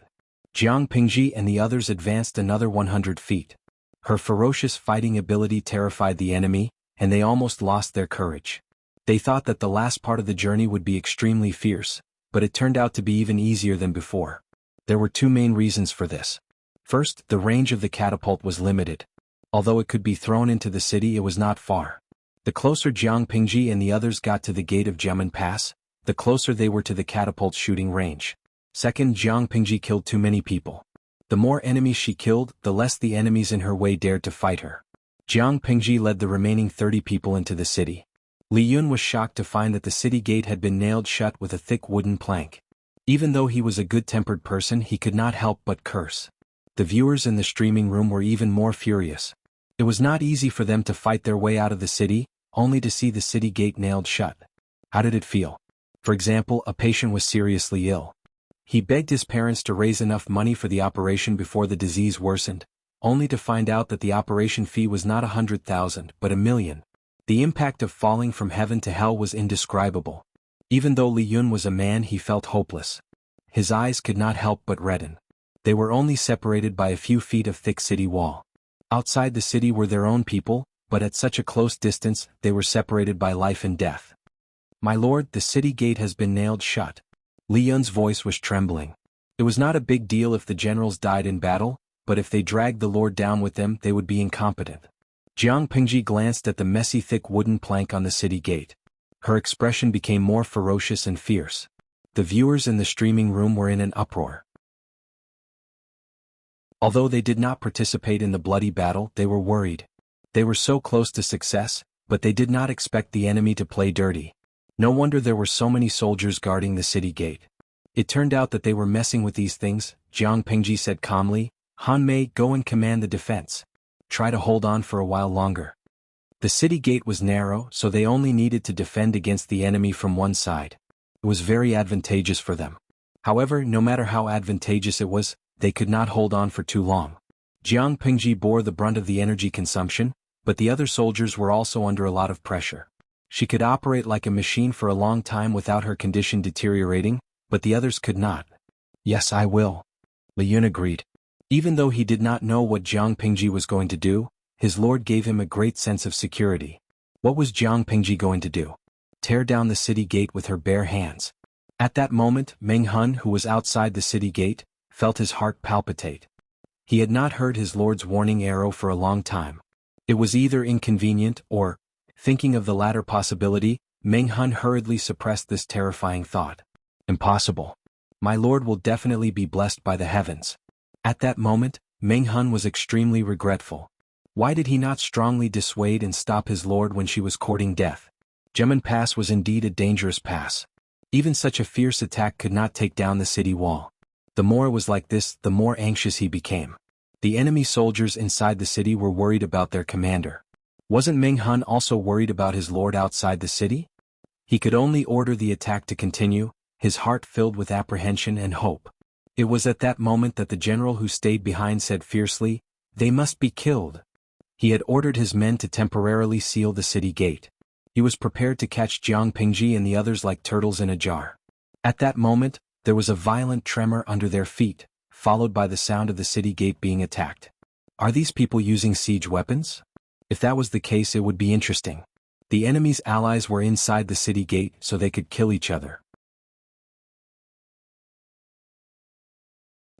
Jiang Pingji and the others advanced another 100 feet. Her ferocious fighting ability terrified the enemy, and they almost lost their courage. They thought that the last part of the journey would be extremely fierce, but it turned out to be even easier than before. There were two main reasons for this. First, the range of the catapult was limited. Although it could be thrown into the city, it was not far. The closer Jiang Pingji and the others got to the gate of Gemin Pass, the closer they were to the catapult's shooting range. Second, Jiang Pingji killed too many people. The more enemies she killed, the less the enemies in her way dared to fight her. Jiang Pingji led the remaining 30 people into the city. Li Yun was shocked to find that the city gate had been nailed shut with a thick wooden plank. Even though he was a good-tempered person, he could not help but curse. The viewers in the streaming room were even more furious. It was not easy for them to fight their way out of the city, only to see the city gate nailed shut. How did it feel? For example, a patient was seriously ill. He begged his parents to raise enough money for the operation before the disease worsened, only to find out that the operation fee was not 100,000 but 1,000,000. The impact of falling from heaven to hell was indescribable. Even though Li Yun was a man, he felt hopeless. His eyes could not help but redden. They were only separated by a few feet of thick city wall. Outside the city were their own people, but at such a close distance, they were separated by life and death. "My lord, the city gate has been nailed shut." Li Yun's voice was trembling. It was not a big deal if the generals died in battle, but if they dragged the lord down with them, they would be incompetent. Jiang Pingji glanced at the messy thick wooden plank on the city gate. Her expression became more ferocious and fierce. The viewers in the streaming room were in an uproar. Although they did not participate in the bloody battle, they were worried. They were so close to success, but they did not expect the enemy to play dirty. No wonder there were so many soldiers guarding the city gate. It turned out that they were messing with these things. Jiang Pingji said calmly, "Han Mei, go and command the defense. Try to hold on for a while longer." The city gate was narrow, so they only needed to defend against the enemy from one side. It was very advantageous for them. However, no matter how advantageous it was, they could not hold on for too long. Jiang Pingji bore the brunt of the energy consumption, but the other soldiers were also under a lot of pressure. She could operate like a machine for a long time without her condition deteriorating, but the others could not. "Yes, I will." Li Yun agreed. Even though he did not know what Jiang Pingji was going to do, his lord gave him a great sense of security. What was Jiang Pingji going to do? Tear down the city gate with her bare hands. At that moment, Meng Hun, who was outside the city gate, felt his heart palpitate. He had not heard his lord's warning arrow for a long time. It was either inconvenient or, thinking of the latter possibility, Meng Hun hurriedly suppressed this terrifying thought. Impossible. My lord will definitely be blessed by the heavens. At that moment, Meng Hun was extremely regretful. Why did he not strongly dissuade and stop his lord when she was courting death? Gemin Pass was indeed a dangerous pass. Even such a fierce attack could not take down the city wall. The more it was like this, the more anxious he became. The enemy soldiers inside the city were worried about their commander. Wasn't Meng Hun also worried about his lord outside the city? He could only order the attack to continue, his heart filled with apprehension and hope. It was at that moment that the general who stayed behind said fiercely, "They must be killed." He had ordered his men to temporarily seal the city gate. He was prepared to catch Jiang Pingji and the others like turtles in a jar. At that moment, there was a violent tremor under their feet, followed by the sound of the city gate being attacked. Are these people using siege weapons? If that was the case, it would be interesting. The enemy's allies were inside the city gate, so they could kill each other.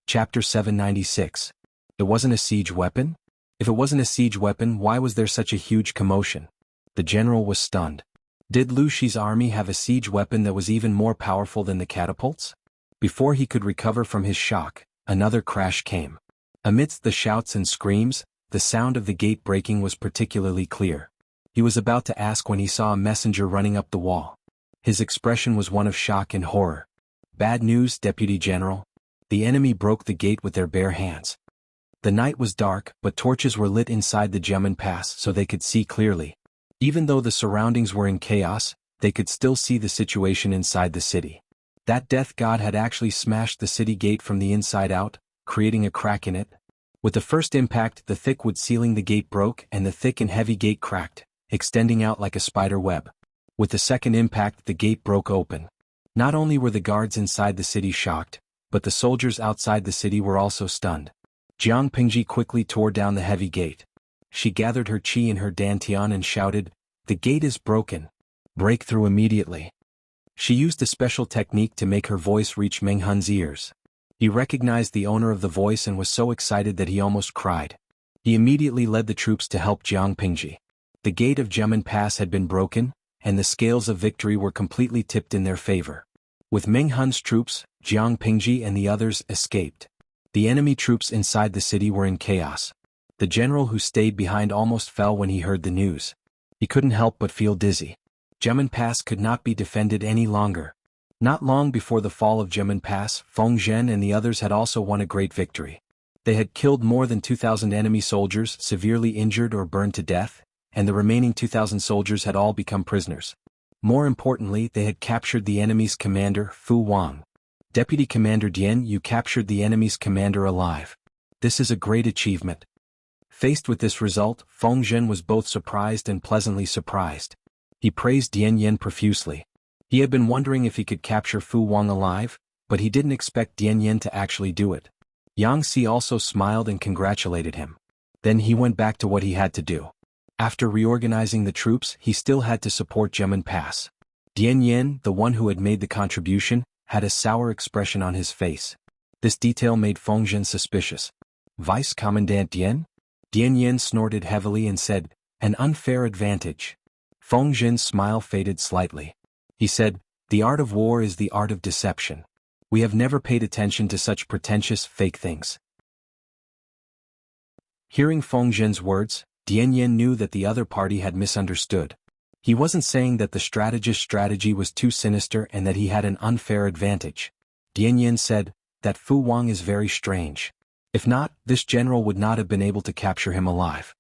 Chapter 796. It wasn't a siege weapon? If it wasn't a siege weapon, why was there such a huge commotion? The general was stunned. Did Lu Shi's army have a siege weapon that was even more powerful than the catapults? Before he could recover from his shock, another crash came. Amidst the shouts and screams, the sound of the gate breaking was particularly clear. He was about to ask when he saw a messenger running up the wall. His expression was one of shock and horror. Bad news, Deputy General. The enemy broke the gate with their bare hands. The night was dark, but torches were lit inside the Gemin Pass so they could see clearly. Even though the surroundings were in chaos, they could still see the situation inside the city. That death god had actually smashed the city gate from the inside out, creating a crack in it. With the first impact, the thick wood sealing the gate broke and the thick and heavy gate cracked, extending out like a spider web. With the second impact, the gate broke open. Not only were the guards inside the city shocked, but the soldiers outside the city were also stunned. Jiang Pingji quickly tore down the heavy gate. She gathered her chi in her dantian and shouted, "The gate is broken. Break through immediately." She used a special technique to make her voice reach Meng Hun's ears. He recognized the owner of the voice and was so excited that he almost cried. He immediately led the troops to help Jiang Pingji. The gate of Gemin Pass had been broken, and the scales of victory were completely tipped in their favor. With Meng Hun's troops, Jiang Pingji and the others escaped. The enemy troops inside the city were in chaos. The general who stayed behind almost fell when he heard the news. He couldn't help but feel dizzy. Gemin Pass could not be defended any longer. Not long before the fall of Gemin Pass, Feng Zhen and the others had also won a great victory. They had killed more than 2,000 enemy soldiers, severely injured or burned to death, and the remaining 2,000 soldiers had all become prisoners. More importantly, they had captured the enemy's commander, Fu Wang. Deputy Commander Dian, you captured the enemy's commander alive. This is a great achievement. Faced with this result, Feng Zhen was both surprised and pleasantly surprised. He praised Dian Yen profusely. He had been wondering if he could capture Fu Wang alive, but he didn't expect Dian Yen to actually do it. Yang Si also smiled and congratulated him. Then he went back to what he had to do. After reorganizing the troops, he still had to support Gemin Pass. Dian Yen, the one who had made the contribution, had a sour expression on his face. This detail made Feng Zhen suspicious. Vice Commandant Dian? Dian Yen snorted heavily and said, "An unfair advantage." Feng Zhen's smile faded slightly. He said, "The art of war is the art of deception. We have never paid attention to such pretentious, fake things." Hearing Feng Zhen's words, Dian Yen knew that the other party had misunderstood. He wasn't saying that the strategist's strategy was too sinister and that he had an unfair advantage. Dian Yen said, "That Fu Wang is very strange. If not, this general would not have been able to capture him alive."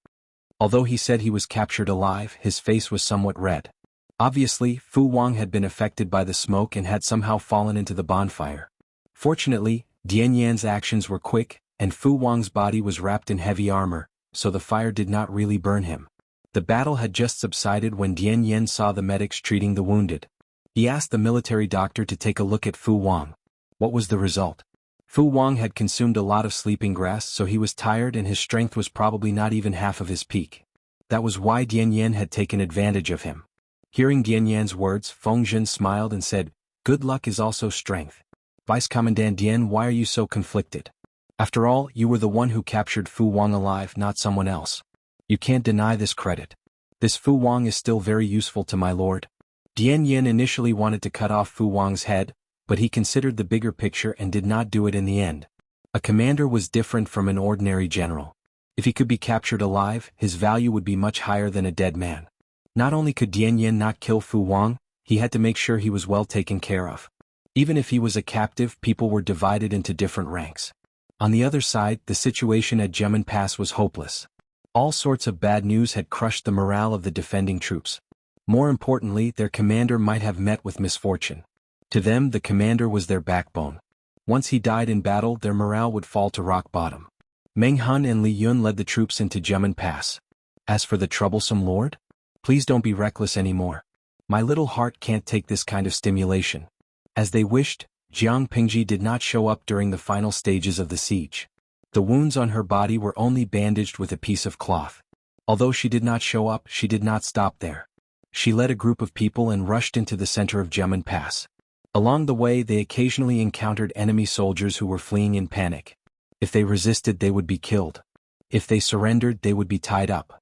Although he said he was captured alive, his face was somewhat red. Obviously, Fu Wang had been affected by the smoke and had somehow fallen into the bonfire. Fortunately, Dian Yan's actions were quick, and Fu Wang's body was wrapped in heavy armor, so the fire did not really burn him. The battle had just subsided when Dian Yen saw the medics treating the wounded. He asked the military doctor to take a look at Fu Wang. What was the result? Fu Wang had consumed a lot of sleeping grass, so he was tired and his strength was probably not even half of his peak. That was why Dian Yen had taken advantage of him. Hearing Dian Yan's words, Feng Zhen smiled and said, "Good luck is also strength. Vice Commandant Dian, why are you so conflicted? After all, you were the one who captured Fu Wang alive, not someone else. You can't deny this credit. This Fu Wang is still very useful to my lord." Dian Yen initially wanted to cut off Fu Wang's head, but he considered the bigger picture and did not do it in the end. A commander was different from an ordinary general. If he could be captured alive, his value would be much higher than a dead man. Not only could Dian Yen not kill Fu Wang, he had to make sure he was well taken care of. Even if he was a captive, people were divided into different ranks. On the other side, the situation at Gemin Pass was hopeless. All sorts of bad news had crushed the morale of the defending troops. More importantly, their commander might have met with misfortune. To them, the commander was their backbone. Once he died in battle, their morale would fall to rock bottom. Meng Hun and Li Yun led the troops into Gemin Pass. As for the troublesome lord? Please don't be reckless anymore. My little heart can't take this kind of stimulation. As they wished, Jiang Pingji did not show up during the final stages of the siege. The wounds on her body were only bandaged with a piece of cloth. Although she did not show up, she did not stop there. She led a group of people and rushed into the center of Gemin Pass. Along the way they occasionally encountered enemy soldiers who were fleeing in panic. If they resisted they would be killed. If they surrendered they would be tied up.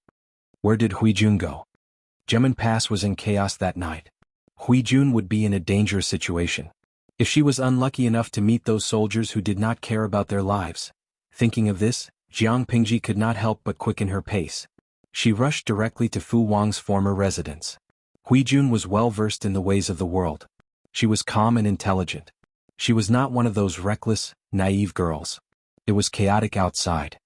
Where did Huijun go? Gemin Pass was in chaos that night. Huijun would be in a dangerous situation. If she was unlucky enough to meet those soldiers who did not care about their lives. Thinking of this, Jiang Pingji could not help but quicken her pace. She rushed directly to Fu Wang's former residence. Huijun was well versed in the ways of the world. She was calm and intelligent. She was not one of those reckless, naive girls. It was chaotic outside.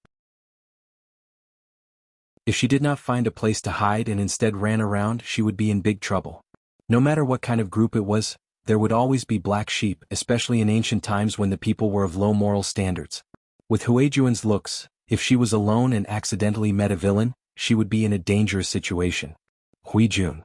If she did not find a place to hide and instead ran around, she would be in big trouble. No matter what kind of group it was, there would always be black sheep, especially in ancient times when the people were of low moral standards. With Huijun's looks, if she was alone and accidentally met a villain, she would be in a dangerous situation. Huijun.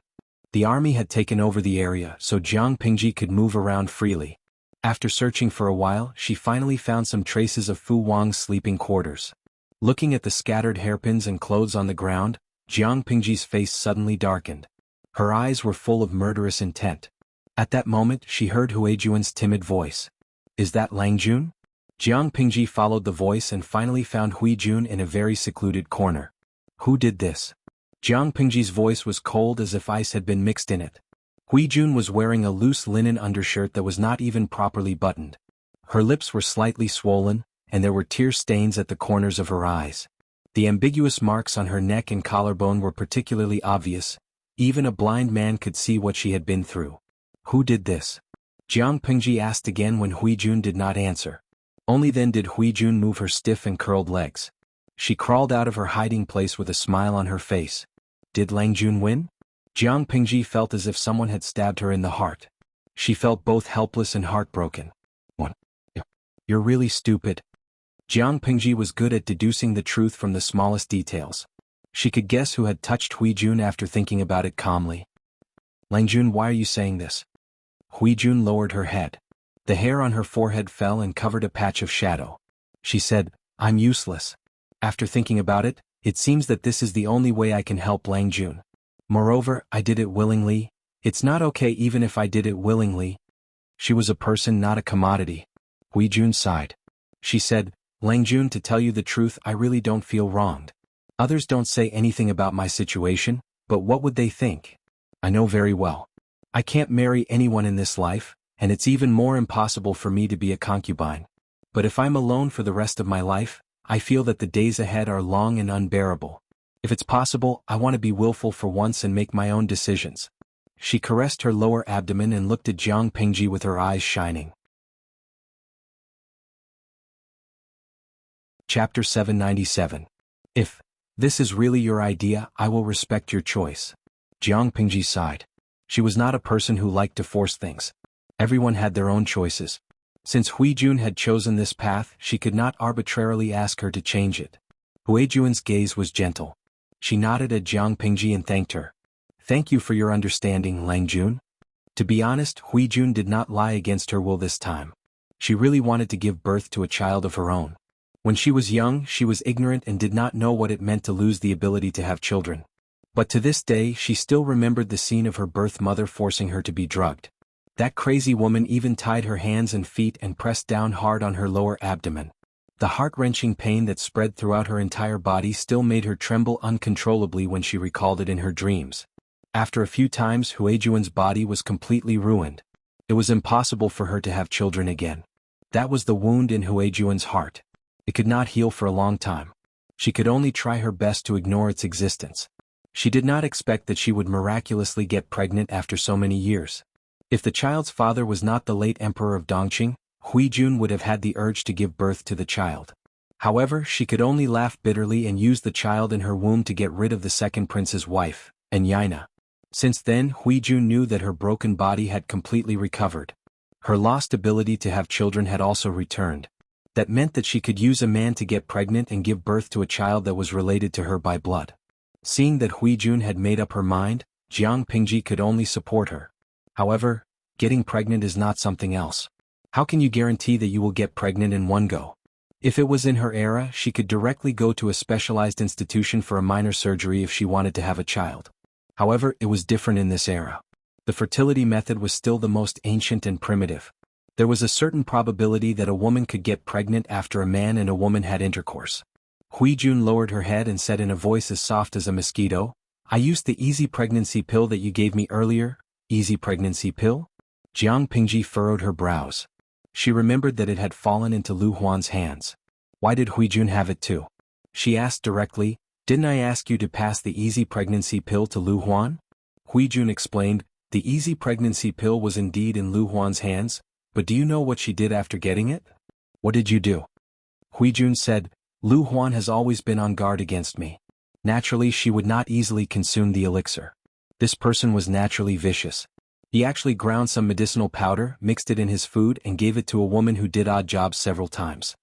The army had taken over the area so Jiang Pingji could move around freely. After searching for a while, she finally found some traces of Fu Wang's sleeping quarters. Looking at the scattered hairpins and clothes on the ground, Jiang Pingji's face suddenly darkened. Her eyes were full of murderous intent. At that moment she heard Huijun's timid voice. "Is that Langjun?" Jiang Pingji followed the voice and finally found Huijun in a very secluded corner. "Who did this?" Jiang Pingji's voice was cold as if ice had been mixed in it. Huijun was wearing a loose linen undershirt that was not even properly buttoned. Her lips were slightly swollen, and there were tear stains at the corners of her eyes. The ambiguous marks on her neck and collarbone were particularly obvious. Even a blind man could see what she had been through. "Who did this?" Jiang Pingji asked again when Huijun did not answer. Only then did Huijun move her stiff and curled legs. She crawled out of her hiding place with a smile on her face. Did Langjun win? Jiang Pingji felt as if someone had stabbed her in the heart. She felt both helpless and heartbroken. "What? You're really stupid." Jiang Pingji was good at deducing the truth from the smallest details. She could guess who had touched Huijun after thinking about it calmly. "Langjun, why are you saying this?" Huijun lowered her head. The hair on her forehead fell and covered a patch of shadow. She said, "I'm useless. After thinking about it, it seems that this is the only way I can help Langjun. Moreover, I did it willingly. It's not okay even if I did it willingly." She was a person, not a commodity. Huijun sighed. She said, "Langjun, to tell you the truth, I really don't feel wronged. Others don't say anything about my situation, but what would they think? I know very well. I can't marry anyone in this life, and it's even more impossible for me to be a concubine. But if I'm alone for the rest of my life, I feel that the days ahead are long and unbearable. If it's possible, I want to be willful for once and make my own decisions." She caressed her lower abdomen and looked at Jiang Pingji with her eyes shining. Chapter 797. If this is really your idea, I will respect your choice. Jiang Pingji sighed. She was not a person who liked to force things. Everyone had their own choices. Since Huijun had chosen this path, she could not arbitrarily ask her to change it. Huijun's gaze was gentle. She nodded at Jiang Pingji and thanked her. "Thank you for your understanding, Langjun." To be honest, Huijun did not lie against her will this time. She really wanted to give birth to a child of her own. When she was young, she was ignorant and did not know what it meant to lose the ability to have children. But to this day, she still remembered the scene of her birth mother forcing her to be drugged. That crazy woman even tied her hands and feet and pressed down hard on her lower abdomen. The heart-wrenching pain that spread throughout her entire body still made her tremble uncontrollably when she recalled it in her dreams. After a few times, Huijun's body was completely ruined. It was impossible for her to have children again. That was the wound in Huijun's heart. It could not heal for a long time. She could only try her best to ignore its existence. She did not expect that she would miraculously get pregnant after so many years. If the child's father was not the late emperor of Dongqing, Huijun would have had the urge to give birth to the child. However, she could only laugh bitterly and use the child in her womb to get rid of the second prince's wife, Anyina. Since then, Huijun knew that her broken body had completely recovered. Her lost ability to have children had also returned. That meant that she could use a man to get pregnant and give birth to a child that was related to her by blood. Seeing that Huijun had made up her mind, Jiang Pingji could only support her. However, getting pregnant is not something else. How can you guarantee that you will get pregnant in one go? If it was in her era, she could directly go to a specialized institution for a minor surgery if she wanted to have a child. However, it was different in this era. The fertility method was still the most ancient and primitive. There was a certain probability that a woman could get pregnant after a man and a woman had intercourse. Huijun lowered her head and said in a voice as soft as a mosquito, "I used the easy pregnancy pill that you gave me earlier." Easy pregnancy pill? Jiang Pingji furrowed her brows. She remembered that it had fallen into Lu Huan's hands. Why did Huijun have it too? She asked directly, "Didn't I ask you to pass the easy pregnancy pill to Lu Huan?" Huijun explained, "The easy pregnancy pill was indeed in Lu Huan's hands, but do you know what she did after getting it?" "What did you do?" Huijun said, "Lu Huan has always been on guard against me. Naturally, she would not easily consume the elixir. This person was naturally vicious. He actually ground some medicinal powder, mixed it in his food and gave it to a woman who did odd jobs several times.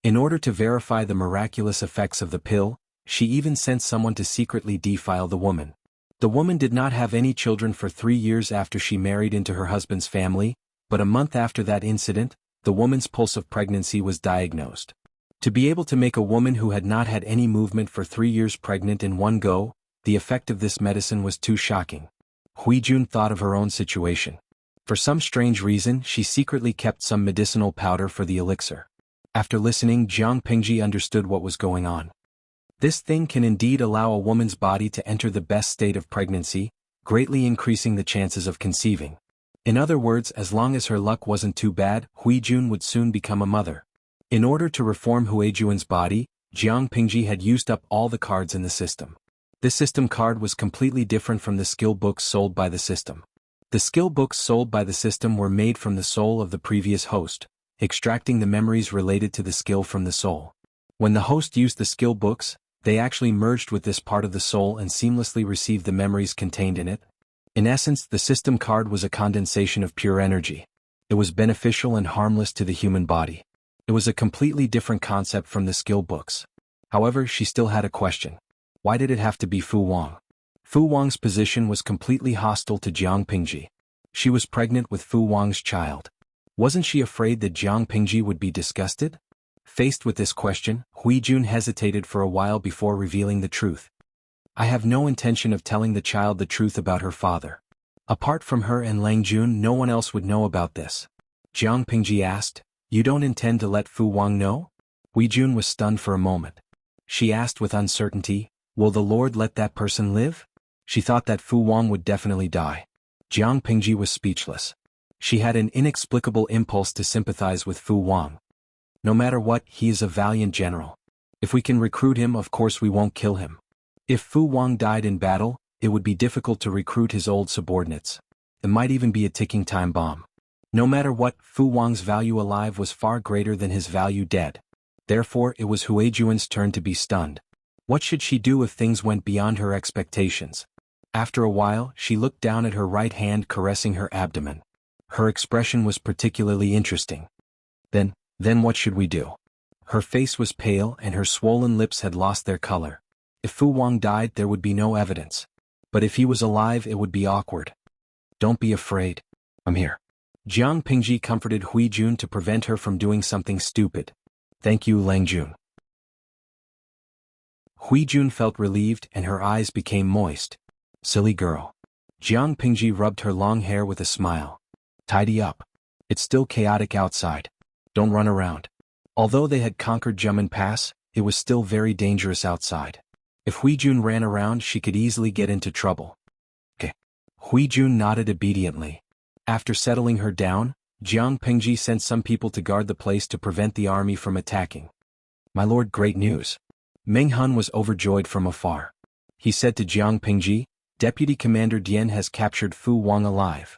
In order to verify the miraculous effects of the pill, she even sent someone to secretly defile the woman. The woman did not have any children for 3 years after she married into her husband's family, but a month after that incident, the woman's pulse of pregnancy was diagnosed. To be able to make a woman who had not had any movement for 3 years pregnant in one go, the effect of this medicine was too shocking. Huijun thought of her own situation. For some strange reason, she secretly kept some medicinal powder for the elixir. After listening, Jiang Pingji understood what was going on. This thing can indeed allow a woman's body to enter the best state of pregnancy, greatly increasing the chances of conceiving. In other words, as long as her luck wasn't too bad, Huijun would soon become a mother. In order to reform Huijun's body, Jiang Pingji had used up all the cards in the system. This system card was completely different from the skill books sold by the system. The skill books sold by the system were made from the soul of the previous host, extracting the memories related to the skill from the soul. When the host used the skill books, they actually merged with this part of the soul and seamlessly received the memories contained in it. In essence, the system card was a condensation of pure energy. It was beneficial and harmless to the human body. It was a completely different concept from the skill books. However, she still had a question. Why did it have to be Fu Wang? Fu Wang's position was completely hostile to Jiang Pingji. She was pregnant with Fu Wang's child. Wasn't she afraid that Jiang Pingji would be disgusted? Faced with this question, Huijun hesitated for a while before revealing the truth. "I have no intention of telling the child the truth about her father. Apart from her and Lang Jun, no one else would know about this." Jiang Pingji asked, "You don't intend to let Fu Wang know?" Huijun was stunned for a moment. She asked with uncertainty, "Will the Lord let that person live?" She thought that Fu Wang would definitely die. Jiang Pingji was speechless. She had an inexplicable impulse to sympathize with Fu Wang. No matter what, he is a valiant general. If we can recruit him, of course we won't kill him. If Fu Wang died in battle, it would be difficult to recruit his old subordinates. It might even be a ticking time bomb. No matter what, Fu Wang's value alive was far greater than his value dead. Therefore, it was Huijun's turn to be stunned. What should she do if things went beyond her expectations? After a while, she looked down at her right hand caressing her abdomen. Her expression was particularly interesting. Then what should we do? Her face was pale and her swollen lips had lost their color. If Fu Wang died, there would be no evidence. But if he was alive, it would be awkward. "Don't be afraid. I'm here." Jiang Pingji comforted Huijun to prevent her from doing something stupid. "Thank you, Lang Jun." Huijun felt relieved and her eyes became moist. "Silly girl." Jiang Pingji rubbed her long hair with a smile. "Tidy up. It's still chaotic outside. Don't run around." Although they had conquered Jumen Pass, it was still very dangerous outside. If Huijun ran around, she could easily get into trouble. "Okay." Huijun nodded obediently. After settling her down, Jiang Pingji sent some people to guard the place to prevent the army from attacking. "My lord, great news." Meng Hun was overjoyed from afar. He said to Jiang Pingji, "Deputy Commander Dian has captured Fu Wang alive."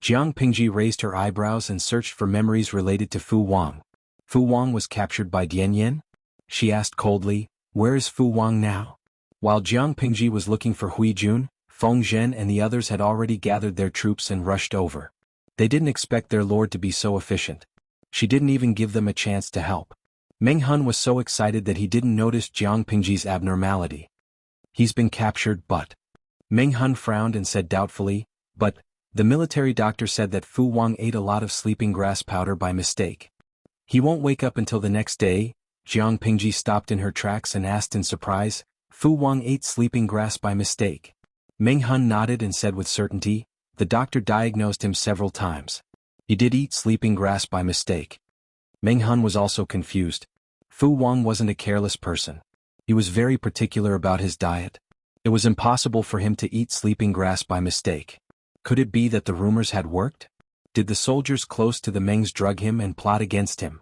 Jiang Pingji raised her eyebrows and searched for memories related to Fu Wang. "Fu Wang was captured by Dian Yen?" She asked coldly, "Where is Fu Wang now?" While Jiang Pingji was looking for Huijun, Feng Zhen and the others had already gathered their troops and rushed over. They didn't expect their lord to be so efficient. She didn't even give them a chance to help. Meng Hun was so excited that he didn't notice Jiang Pingji's abnormality. "He's been captured, but..." Meng Hun frowned and said doubtfully, "But, the military doctor said that Fu Wang ate a lot of sleeping grass powder by mistake. He won't wake up until the next day. Jiang Pingji stopped in her tracks and asked in surprise. Fu Wang ate sleeping grass by mistake. Meng Hun nodded and said with certainty, the doctor diagnosed him several times. He did eat sleeping grass by mistake. Meng Hun was also confused. Fu Wang wasn't a careless person. He was very particular about his diet. It was impossible for him to eat sleeping grass by mistake. Could it be that the rumors had worked? Did the soldiers close to the Mengs drug him and plot against him?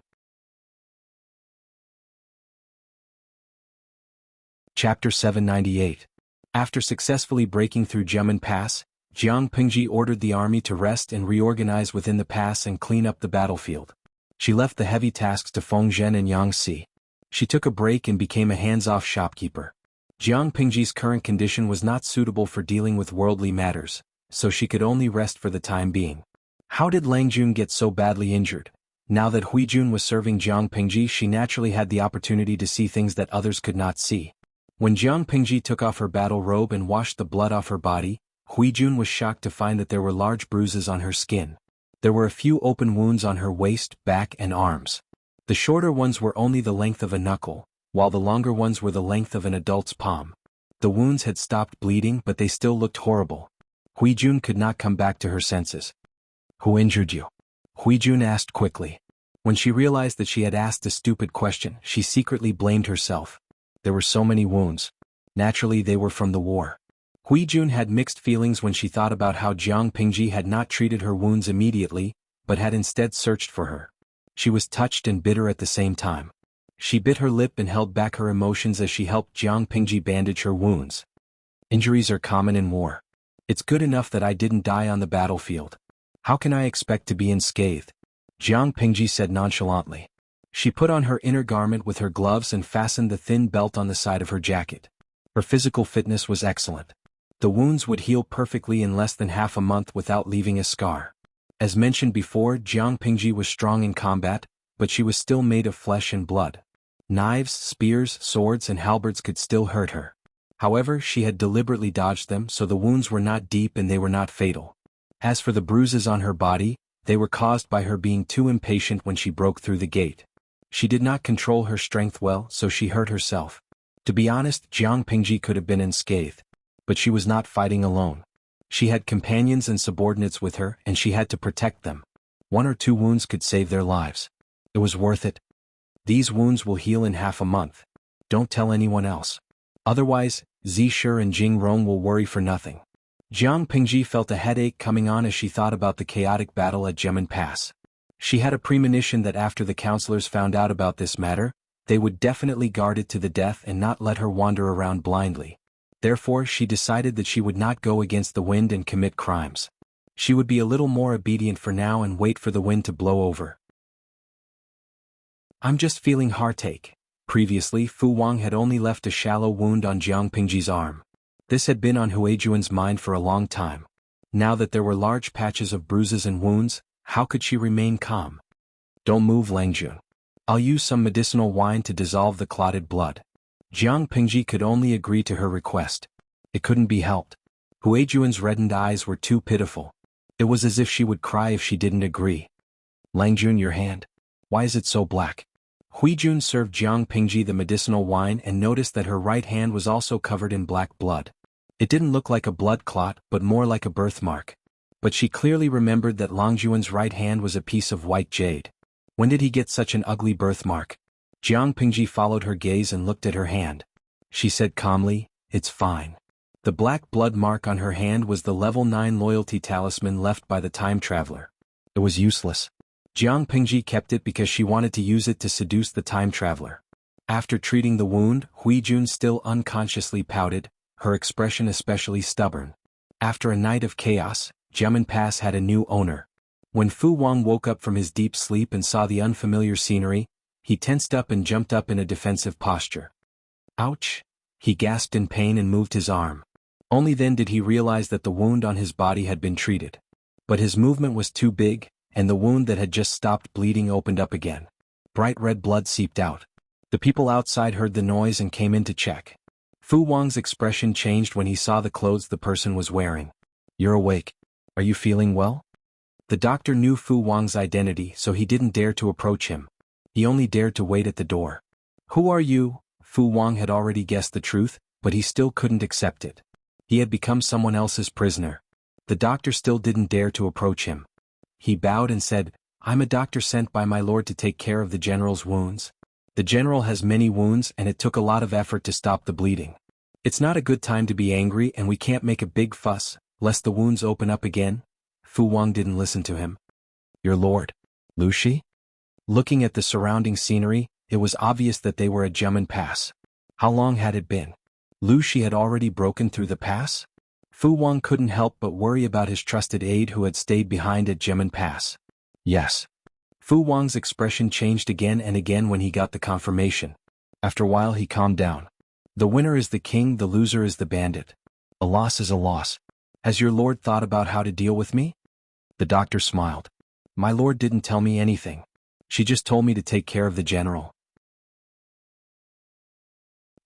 Chapter 798. After successfully breaking through Jiamen Pass, Jiang Pingji ordered the army to rest and reorganize within the pass and clean up the battlefield. She left the heavy tasks to Feng Zhen and Yang Si. She took a break and became a hands-off shopkeeper. Jiang Pingji's current condition was not suitable for dealing with worldly matters, so she could only rest for the time being. How did Lang Jun get so badly injured? Now that Hui Jun was serving Jiang Pingji, she naturally had the opportunity to see things that others could not see. When Jiang Pingji took off her battle robe and washed the blood off her body, Hui Jun was shocked to find that there were large bruises on her skin. There were a few open wounds on her waist, back and arms. The shorter ones were only the length of a knuckle, while the longer ones were the length of an adult's palm. The wounds had stopped bleeding, but they still looked horrible. Hui Jun could not come back to her senses. Who injured you? Hui Jun asked quickly. When she realized that she had asked a stupid question, she secretly blamed herself. There were so many wounds. Naturally, they were from the war. Hui Jun had mixed feelings when she thought about how Jiang Pingji had not treated her wounds immediately, but had instead searched for her. She was touched and bitter at the same time. She bit her lip and held back her emotions as she helped Jiang Pingji bandage her wounds. Injuries are common in war. It's good enough that I didn't die on the battlefield. How can I expect to be unscathed? Jiang Pingji said nonchalantly. She put on her inner garment with her gloves and fastened the thin belt on the side of her jacket. Her physical fitness was excellent. The wounds would heal perfectly in less than half a month without leaving a scar. As mentioned before, Jiang Pingji was strong in combat, but she was still made of flesh and blood. Knives, spears, swords and halberds could still hurt her. However, she had deliberately dodged them, so the wounds were not deep and they were not fatal. As for the bruises on her body, they were caused by her being too impatient when she broke through the gate. She did not control her strength well, so she hurt herself. To be honest, Jiang Pingji could have been unscathed. But she was not fighting alone. She had companions and subordinates with her, and she had to protect them. 1 or 2 wounds could save their lives. It was worth it. These wounds will heal in half a month. Don't tell anyone else. Otherwise, Zishur and Jing Rong will worry for nothing. Jiang Pingji felt a headache coming on as she thought about the chaotic battle at Jiamen Pass. She had a premonition that after the counselors found out about this matter, they would definitely guard it to the death and not let her wander around blindly. Therefore, she decided that she would not go against the wind and commit crimes. She would be a little more obedient for now and wait for the wind to blow over. I'm just feeling heartache. Previously, Fu Wang had only left a shallow wound on Jiang Pingji's arm. This had been on Huijuan's mind for a long time. Now that there were large patches of bruises and wounds, how could she remain calm? Don't move, Langjun. I'll use some medicinal wine to dissolve the clotted blood. Jiang Pingji could only agree to her request. It couldn't be helped. Huijuan's reddened eyes were too pitiful. It was as if she would cry if she didn't agree. Langjun, your hand. Why is it so black? Huijun served Jiang Pingji the medicinal wine and noticed that her right hand was also covered in black blood. It didn't look like a blood clot, but more like a birthmark. But she clearly remembered that Langjuan's right hand was a piece of white jade. When did he get such an ugly birthmark? Jiang Pingji followed her gaze and looked at her hand. She said calmly, it's fine. The black blood mark on her hand was the level 9 loyalty talisman left by the time traveler. It was useless. Jiang Pingji kept it because she wanted to use it to seduce the time traveler. After treating the wound, Huijun still unconsciously pouted, her expression especially stubborn. After a night of chaos, Jiamen Pass had a new owner. When Fu Wang woke up from his deep sleep and saw the unfamiliar scenery, he tensed up and jumped up in a defensive posture. Ouch! He gasped in pain and moved his arm. Only then did he realize that the wound on his body had been treated. But his movement was too big, and the wound that had just stopped bleeding opened up again. Bright red blood seeped out. The people outside heard the noise and came in to check. Fu Wang's expression changed when he saw the clothes the person was wearing. You're awake. Are you feeling well? The doctor knew Fu Wang's identity, so he didn't dare to approach him. He only dared to wait at the door. "Who are you?" Fu Wang had already guessed the truth, but he still couldn't accept it. He had become someone else's prisoner. The doctor still didn't dare to approach him. He bowed and said, "I'm a doctor sent by my lord to take care of the general's wounds. The general has many wounds and it took a lot of effort to stop the bleeding. It's not a good time to be angry and we can't make a big fuss, lest the wounds open up again." Fu Wang didn't listen to him. "Your lord? Lushi?" Looking at the surrounding scenery, it was obvious that they were at Jiamen Pass. How long had it been? Lushi had already broken through the pass? Fu Wang couldn't help but worry about his trusted aide who had stayed behind at Jiamen Pass. Yes. Fu Wang's expression changed again and again when he got the confirmation. After a while he calmed down. "The winner is the king, the loser is the bandit. A loss is a loss. Has your lord thought about how to deal with me?" The doctor smiled. "My lord didn't tell me anything. She just told me to take care of the general."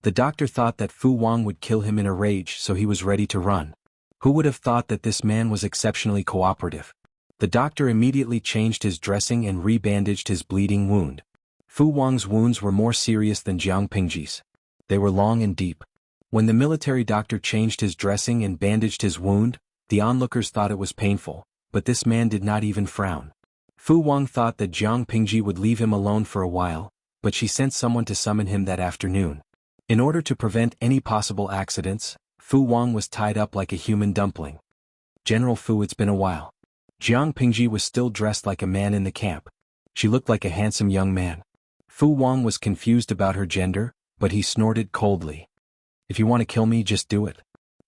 The doctor thought that Fu Wang would kill him in a rage, so he was ready to run. Who would have thought that this man was exceptionally cooperative? The doctor immediately changed his dressing and rebandaged his bleeding wound. Fu Wang's wounds were more serious than Jiang Pingji's. They were long and deep. When the military doctor changed his dressing and bandaged his wound, the onlookers thought it was painful, but this man did not even frown. Fu Wang thought that Jiang Pingji would leave him alone for a while, but she sent someone to summon him that afternoon. In order to prevent any possible accidents, Fu Wang was tied up like a human dumpling. "General Fu, it's been a while." Jiang Pingji was still dressed like a man in the camp. She looked like a handsome young man. Fu Wang was confused about her gender, but he snorted coldly. "If you want to kill me, just do it."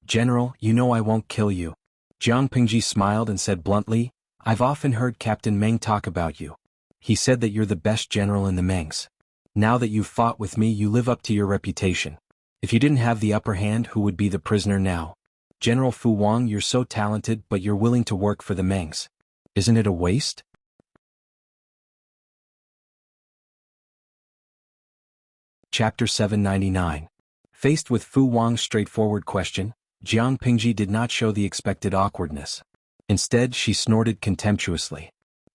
"General, you know I won't kill you." Jiang Pingji smiled and said bluntly, "I've often heard Captain Meng talk about you. He said that you're the best general in the Mengs. Now that you've fought with me, you live up to your reputation. If you didn't have the upper hand, who would be the prisoner now? General Fu Wang, you're so talented, but you're willing to work for the Mengs. Isn't it a waste?" Chapter 799. Faced with Fu Wang's straightforward question, Jiang Pingji did not show the expected awkwardness. Instead, she snorted contemptuously.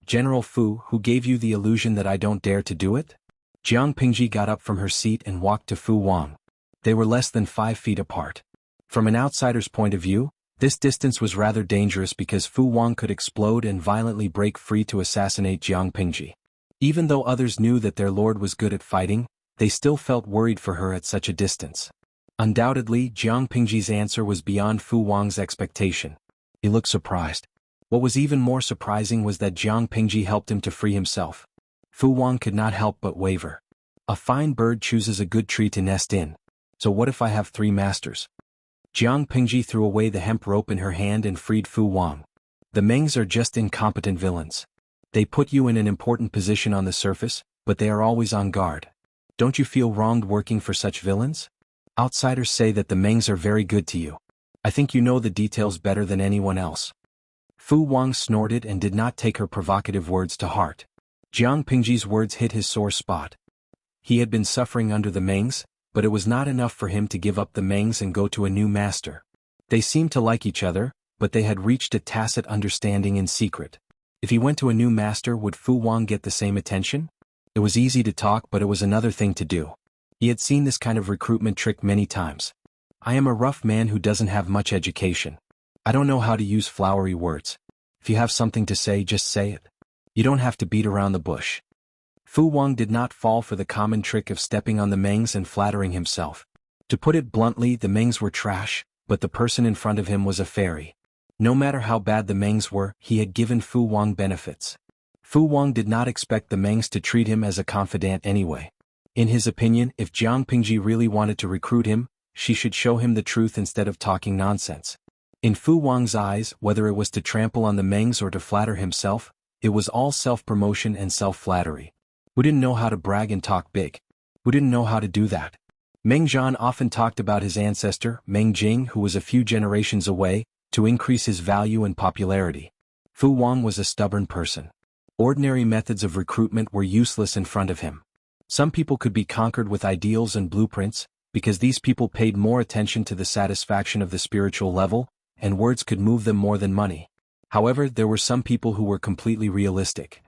"General Fu, who gave you the illusion that I don't dare to do it?" Jiang Pingji got up from her seat and walked to Fu Wang. They were less than 5 feet apart. From an outsider's point of view, this distance was rather dangerous because Fu Wang could explode and violently break free to assassinate Jiang Pingji. Even though others knew that their lord was good at fighting, they still felt worried for her at such a distance. Undoubtedly, Jiang Pingji's answer was beyond Fu Wang's expectation. He looked surprised. What was even more surprising was that Jiang Pingji helped him to free himself. Fu Wang could not help but waver. A fine bird chooses a good tree to nest in. So what if I have 3 masters? Jiang Pingji threw away the hemp rope in her hand and freed Fu Wang. "The Mengs are just incompetent villains. They put you in an important position on the surface, but they are always on guard. Don't you feel wronged working for such villains? Outsiders say that the Mengs are very good to you. I think you know the details better than anyone else." Fu Wang snorted and did not take her provocative words to heart. Jiang Pingji's words hit his sore spot. He had been suffering under the Mengs, but it was not enough for him to give up the Mengs and go to a new master. They seemed to like each other, but they had reached a tacit understanding in secret. If he went to a new master, would Fu Wang get the same attention? It was easy to talk, but it was another thing to do. He had seen this kind of recruitment trick many times. "I am a rough man who doesn't have much education. I don't know how to use flowery words. If you have something to say, just say it. You don't have to beat around the bush." Fu Wang did not fall for the common trick of stepping on the Mengs and flattering himself. To put it bluntly, the Mengs were trash, but the person in front of him was a fairy. No matter how bad the Mengs were, he had given Fu Wang benefits. Fu Wang did not expect the Mengs to treat him as a confidant anyway. In his opinion, if Jiang Pingji really wanted to recruit him, she should show him the truth instead of talking nonsense. In Fu Wang's eyes, whether it was to trample on the Mengs or to flatter himself, it was all self-promotion and self-flattery. Who didn't know how to brag and talk big? Who didn't know how to do that? Meng Zhan often talked about his ancestor, Meng Jing, who was a few generations away, to increase his value and popularity. Fu Wang was a stubborn person. Ordinary methods of recruitment were useless in front of him. Some people could be conquered with ideals and blueprints, because these people paid more attention to the satisfaction of the spiritual level, and words could move them more than money. However, there were some people who were completely realistic.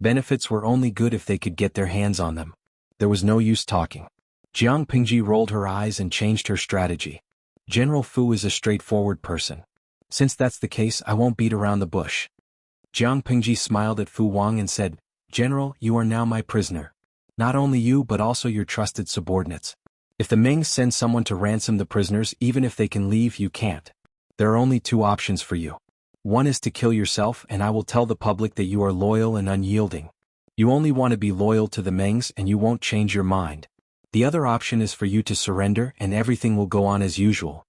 Benefits were only good if they could get their hands on them. There was no use talking. Jiang Pingji rolled her eyes and changed her strategy. General Fu is a straightforward person. Since that's the case, I won't beat around the bush. Jiang Pingji smiled at Fu Wang and said, General, you are now my prisoner. Not only you but also your trusted subordinates. If the Mings send someone to ransom the prisoners, even if they can leave, you can't. There are only two options for you. One is to kill yourself, and I will tell the public that you are loyal and unyielding. You only want to be loyal to the Mings and you won't change your mind. The other option is for you to surrender and everything will go on as usual.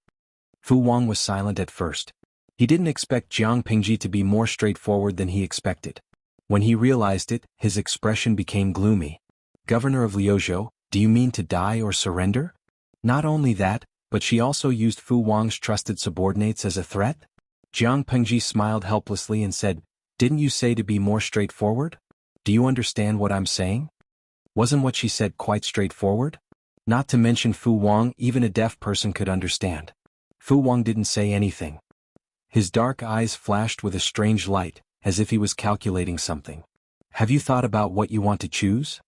Fu Wang was silent at first. He didn't expect Jiang Pingji to be more straightforward than he expected. When he realized it, his expression became gloomy. Governor of Liuzhou, do you mean to die or surrender? Not only that, but she also used Fu Wang's trusted subordinates as a threat? Jiang Pingji smiled helplessly and said, Didn't you say to be more straightforward? Do you understand what I'm saying? Wasn't what she said quite straightforward? Not to mention Fu Wang, even a deaf person could understand. Fu Wang didn't say anything. His dark eyes flashed with a strange light, as if he was calculating something. Have you thought about what you want to choose?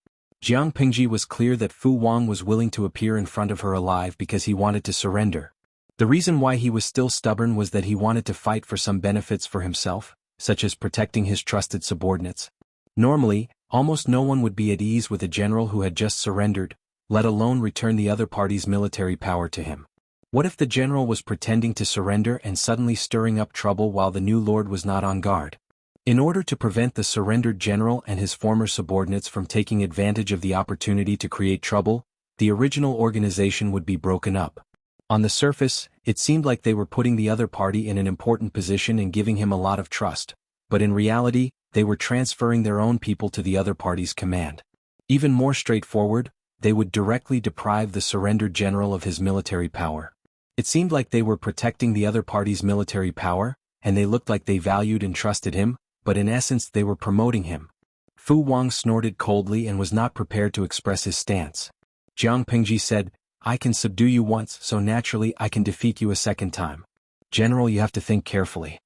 Jiang Pingji was clear that Fu Wang was willing to appear in front of her alive because he wanted to surrender. The reason why he was still stubborn was that he wanted to fight for some benefits for himself, such as protecting his trusted subordinates. Normally, almost no one would be at ease with a general who had just surrendered, let alone return the other party's military power to him. What if the general was pretending to surrender and suddenly stirring up trouble while the new lord was not on guard? In order to prevent the surrendered general and his former subordinates from taking advantage of the opportunity to create trouble, the original organization would be broken up. On the surface, it seemed like they were putting the other party in an important position and giving him a lot of trust, but in reality, they were transferring their own people to the other party's command. Even more straightforward, they would directly deprive the surrendered general of his military power. It seemed like they were protecting the other party's military power, and they looked like they valued and trusted him, but in essence they were promoting him. Fu Wang snorted coldly and was not prepared to express his stance. Jiang Pingji said, I can subdue you once, so naturally I can defeat you a second time. General, you have to think carefully.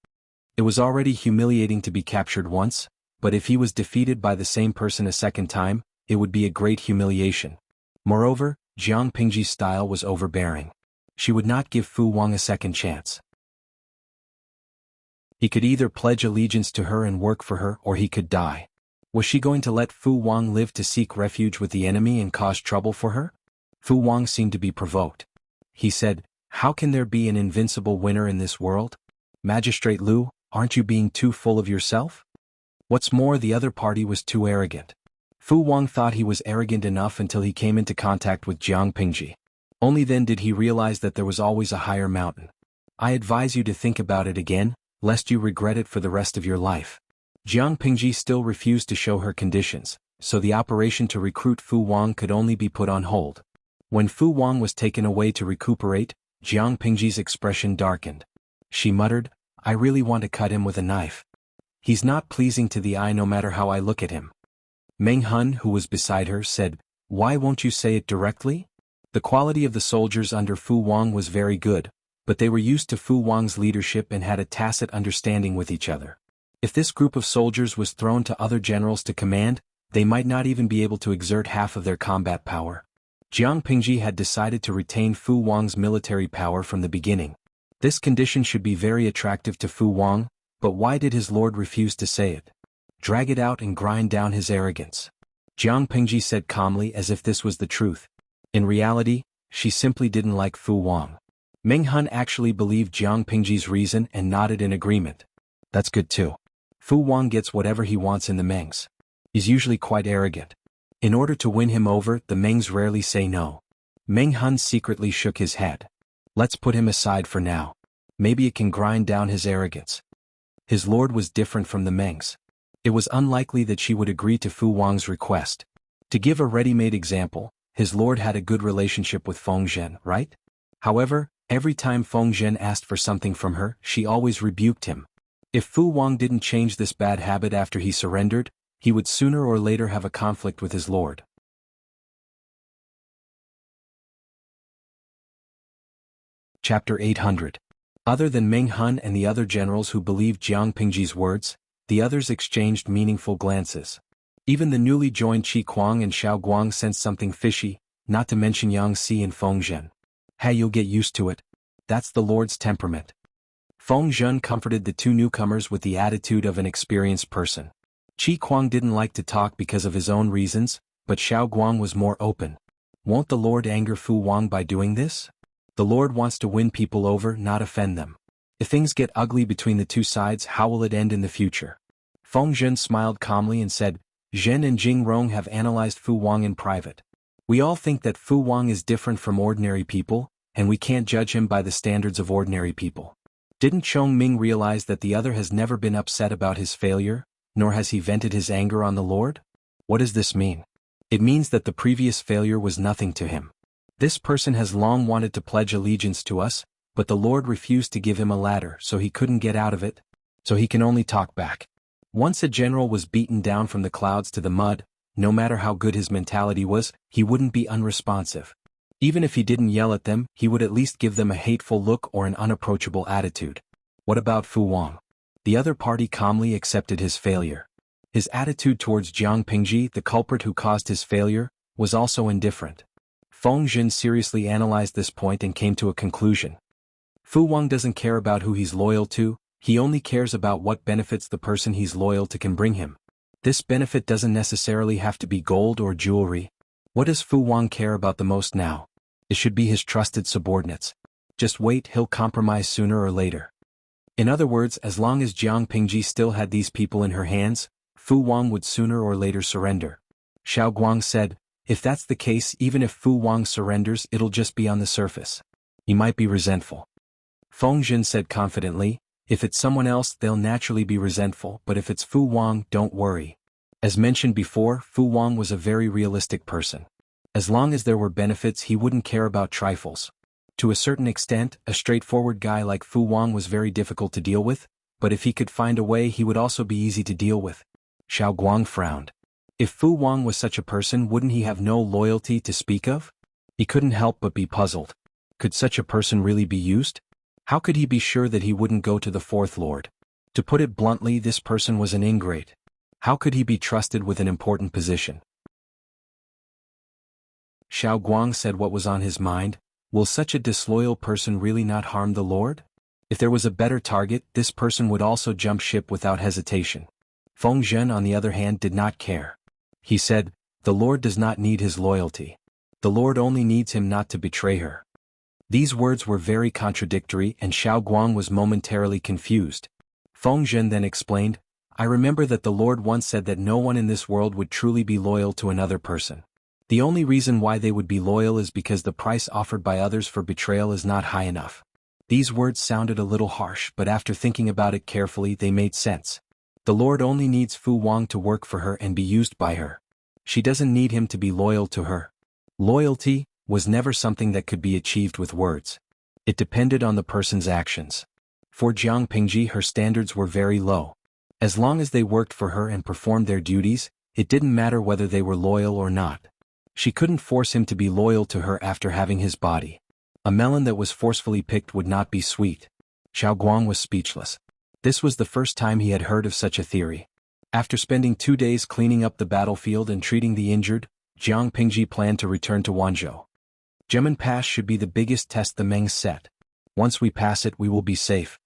It was already humiliating to be captured once, but if he was defeated by the same person a second time, it would be a great humiliation. Moreover, Jiang Pingji's style was overbearing. She would not give Fu Wang a second chance. He could either pledge allegiance to her and work for her, or he could die. Was she going to let Fu Wang live to seek refuge with the enemy and cause trouble for her? Fu Wang seemed to be provoked. He said, How can there be an invincible winner in this world? Magistrate Liu, aren't you being too full of yourself? What's more, the other party was too arrogant. Fu Wang thought he was arrogant enough until he came into contact with Jiang Pingji. Only then did he realize that there was always a higher mountain. I advise you to think about it again, lest you regret it for the rest of your life. Jiang Pingji still refused to show her conditions, so the operation to recruit Fu Wang could only be put on hold. When Fu Wang was taken away to recuperate, Jiang Pingji's expression darkened. She muttered, I really want to cut him with a knife. He's not pleasing to the eye no matter how I look at him. Meng Hun, who was beside her, said, Why won't you say it directly? The quality of the soldiers under Fu Wang was very good, but they were used to Fu Wang's leadership and had a tacit understanding with each other. If this group of soldiers was thrown to other generals to command, they might not even be able to exert half of their combat power. Jiang Pingji had decided to retain Fu Wang's military power from the beginning. This condition should be very attractive to Fu Wang, but why did his lord refuse to say it? Drag it out and grind down his arrogance. Jiang Pingji said calmly, as if this was the truth. In reality, she simply didn't like Fu Wang. Meng Hun actually believed Jiang Pingji's reason and nodded in agreement. That's good too. Fu Wang gets whatever he wants in the Mengs. He's usually quite arrogant. In order to win him over, the Mengs rarely say no. Meng Hun secretly shook his head. Let's put him aside for now. Maybe it can grind down his arrogance. His lord was different from the Mengs. It was unlikely that she would agree to Fu Wang's request. To give a ready-made example, his lord had a good relationship with Feng Zhen, right? However, every time Feng Zhen asked for something from her, she always rebuked him. If Fu Wang didn't change this bad habit after he surrendered, he would sooner or later have a conflict with his lord. Chapter 800. Other than Meng Hun and the other generals who believed Jiang Pingji's words, the others exchanged meaningful glances. Even the newly joined Qi Kuang and Xiao Guang sensed something fishy, not to mention Yang Si and Feng Zhen. Hey, you'll get used to it. That's the Lord's temperament. Feng Zhen comforted the two newcomers with the attitude of an experienced person. Qi Kuang didn't like to talk because of his own reasons, but Xiao Guang was more open. Won't the Lord anger Fu Wang by doing this? The Lord wants to win people over, not offend them. If things get ugly between the two sides, how will it end in the future? Feng Zhen smiled calmly and said, Zhen and Jing Rong have analyzed Fu Wang in private. We all think that Fu Wang is different from ordinary people, and we can't judge him by the standards of ordinary people. Didn't Chong Ming realize that the other has never been upset about his failure, nor has he vented his anger on the Lord? What does this mean? It means that the previous failure was nothing to him. This person has long wanted to pledge allegiance to us, but the Lord refused to give him a ladder, so he couldn't get out of it, so he can only talk back. Once a general was beaten down from the clouds to the mud, no matter how good his mentality was, he wouldn't be unresponsive. Even if he didn't yell at them, he would at least give them a hateful look or an unapproachable attitude. What about Fu Wang? The other party calmly accepted his failure. His attitude towards Jiang Pingji, the culprit who caused his failure, was also indifferent. Feng Zhen seriously analyzed this point and came to a conclusion. Fu Wang doesn't care about who he's loyal to, he only cares about what benefits the person he's loyal to can bring him. This benefit doesn't necessarily have to be gold or jewelry. What does Fu Wang care about the most now? It should be his trusted subordinates. Just wait, he'll compromise sooner or later. In other words, as long as Jiang Pingji still had these people in her hands, Fu Wang would sooner or later surrender. Xiao Guang said, if that's the case, even if Fu Wang surrenders, it'll just be on the surface. He might be resentful. Feng Zhen said confidently, if it's someone else, they'll naturally be resentful, but if it's Fu Wang, don't worry. As mentioned before, Fu Wang was a very realistic person. As long as there were benefits, he wouldn't care about trifles. To a certain extent, a straightforward guy like Fu Wang was very difficult to deal with, but if he could find a way, he would also be easy to deal with. Xiao Guang frowned. If Fu Wang was such a person, wouldn't he have no loyalty to speak of? He couldn't help but be puzzled. Could such a person really be used? How could he be sure that he wouldn't go to the Fourth Lord? To put it bluntly, this person was an ingrate. How could he be trusted with an important position? Xiao Guang said what was on his mind. Will such a disloyal person really not harm the Lord? If there was a better target, this person would also jump ship without hesitation. Feng Zhen, on the other hand, did not care. He said, the Lord does not need his loyalty. The Lord only needs him not to betray her. These words were very contradictory, and Xiao Guang was momentarily confused. Feng Zhen then explained, I remember that the Lord once said that no one in this world would truly be loyal to another person. The only reason why they would be loyal is because the price offered by others for betrayal is not high enough. These words sounded a little harsh, but after thinking about it carefully, they made sense. The Lord only needs Fu Wang to work for her and be used by her. She doesn't need him to be loyal to her. Loyalty was never something that could be achieved with words. It depended on the person's actions. For Jiang Pingji, her standards were very low. As long as they worked for her and performed their duties, it didn't matter whether they were loyal or not. She couldn't force him to be loyal to her after having his body. A melon that was forcefully picked would not be sweet. Xiao Guang was speechless. This was the first time he had heard of such a theory. After spending 2 days cleaning up the battlefield and treating the injured, Jiang Pingji planned to return to Wanzhou. Gemin Pass should be the biggest test the Mengs set. Once we pass it, we will be safe.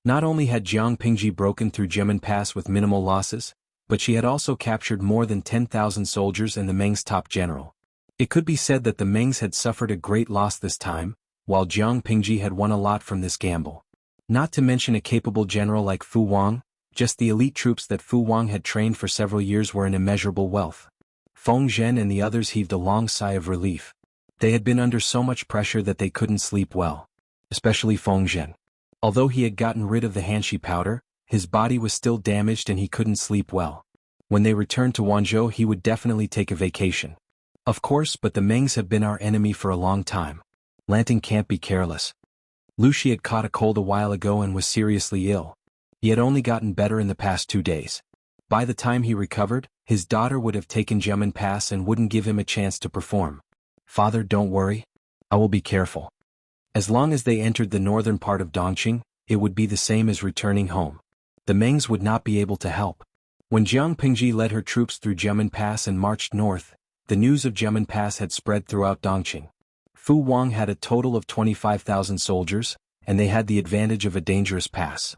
Not only had Jiang Pingji broken through Gemin Pass with minimal losses, but she had also captured more than 10,000 soldiers and the Meng's top general. It could be said that the Mengs had suffered a great loss this time, while Jiang Pingji had won a lot from this gamble. Not to mention a capable general like Fu Wang, just the elite troops that Fu Wang had trained for several years were an immeasurable wealth. Feng Zhen and the others heaved a long sigh of relief. They had been under so much pressure that they couldn't sleep well. Especially Feng Zhen. Although he had gotten rid of the Hanshi powder, his body was still damaged and he couldn't sleep well. When they returned to Wanzhou, he would definitely take a vacation. Of course, but the Mengs have been our enemy for a long time. Lanting can't be careless. Lucy had caught a cold a while ago and was seriously ill. He had only gotten better in the past 2 days. By the time he recovered, his daughter would have taken Gemin Pass and wouldn't give him a chance to perform. Father, don't worry. I will be careful. As long as they entered the northern part of Dongqing, it would be the same as returning home. The Mengs would not be able to help. When Jiang Pingji led her troops through Jiamen Pass and marched north, the news of Jiamen Pass had spread throughout Dongqing. Fu Wang had a total of 25,000 soldiers, and they had the advantage of a dangerous pass.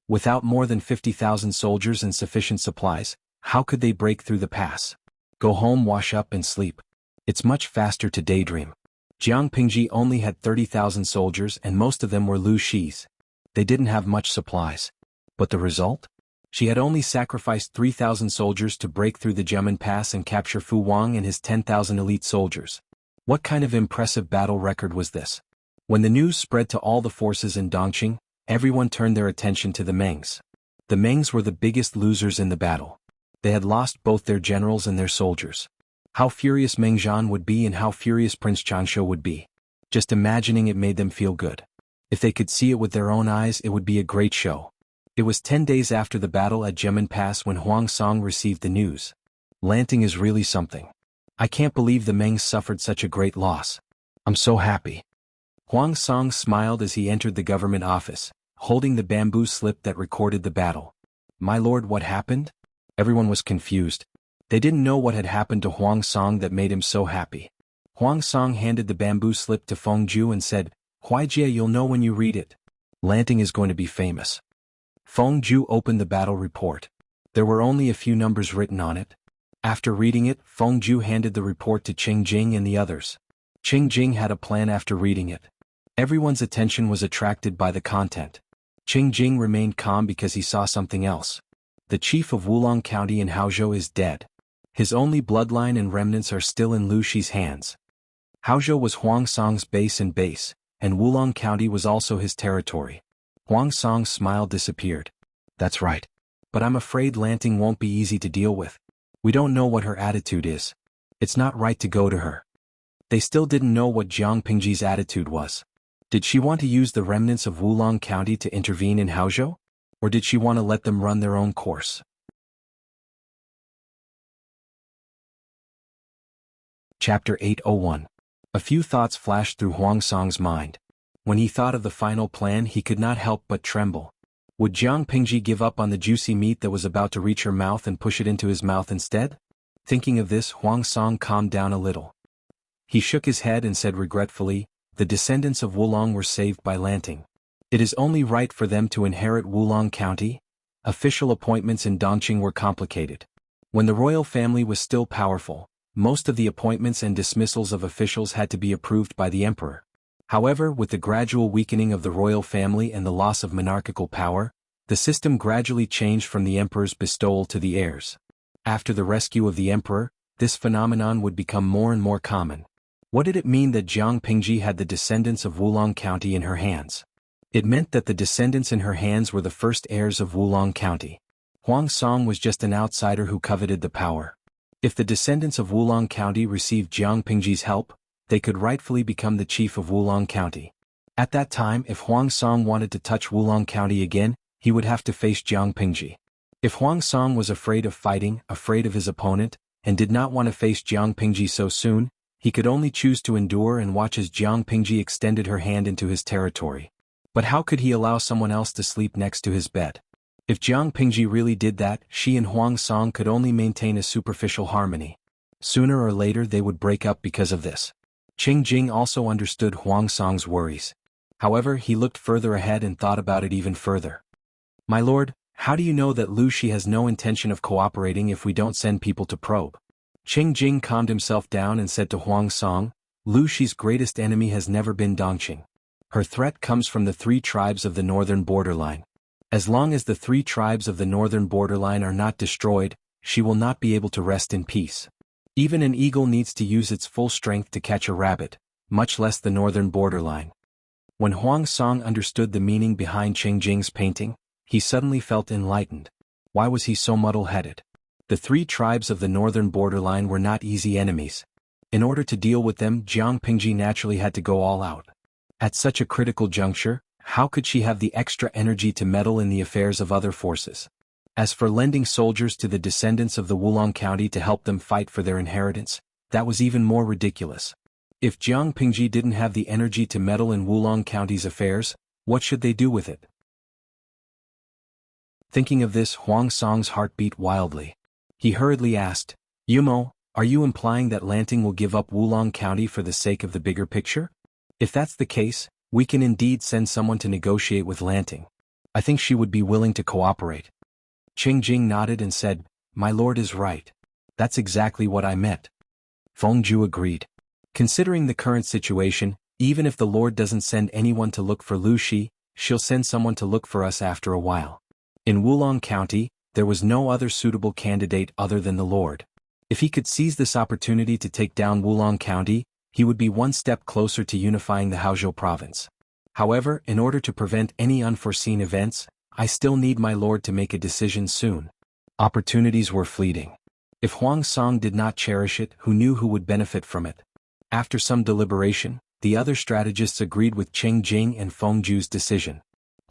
Without more than 50,000 soldiers and sufficient supplies, how could they break through the pass? Go home, wash up and sleep. It's much faster to daydream. Jiang Pingji only had 30,000 soldiers and most of them were Lu Shi's. They didn't have much supplies. But the result? She had only sacrificed 3,000 soldiers to break through the Jiamen Pass and capture Fu Wang and his 10,000 elite soldiers. What kind of impressive battle record was this? When the news spread to all the forces in Dongqing, everyone turned their attention to the Mengs. The Mengs were the biggest losers in the battle. They had lost both their generals and their soldiers. How furious Meng Zhan would be and how furious Prince Changsha would be. Just imagining it made them feel good. If they could see it with their own eyes, it would be a great show. It was 10 days after the battle at Jiamen Pass when Huang Song received the news. Lanting is really something. I can't believe the Mengs suffered such a great loss. I'm so happy. Huang Song smiled as he entered the government office, holding the bamboo slip that recorded the battle. My lord, what happened? Everyone was confused. They didn't know what had happened to Huang Song that made him so happy. Huang Song handed the bamboo slip to Feng Ju and said, Huijie, you'll know when you read it. Lanting is going to be famous. Feng Ju opened the battle report. There were only a few numbers written on it. After reading it, Feng Ju handed the report to Qing Jing and the others. Qing Jing had a plan after reading it. Everyone's attention was attracted by the content. Qing Jing remained calm because he saw something else. The chief of Wulong County in Haozhou is dead. His only bloodline and remnants are still in Lu Shi's hands. Haozhou was Huang Song's base and Wulong County was also his territory. Huang Song's smile disappeared. That's right. But I'm afraid Lanting won't be easy to deal with. We don't know what her attitude is. It's not right to go to her. They still didn't know what Jiang Pingji's attitude was. Did she want to use the remnants of Wulong County to intervene in Haozhou? Or did she want to let them run their own course? Chapter 801. A few thoughts flashed through Huang Song's mind. When he thought of the final plan, he could not help but tremble. Would Jiang Pingji give up on the juicy meat that was about to reach her mouth and push it into his mouth instead? Thinking of this, Huang Song calmed down a little. He shook his head and said regretfully, the descendants of Wulong were saved by Lanting. It is only right for them to inherit Wulong County. Official appointments in Dongqing were complicated. When the royal family was still powerful, most of the appointments and dismissals of officials had to be approved by the emperor. However, with the gradual weakening of the royal family and the loss of monarchical power, the system gradually changed from the emperor's bestowal to the heirs. After the rescue of the emperor, this phenomenon would become more and more common. What did it mean that Jiang Pingji had the descendants of Wulong County in her hands? It meant that the descendants in her hands were the first heirs of Wulong County. Huang Song was just an outsider who coveted the power. If the descendants of Wulong County received Jiang Pingji's help, they could rightfully become the chief of Wulong County. At that time, if Huang Song wanted to touch Wulong County again, he would have to face Jiang Pingji. If Huang Song was afraid of fighting, afraid of his opponent, and did not want to face Jiang Pingji so soon, he could only choose to endure and watch as Jiang Pingji extended her hand into his territory. But how could he allow someone else to sleep next to his bed? If Jiang Pingji really did that, she and Huang Song could only maintain a superficial harmony. Sooner or later they would break up because of this. Qing Jing also understood Huang Song's worries. However, he looked further ahead and thought about it even further. My lord, how do you know that Lu Shi has no intention of cooperating if we don't send people to probe? Qing Jing calmed himself down and said to Huang Song, Lu Shi's greatest enemy has never been Dongqing. Her threat comes from the 3 tribes of the northern borderline. As long as the 3 tribes of the northern borderline are not destroyed, she will not be able to rest in peace. Even an eagle needs to use its full strength to catch a rabbit, much less the northern borderline. When Huang Song understood the meaning behind Qing Jing's painting, he suddenly felt enlightened. Why was he so muddle-headed? The 3 tribes of the northern borderline were not easy enemies. In order to deal with them, Jiang Pingji naturally had to go all out. At such a critical juncture, how could she have the extra energy to meddle in the affairs of other forces? As for lending soldiers to the descendants of the Wulong County to help them fight for their inheritance, that was even more ridiculous. If Jiang Pingji didn't have the energy to meddle in Wulong County's affairs, what should they do with it? Thinking of this, Huang Song's heart beat wildly. He hurriedly asked, Yumo, are you implying that Lanting will give up Wulong County for the sake of the bigger picture? If that's the case, we can indeed send someone to negotiate with Lanting. I think she would be willing to cooperate. Qing Jing nodded and said, My lord is right. That's exactly what I meant. Feng Ju agreed. Considering the current situation, even if the lord doesn't send anyone to look for Lu Shi, she'll send someone to look for us after a while. In Wulong County, there was no other suitable candidate other than the lord. If he could seize this opportunity to take down Wulong County, he would be one step closer to unifying the Haozhou province. However, in order to prevent any unforeseen events, I still need my lord to make a decision soon. Opportunities were fleeting. If Huang Song did not cherish it, who knew who would benefit from it? After some deliberation, the other strategists agreed with Qing Jing and Feng Ju's decision.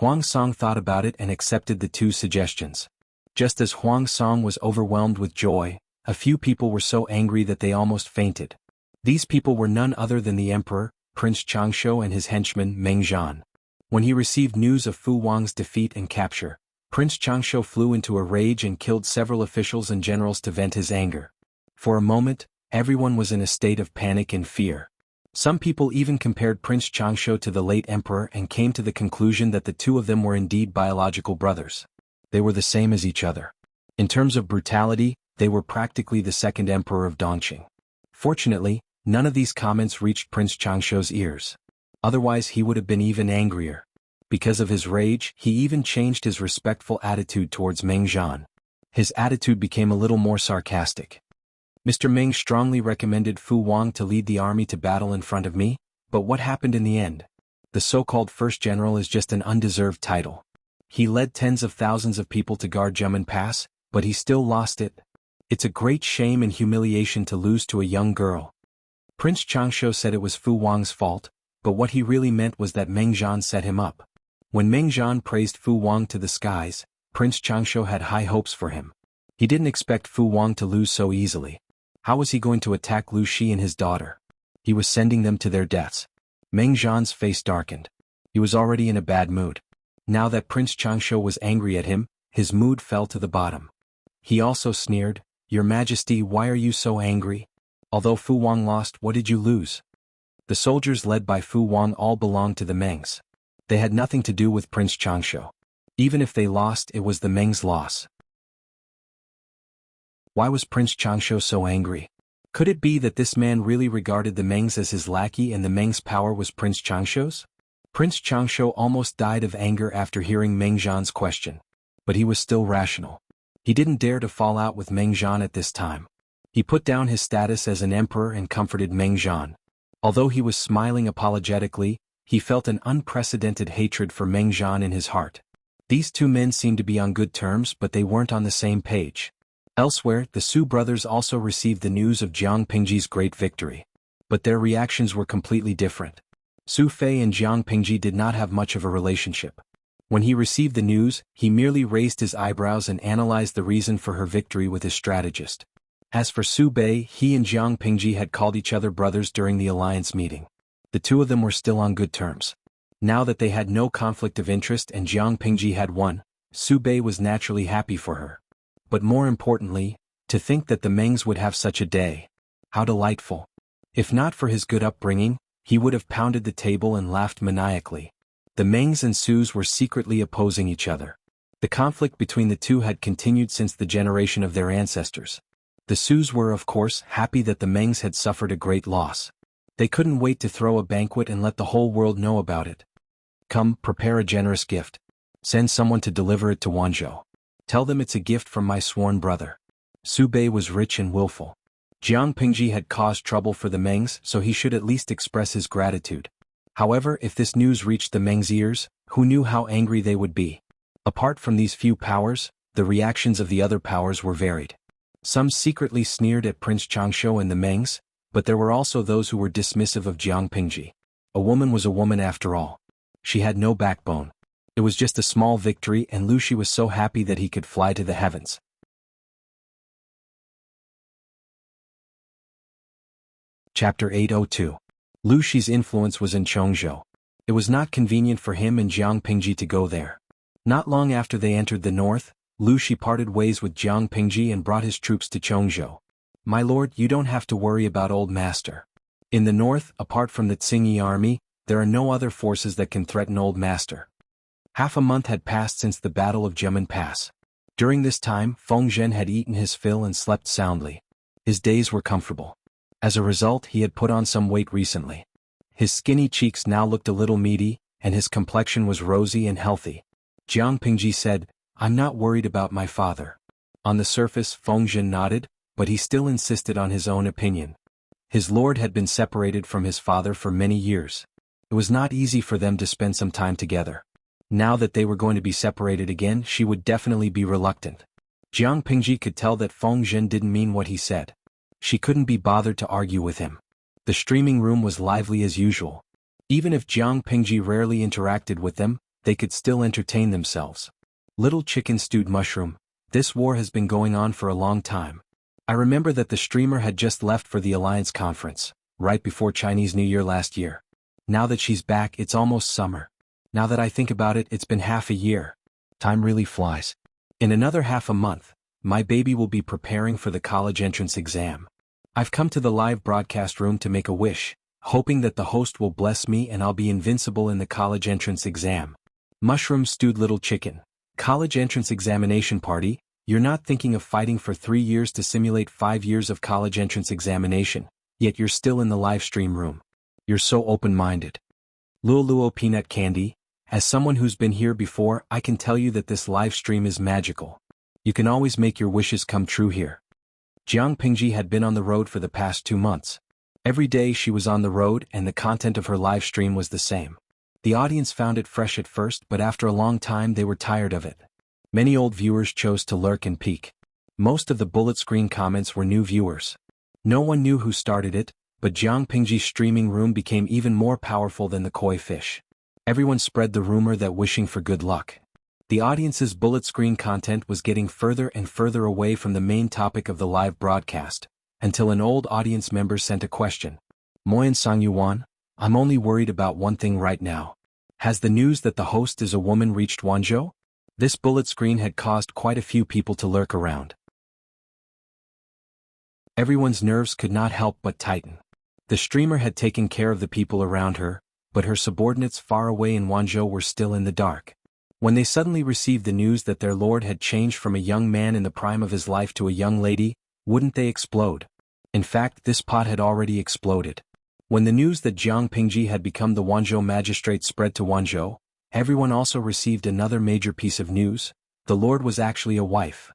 Huang Song thought about it and accepted the two suggestions. Just as Huang Song was overwhelmed with joy, a few people were so angry that they almost fainted. These people were none other than the emperor, Prince Changshu and his henchman Meng Zhan. When he received news of Fu Wang's defeat and capture, Prince Changshu flew into a rage and killed several officials and generals to vent his anger. For a moment, everyone was in a state of panic and fear. Some people even compared Prince Changshu to the late emperor and came to the conclusion that the two of them were indeed biological brothers. They were the same as each other. In terms of brutality, they were practically the second emperor of Dongqing. Fortunately, none of these comments reached Prince Changshu's ears. Otherwise he would have been even angrier. Because of his rage, he even changed his respectful attitude towards Meng Zhan. His attitude became a little more sarcastic. Mr. Meng strongly recommended Fu Wang to lead the army to battle in front of me, but what happened in the end? The so-called first general is just an undeserved title. He led tens of thousands of people to guard Jumen Pass, but he still lost it. It's a great shame and humiliation to lose to a young girl. Prince Changshu said it was Fu Wang's fault, but what he really meant was that Meng Zhan set him up. When Meng Zhan praised Fu Wang to the skies, Prince Changshu had high hopes for him. He didn't expect Fu Wang to lose so easily. How was he going to attack Lu Shi and his daughter? He was sending them to their deaths. Meng Zhan's face darkened. He was already in a bad mood. Now that Prince Changshu was angry at him, his mood fell to the bottom. He also sneered, Your Majesty, why are you so angry? Although Fu Wang lost, what did you lose? The soldiers led by Fu Wang all belonged to the Mengs. They had nothing to do with Prince Changshu. Even if they lost, it was the Mengs' loss. Why was Prince Changshu so angry? Could it be that this man really regarded the Mengs as his lackey and the Mengs' power was Prince Changshu's? Prince Changshu almost died of anger after hearing Meng Zhan's question. But he was still rational. He didn't dare to fall out with Meng Zhan at this time. He put down his status as an emperor and comforted Meng Zhan. Although he was smiling apologetically, he felt an unprecedented hatred for Meng Zhan in his heart. These two men seemed to be on good terms, but they weren't on the same page. Elsewhere, the Su brothers also received the news of Jiang Pingji's great victory. But their reactions were completely different. Su Fei and Jiang Pingji did not have much of a relationship. When he received the news, he merely raised his eyebrows and analyzed the reason for her victory with his strategist. As for Su Bei, he and Jiang Pingji had called each other brothers during the alliance meeting. The two of them were still on good terms. Now that they had no conflict of interest and Jiang Pingji had won, Su Bei was naturally happy for her. But more importantly, to think that the Mengs would have such a day. How delightful. If not for his good upbringing, he would have pounded the table and laughed maniacally. The Mengs and Sus were secretly opposing each other. The conflict between the two had continued since the generation of their ancestors. The Sus were, of course, happy that the Mengs had suffered a great loss. They couldn't wait to throw a banquet and let the whole world know about it. Come, prepare a generous gift. Send someone to deliver it to Wanzhou. Tell them it's a gift from my sworn brother. Su Bei was rich and willful. Jiang Pingji had caused trouble for the Mengs, so he should at least express his gratitude. However, if this news reached the Mengs' ears, who knew how angry they would be? Apart from these few powers, the reactions of the other powers were varied. Some secretly sneered at Prince Changshu and the Mengs, but there were also those who were dismissive of Jiang Pingji. A woman was a woman after all. She had no backbone. It was just a small victory and Lu Shi was so happy that he could fly to the heavens. Chapter 802. Lu Shi's influence was in Chongzhou. It was not convenient for him and Jiang Pingji to go there. Not long after they entered the north, Lu Shi parted ways with Jiang Pingji and brought his troops to Chongzhou. "My lord, you don't have to worry about old master. In the north, apart from the Tsingyi army, there are no other forces that can threaten old master." Half a month had passed since the Battle of Jiamen Pass. During this time, Feng Zhen had eaten his fill and slept soundly. His days were comfortable. As a result, he had put on some weight recently. His skinny cheeks now looked a little meaty, and his complexion was rosy and healthy. Jiang Pingji said, "I'm not worried about my father." On the surface, Feng Zhen nodded, but he still insisted on his own opinion. His lord had been separated from his father for many years. It was not easy for them to spend some time together. Now that they were going to be separated again, she would definitely be reluctant. Jiang Pingji could tell that Feng Zhen didn't mean what he said. She couldn't be bothered to argue with him. The streaming room was lively as usual. Even if Jiang Pingji rarely interacted with them, they could still entertain themselves. Little chicken stewed mushroom, this war has been going on for a long time. I remember that the streamer had just left for the Alliance conference, right before Chinese New Year last year. Now that she's back, it's almost summer. Now that I think about it, it's been half a year. Time really flies. In another half a month, my baby will be preparing for the college entrance exam. I've come to the live broadcast room to make a wish, hoping that the host will bless me and I'll be invincible in the college entrance exam. Mushroom stewed little chicken. College entrance examination party, you're not thinking of fighting for 3 years to simulate 5 years of college entrance examination, yet you're still in the live stream room. You're so open-minded. Luo peanut candy, as someone who's been here before, I can tell you that this live stream is magical. You can always make your wishes come true here. Jiang Pingji had been on the road for the past 2 months. Every day she was on the road and the content of her live stream was the same. The audience found it fresh at first, but after a long time they were tired of it. Many old viewers chose to lurk and peek. Most of the bullet screen comments were new viewers. No one knew who started it, but Jiang Pingji's streaming room became even more powerful than the koi fish. Everyone spread the rumor that wishing for good luck. The audience's bullet screen content was getting further and further away from the main topic of the live broadcast, until an old audience member sent a question. "Moyan Songyuan, I'm only worried about one thing right now. Has the news that the host is a woman reached Wanzhou?" This bullet screen had caused quite a few people to lurk around. Everyone's nerves could not help but tighten. The streamer had taken care of the people around her, but her subordinates far away in Wanzhou were still in the dark. When they suddenly received the news that their lord had changed from a young man in the prime of his life to a young lady, wouldn't they explode? In fact, this pot had already exploded. When the news that Jiang Pingji had become the Wanzhou magistrate spread to Wanzhou, everyone also received another major piece of news: the lord was actually a wife.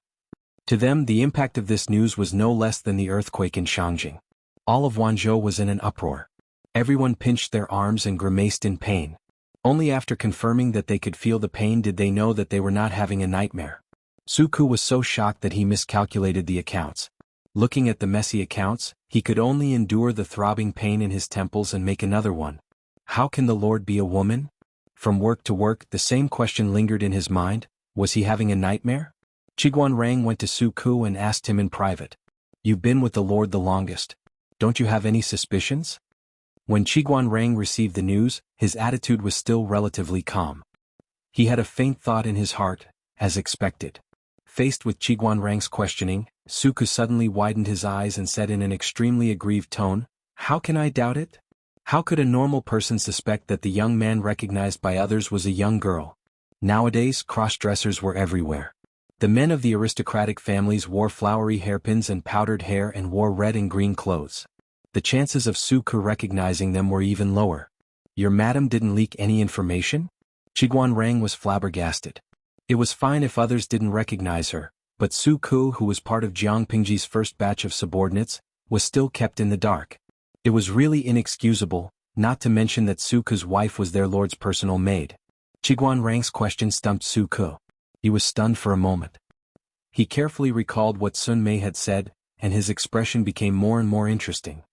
To them, the impact of this news was no less than the earthquake in Shangjing. All of Wanzhou was in an uproar. Everyone pinched their arms and grimaced in pain. Only after confirming that they could feel the pain did they know that they were not having a nightmare. Suku was so shocked that he miscalculated the accounts. Looking at the messy accounts, he could only endure the throbbing pain in his temples and make another one. How can the lord be a woman? From work to work, the same question lingered in his mind: was he having a nightmare? Qiguan Rang went to Suku and asked him in private. "You've been with the lord the longest. Don't you have any suspicions?" When Qiguan Rang received the news, his attitude was still relatively calm. He had a faint thought in his heart, as expected. Faced with Qiguan Rang's questioning, Suku suddenly widened his eyes and said in an extremely aggrieved tone, "How can I doubt it? How could a normal person suspect that the young man recognized by others was a young girl?" Nowadays, cross-dressers were everywhere. The men of the aristocratic families wore flowery hairpins and powdered hair and wore red and green clothes. The chances of Suku recognizing them were even lower. "Your madam didn't leak any information?" Qiguan Rang was flabbergasted. It was fine if others didn't recognize her, but Suku, who was part of Jiang Pingji's first batch of subordinates, was still kept in the dark. It was really inexcusable, not to mention that Suku's wife was their lord's personal maid. Qiguan Rang's question stumped Suku. He was stunned for a moment. He carefully recalled what Sun Mei had said, and his expression became more and more interesting.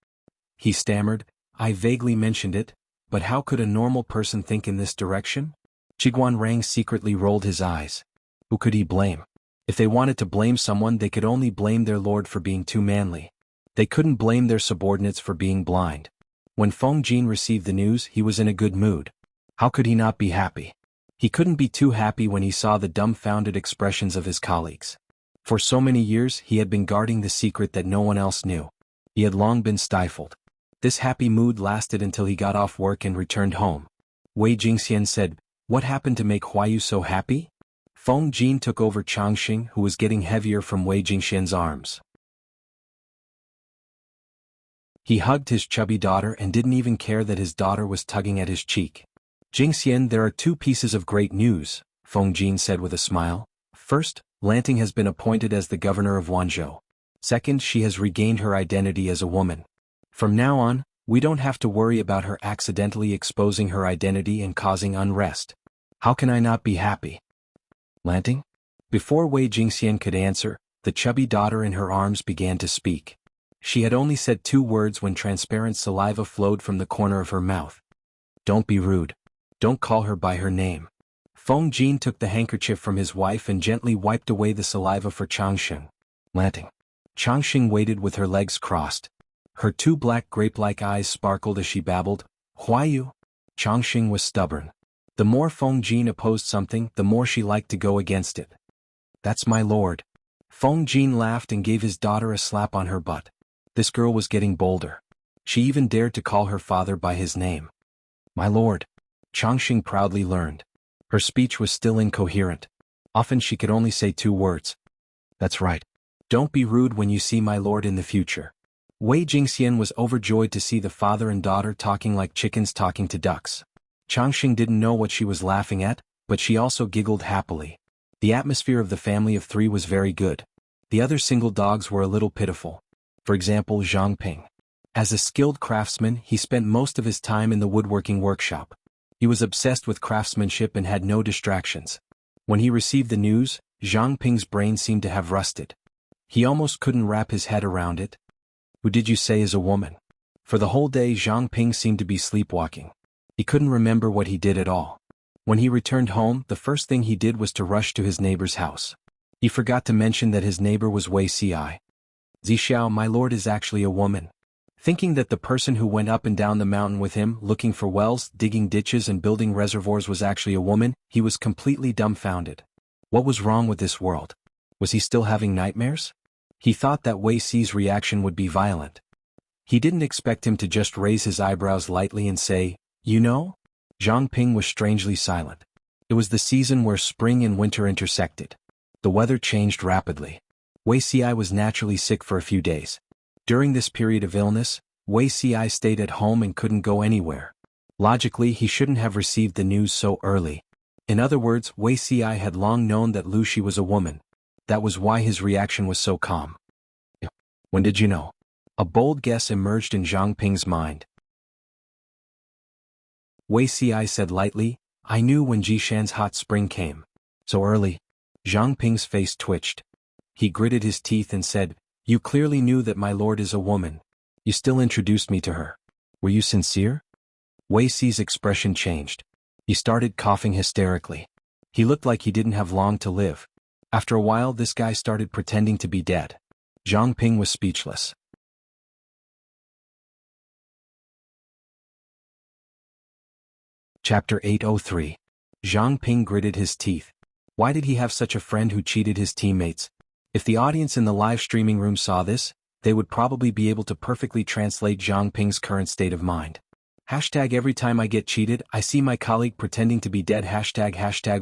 He stammered, "I vaguely mentioned it, but how could a normal person think in this direction?" Qiguan Rang secretly rolled his eyes. Who could he blame? If they wanted to blame someone, they could only blame their lord for being too manly. They couldn't blame their subordinates for being blind. When Feng Jin received the news, he was in a good mood. How could he not be happy? He couldn't be too happy when he saw the dumbfounded expressions of his colleagues. For so many years he had been guarding the secret that no one else knew. He had long been stifled. This happy mood lasted until he got off work and returned home. Wei Jingxian said, "What happened to make Huayu so happy?" Feng Jin took over Changxing, who was getting heavier from Wei Jingxian's arms. He hugged his chubby daughter and didn't even care that his daughter was tugging at his cheek. "Jingxian, there are two pieces of great news," Feng Jin said with a smile. "First, Lanting has been appointed as the governor of Wanzhou. Second, she has regained her identity as a woman. From now on, we don't have to worry about her accidentally exposing her identity and causing unrest. How can I not be happy?" "Lanting?" Before Wei Jingxian could answer, the chubby daughter in her arms began to speak. She had only said 2 words when transparent saliva flowed from the corner of her mouth. "Don't be rude. Don't call her by her name." Feng Jin took the handkerchief from his wife and gently wiped away the saliva for Changxing. "Lanting." Changxing waited with her legs crossed. Her 2 black grape-like eyes sparkled as she babbled, "Huayu." Changxing was stubborn. The more Feng Jin opposed something, the more she liked to go against it. "That's my lord." Feng Jin laughed and gave his daughter a slap on her butt. This girl was getting bolder. She even dared to call her father by his name. "My lord." Changxing proudly learned. Her speech was still incoherent. Often she could only say 2 words. "That's right. Don't be rude when you see my lord in the future." Wei Jingxian was overjoyed to see the father and daughter talking like chickens talking to ducks. Changxing didn't know what she was laughing at, but she also giggled happily. The atmosphere of the family of 3 was very good. The other single dogs were a little pitiful. For example, Zhang Ping. As a skilled craftsman, he spent most of his time in the woodworking workshop. He was obsessed with craftsmanship and had no distractions. When he received the news, Zhang Ping's brain seemed to have rusted. He almost couldn't wrap his head around it. "Who did you say is a woman?" For the whole day Zhang Ping seemed to be sleepwalking. He couldn't remember what he did at all. When he returned home, the first thing he did was to rush to his neighbor's house. He forgot to mention that his neighbor was Wei Ci. "Zixiao, my lord is actually a woman." Thinking that the person who went up and down the mountain with him, looking for wells, digging ditches and building reservoirs was actually a woman, he was completely dumbfounded. What was wrong with this world? Was he still having nightmares? He thought that Wei Ci's reaction would be violent. He didn't expect him to just raise his eyebrows lightly and say, "You know?" Zhang Ping was strangely silent. It was the season where spring and winter intersected. The weather changed rapidly. Wei Ci was naturally sick for a few days. During this period of illness, Wei Ci stayed at home and couldn't go anywhere. Logically, he shouldn't have received the news so early. In other words, Wei Ci had long known that Lu Shi was a woman. That was why his reaction was so calm. "When did you know?" A bold guess emerged in Zhang Ping's mind. Wei Ci said lightly, "I knew when Jishan's hot spring came." "So early?" Zhang Ping's face twitched. He gritted his teeth and said, "You clearly knew that my lord is a woman. You still introduced me to her. Were you sincere?" Wei Ci's expression changed. He started coughing hysterically. He looked like he didn't have long to live. After a while this guy started pretending to be dead. Zhang Ping was speechless. Chapter 803. Zhang Ping gritted his teeth. Why did he have such a friend who cheated his teammates? If the audience in the live streaming room saw this, they would probably be able to perfectly translate Zhang Ping's current state of mind. Every time I get cheated, I see my colleague pretending to be dead.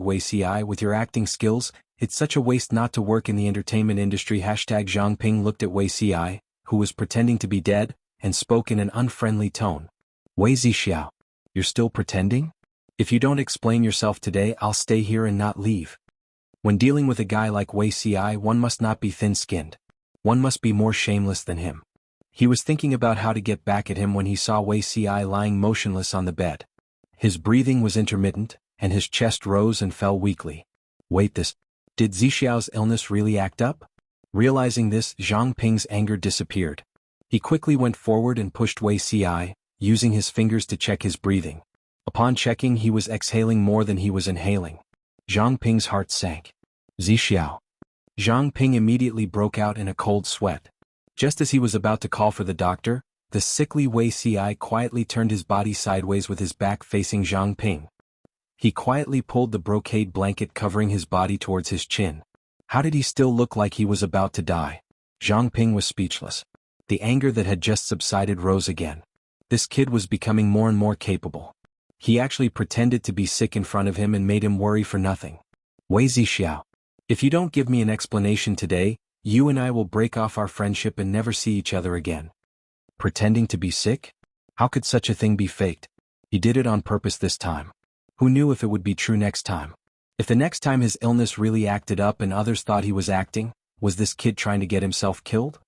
Wei Ci, with your acting skills, it's such a waste not to work in the entertainment industry. Zhang Ping looked at Wei Ci, who was pretending to be dead, and spoke in an unfriendly tone. "Wei Zixiao, you're still pretending? If you don't explain yourself today, I'll stay here and not leave." When dealing with a guy like Wei Ci, one must not be thin-skinned. One must be more shameless than him. He was thinking about how to get back at him when he saw Wei Ci lying motionless on the bed. His breathing was intermittent, and his chest rose and fell weakly. Wait, did Zixiao's illness really act up? Realizing this, Zhang Ping's anger disappeared. He quickly went forward and pushed Wei Ci, using his fingers to check his breathing. Upon checking, he was exhaling more than he was inhaling. Zhang Ping's heart sank. "Zixiao." Zhang Ping immediately broke out in a cold sweat. Just as he was about to call for the doctor, the sickly Wei Ci quietly turned his body sideways with his back facing Zhang Ping. He quietly pulled the brocade blanket covering his body towards his chin. How did he still look like he was about to die? Zhang Ping was speechless. The anger that had just subsided rose again. This kid was becoming more and more capable. He actually pretended to be sick in front of him and made him worry for nothing. Wei Zixiao, if you don't give me an explanation today, you and I will break off our friendship and never see each other again. Pretending to be sick? How could such a thing be faked? He did it on purpose this time. Who knew if it would be true next time? If the next time his illness really acted up and others thought he was acting, was this kid trying to get himself killed?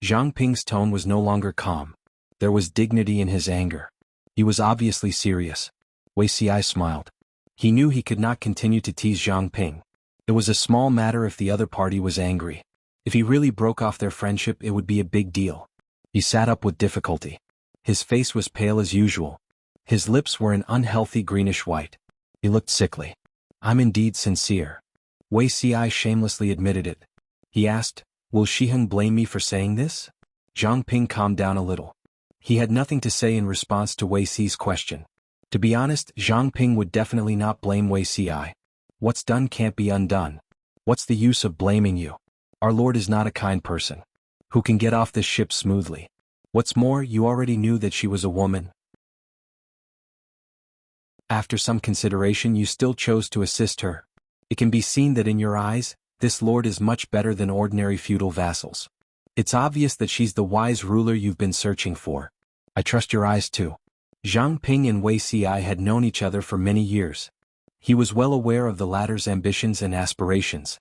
Zhang Ping's tone was no longer calm. There was dignity in his anger. He was obviously serious. Wei Xi smiled. He knew he could not continue to tease Zhang Ping. It was a small matter if the other party was angry. If he really broke off their friendship, it would be a big deal. He sat up with difficulty. His face was pale as usual. His lips were an unhealthy greenish white. He looked sickly. I'm indeed sincere. Wei Xi shamelessly admitted it. He asked, will Shiheng blame me for saying this? Zhang Ping calmed down a little. He had nothing to say in response to Wei Xi's question. To be honest, Zhang Ping would definitely not blame Wei Xi. What's done can't be undone. What's the use of blaming you? Our Lord is not a kind person who can get off this ship smoothly. What's more, you already knew that she was a woman. After some consideration, you still chose to assist her. It can be seen that in your eyes, this lord is much better than ordinary feudal vassals. It's obvious that she's the wise ruler you've been searching for. I trust your eyes too. Zhang Ping and Wei Xi had known each other for many years. He was well aware of the latter's ambitions and aspirations.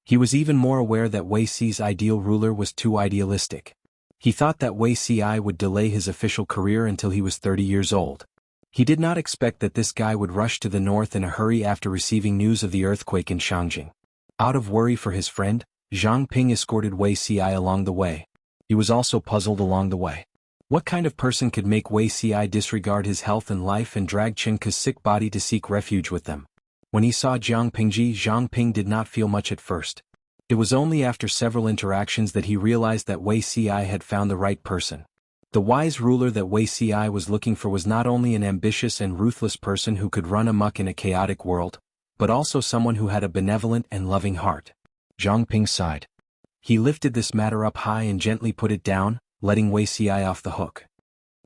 He was even more aware that Wei Xi's ideal ruler was too idealistic. He thought that Wei Xi would delay his official career until he was 30 years old. He did not expect that this guy would rush to the north in a hurry after receiving news of the earthquake in Shangjing. Out of worry for his friend, Zhang Ping escorted Wei Xi along the way. He was also puzzled along the way. What kind of person could make Wei Xi disregard his health and life and drag Chen Ke's sick body to seek refuge with them? When he saw Zhang Ping did not feel much at first. It was only after several interactions that he realized that Wei Xi had found the right person. The wise ruler that Wei Xi was looking for was not only an ambitious and ruthless person who could run amok in a chaotic world, but also someone who had a benevolent and loving heart. Zhang Ping sighed. He lifted this matter up high and gently put it down, letting Wei Xi off the hook.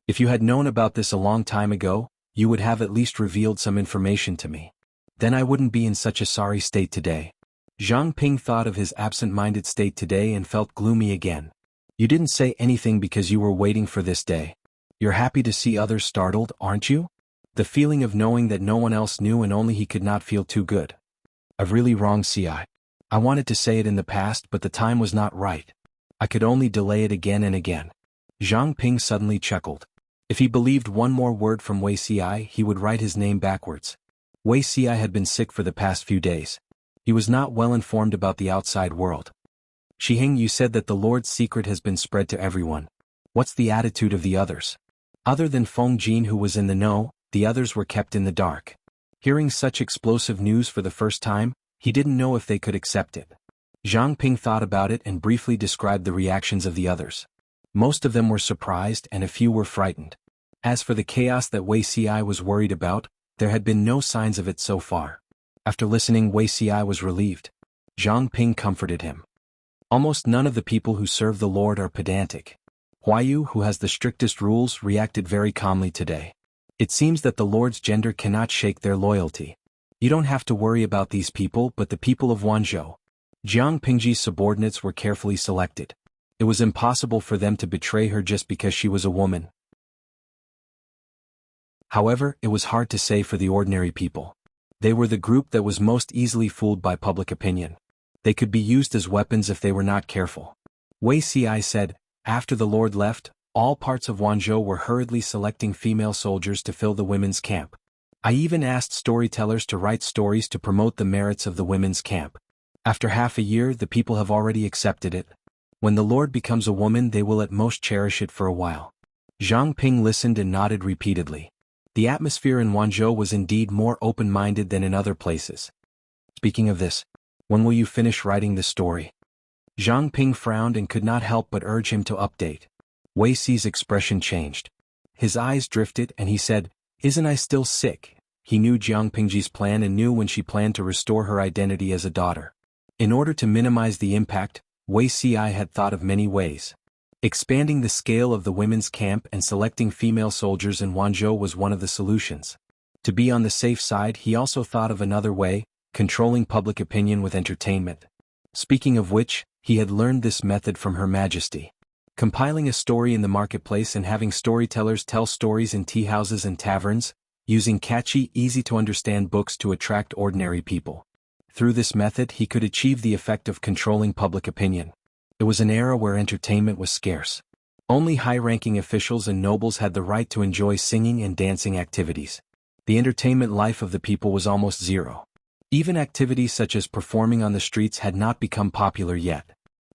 If you had known about this a long time ago, you would have at least revealed some information to me. Then I wouldn't be in such a sorry state today. Zhang Ping thought of his absent-minded state today and felt gloomy again. You didn't say anything because you were waiting for this day. You're happy to see others startled, aren't you? The feeling of knowing that no one else knew and only he could not feel too good. I've really wronged Ci. I wanted to say it in the past, but the time was not right. I could only delay it again and again. Zhang Ping suddenly chuckled. If he believed one more word from Wei Xi, he would write his name backwards. Wei Xi had been sick for the past few days. He was not well informed about the outside world. Shiheng, you said that the Lord's secret has been spread to everyone. What's the attitude of the others? Other than Feng Jin, who was in the know, the others were kept in the dark. Hearing such explosive news for the first time, he didn't know if they could accept it. Zhang Ping thought about it and briefly described the reactions of the others. Most of them were surprised and a few were frightened. As for the chaos that Wei Xi was worried about, there had been no signs of it so far. After listening, Wei Xi was relieved. Zhang Ping comforted him. Almost none of the people who serve the Lord are pedantic. Huayu, who has the strictest rules, reacted very calmly today. It seems that the Lord's gender cannot shake their loyalty. You don't have to worry about these people, but the people of Wanzhou. Jiang Pingji's subordinates were carefully selected. It was impossible for them to betray her just because she was a woman. However, it was hard to say for the ordinary people. They were the group that was most easily fooled by public opinion. They could be used as weapons if they were not careful. Wei Xi said, after the Lord left, all parts of Wanzhou were hurriedly selecting female soldiers to fill the women's camp. I even asked storytellers to write stories to promote the merits of the women's camp. After half a year, the people have already accepted it. When the Lord becomes a woman, they will at most cherish it for a while. Zhang Ping listened and nodded repeatedly. The atmosphere in Wanzhou was indeed more open-minded than in other places. Speaking of this, when will you finish writing the story? Zhang Ping frowned and could not help but urge him to update. Wei Xi's expression changed. His eyes drifted and he said, isn't I still sick? He knew Jiang Pingji's plan and knew when she planned to restore her identity as a daughter. In order to minimize the impact, Wei Xi had thought of many ways. Expanding the scale of the women's camp and selecting female soldiers in Wanzhou was one of the solutions. To be on the safe side, he also thought of another way, controlling public opinion with entertainment. Speaking of which, he had learned this method from Her Majesty. Compiling a story in the marketplace and having storytellers tell stories in tea houses and taverns, using catchy, easy-to-understand books to attract ordinary people. Through this method he could achieve the effect of controlling public opinion. It was an era where entertainment was scarce. Only high-ranking officials and nobles had the right to enjoy singing and dancing activities. The entertainment life of the people was almost zero. Even activities such as performing on the streets had not become popular yet.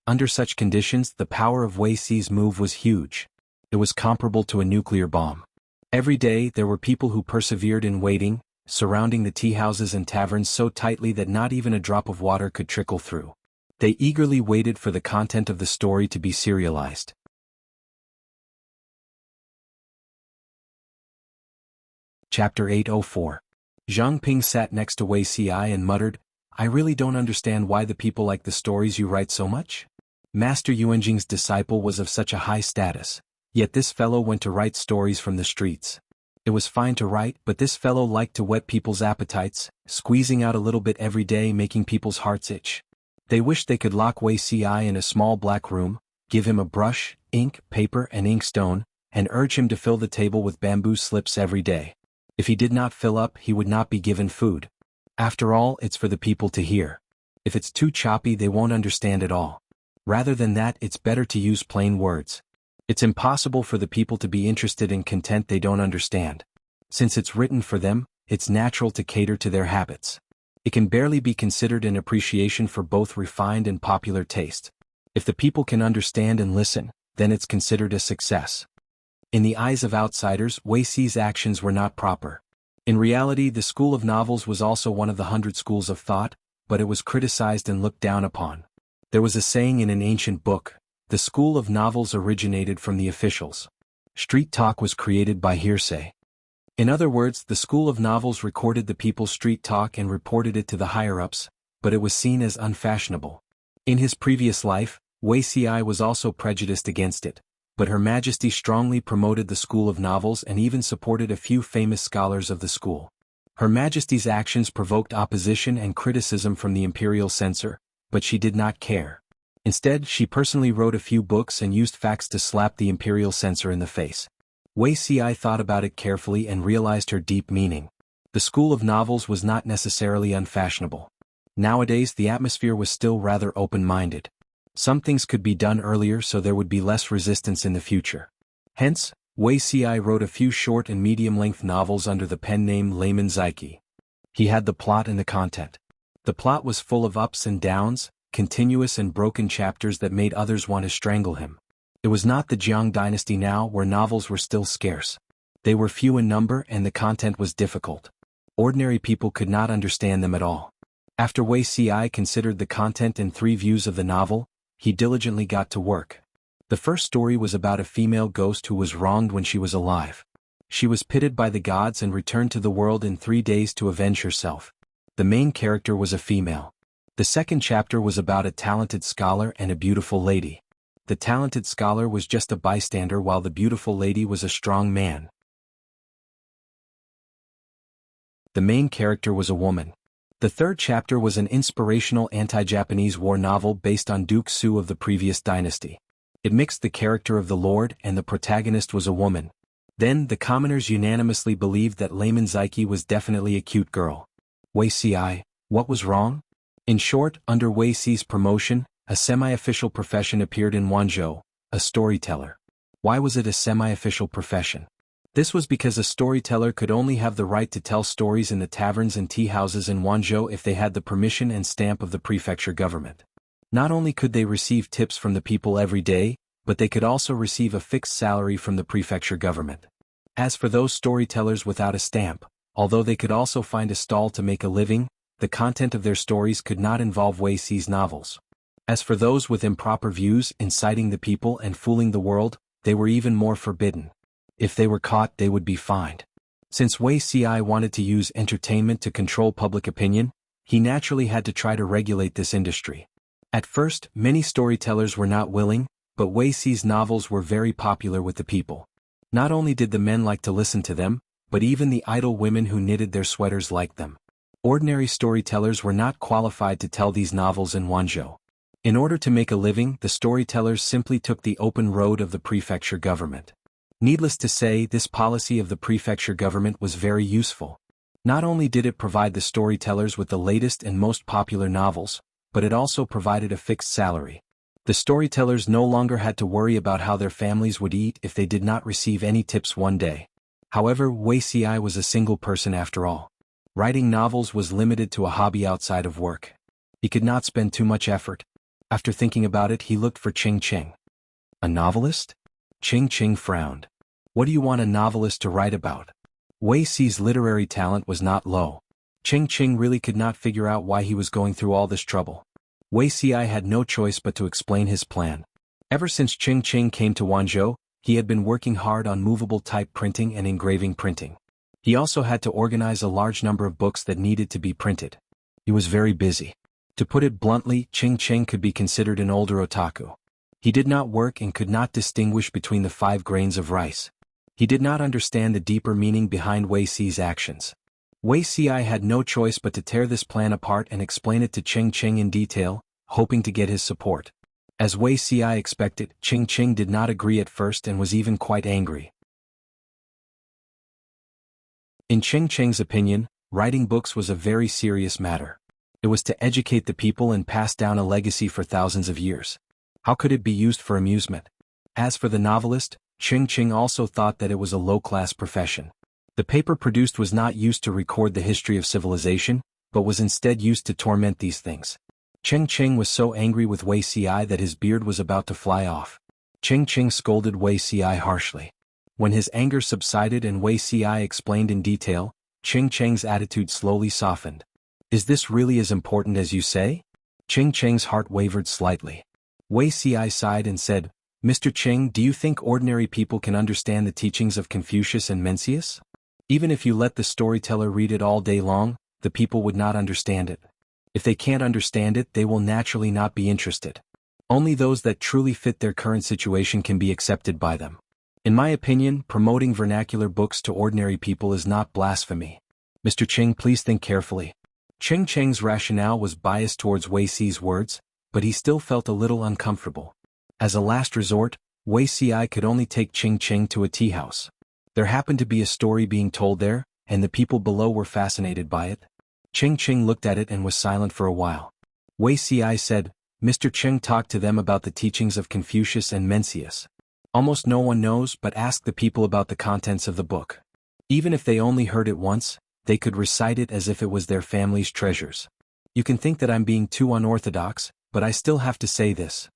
Under such conditions, the power of Wei Xi's move was huge. It was comparable to a nuclear bomb. Every day there were people who persevered in waiting, surrounding the tea houses and taverns so tightly that not even a drop of water could trickle through. They eagerly waited for the content of the story to be serialized. Chapter 804. Zhang Ping sat next to Wei Xi and muttered, "I really don't understand why the people like the stories you write so much." Master Yuanjing's disciple was of such a high status. Yet this fellow went to write stories from the streets. It was fine to write, but this fellow liked to whet people's appetites, squeezing out a little bit every day, making people's hearts itch. They wished they could lock Wei Xi in a small black room, give him a brush, ink, paper and inkstone, and urge him to fill the table with bamboo slips every day. If he did not fill up, he would not be given food. After all, it's for the people to hear. If it's too choppy, they won't understand it all. Rather than that, it's better to use plain words. It's impossible for the people to be interested in content they don't understand. Since it's written for them, it's natural to cater to their habits. It can barely be considered an appreciation for both refined and popular taste. If the people can understand and listen, then it's considered a success. In the eyes of outsiders, Wei Xi's actions were not proper. In reality, the school of novels was also one of the 100 schools of thought, but it was criticized and looked down upon. There was a saying in an ancient book, "The school of novels originated from the officials. Street talk was created by hearsay." In other words, the school of novels recorded the people's street talk and reported it to the higher-ups, but it was seen as unfashionable. In his previous life, Wei Xi was also prejudiced against it, but Her Majesty strongly promoted the school of novels and even supported a few famous scholars of the school. Her Majesty's actions provoked opposition and criticism from the imperial censor, but she did not care. Instead, she personally wrote a few books and used facts to slap the imperial censor in the face. Wei Xi thought about it carefully and realized her deep meaning. The school of novels was not necessarily unfashionable. Nowadays the atmosphere was still rather open-minded. Some things could be done earlier so there would be less resistance in the future. Hence, Wei Xi wrote a few short and medium-length novels under the pen name Layman Zaiki. He had the plot and the content. The plot was full of ups and downs, continuous and broken chapters that made others want to strangle him. It was not the Jiang dynasty now, where novels were still scarce. They were few in number and the content was difficult. Ordinary people could not understand them at all. After Wei Xi considered the content and 3 views of the novel, he diligently got to work. The first story was about a female ghost who was wronged when she was alive. She was pitied by the gods and returned to the world in 3 days to avenge herself. The main character was a female. The second chapter was about a talented scholar and a beautiful lady. The talented scholar was just a bystander while the beautiful lady was a strong man. The main character was a woman. The third chapter was an inspirational anti-Japanese war novel based on Duke Su of the previous dynasty. It mixed the character of the lord and the protagonist was a woman. Then the commoners unanimously believed that Layman Zaiki was definitely a cute girl. Wei Xi, what was wrong? In short, under Wei Xi's promotion, a semi-official profession appeared in Wanzhou, a storyteller. Why was it a semi-official profession? This was because a storyteller could only have the right to tell stories in the taverns and tea houses in Wanzhou if they had the permission and stamp of the prefecture government. Not only could they receive tips from the people every day, but they could also receive a fixed salary from the prefecture government. As for those storytellers without a stamp, although they could also find a stall to make a living, the content of their stories could not involve Wei Xi's novels. As for those with improper views, inciting the people and fooling the world, they were even more forbidden. If they were caught, they would be fined. Since Wei Ci wanted to use entertainment to control public opinion, he naturally had to try to regulate this industry. At first, many storytellers were not willing, but Wei Ci's novels were very popular with the people. Not only did the men like to listen to them, but even the idle women who knitted their sweaters liked them. Ordinary storytellers were not qualified to tell these novels in Wanzhou. In order to make a living, the storytellers simply took the open road of the prefecture government. Needless to say, this policy of the prefecture government was very useful. Not only did it provide the storytellers with the latest and most popular novels, but it also provided a fixed salary. The storytellers no longer had to worry about how their families would eat if they did not receive any tips one day. However, Wei Ci was a single person after all. Writing novels was limited to a hobby outside of work. He could not spend too much effort. After thinking about it, he looked for Ching Ching. A novelist? Ching Ching frowned. What do you want a novelist to write about? Wei Ci's literary talent was not low. Ching Ching really could not figure out why he was going through all this trouble. Wei Ci had no choice but to explain his plan. Ever since Ching Ching came to Wanzhou, he had been working hard on movable type printing and engraving printing. He also had to organize a large number of books that needed to be printed. He was very busy. To put it bluntly, Ching Ching could be considered an older otaku. He did not work and could not distinguish between the 5 grains of rice. He did not understand the deeper meaning behind Wei Ci's actions. Wei Ci had no choice but to tear this plan apart and explain it to Ching Ching in detail, hoping to get his support. As Wei Ci expected, Ching Ching did not agree at first and was even quite angry. In Ching Ching's opinion, writing books was a very serious matter. It was to educate the people and pass down a legacy for thousands of years. How could it be used for amusement? As for the novelist, Ching Ching also thought that it was a low-class profession. The paper produced was not used to record the history of civilization, but was instead used to torment these things. Ching Ching was so angry with Wei Ci that his beard was about to fly off. Ching Ching scolded Wei Ci harshly. When his anger subsided and Wei Ci explained in detail, Ching Ching's attitude slowly softened. Is this really as important as you say? Ching Ching's heart wavered slightly. Wei Ci sighed and said, Mr. Ching, do you think ordinary people can understand the teachings of Confucius and Mencius? Even if you let the storyteller read it all day long, the people would not understand it. If they can't understand it, they will naturally not be interested. Only those that truly fit their current situation can be accepted by them. In my opinion, promoting vernacular books to ordinary people is not blasphemy. Mr. Ching, please think carefully. Ching Ching's rationale was biased towards Wei Ci's words, but he still felt a little uncomfortable. As a last resort, Wei Ci could only take Ching Ching to a tea house. There happened to be a story being told there, and the people below were fascinated by it. Ching Ching looked at it and was silent for a while. Wei Ci said, Mr. Ching talked to them about the teachings of Confucius and Mencius. Almost no one knows, but ask the people about the contents of the book. Even if they only heard it once, they could recite it as if it was their family's treasures. You can think that I'm being too unorthodox, but I still have to say this.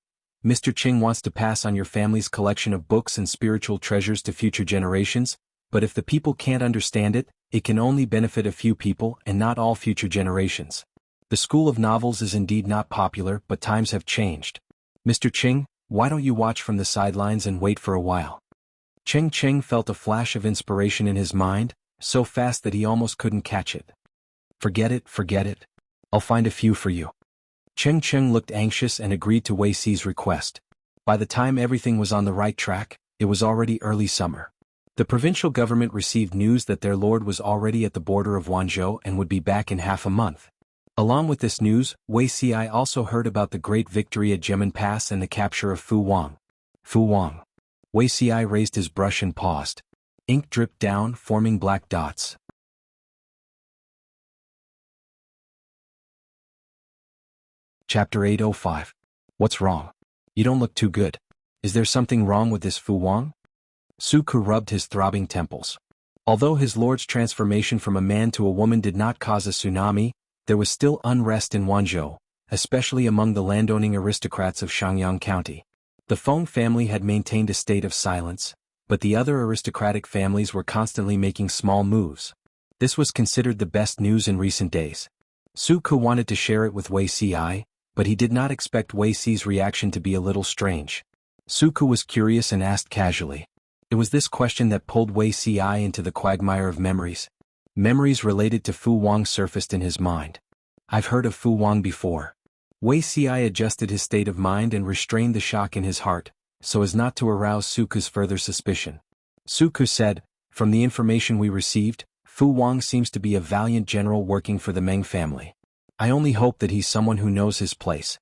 Mr. Ching wants to pass on your family's collection of books and spiritual treasures to future generations, but if the people can't understand it, it can only benefit a few people and not all future generations. The school of novels is indeed not popular, but times have changed. Mr. Ching, why don't you watch from the sidelines and wait for a while? Ching Ching felt a flash of inspiration in his mind, so fast that he almost couldn't catch it. Forget it. I'll find a few for you. Ching Ching looked anxious and agreed to Wei Ci's request. By the time everything was on the right track, it was already early summer. The provincial government received news that their lord was already at the border of Wanzhou and would be back in half a month. Along with this news, Wei Ci also heard about the great victory at Jimen Pass and the capture of Fu Wang. Fu Wang. Wei Ci raised his brush and paused. Ink dripped down, forming black dots. Chapter 805. What's wrong? You don't look too good. Is there something wrong with this Fu Wang? Suku rubbed his throbbing temples. Although his lord's transformation from a man to a woman did not cause a tsunami, there was still unrest in Wanzhou, especially among the landowning aristocrats of Shangyang County. The Feng family had maintained a state of silence, but the other aristocratic families were constantly making small moves. This was considered the best news in recent days. Suku wanted to share it with Wei Ci, but he did not expect Wei Ci's reaction to be a little strange. Suku was curious and asked casually, It was this question that pulled Wei Ci into the quagmire of memories. Memories related to Fu Wang surfaced in his mind. I've heard of Fu Wang before. Wei Ci adjusted his state of mind and restrained the shock in his heart, so as not to arouse Suku's further suspicion. Suku said, "From the information we received, Fu Wang seems to be a valiant general working for the Meng family. I only hope that he's someone who knows his place."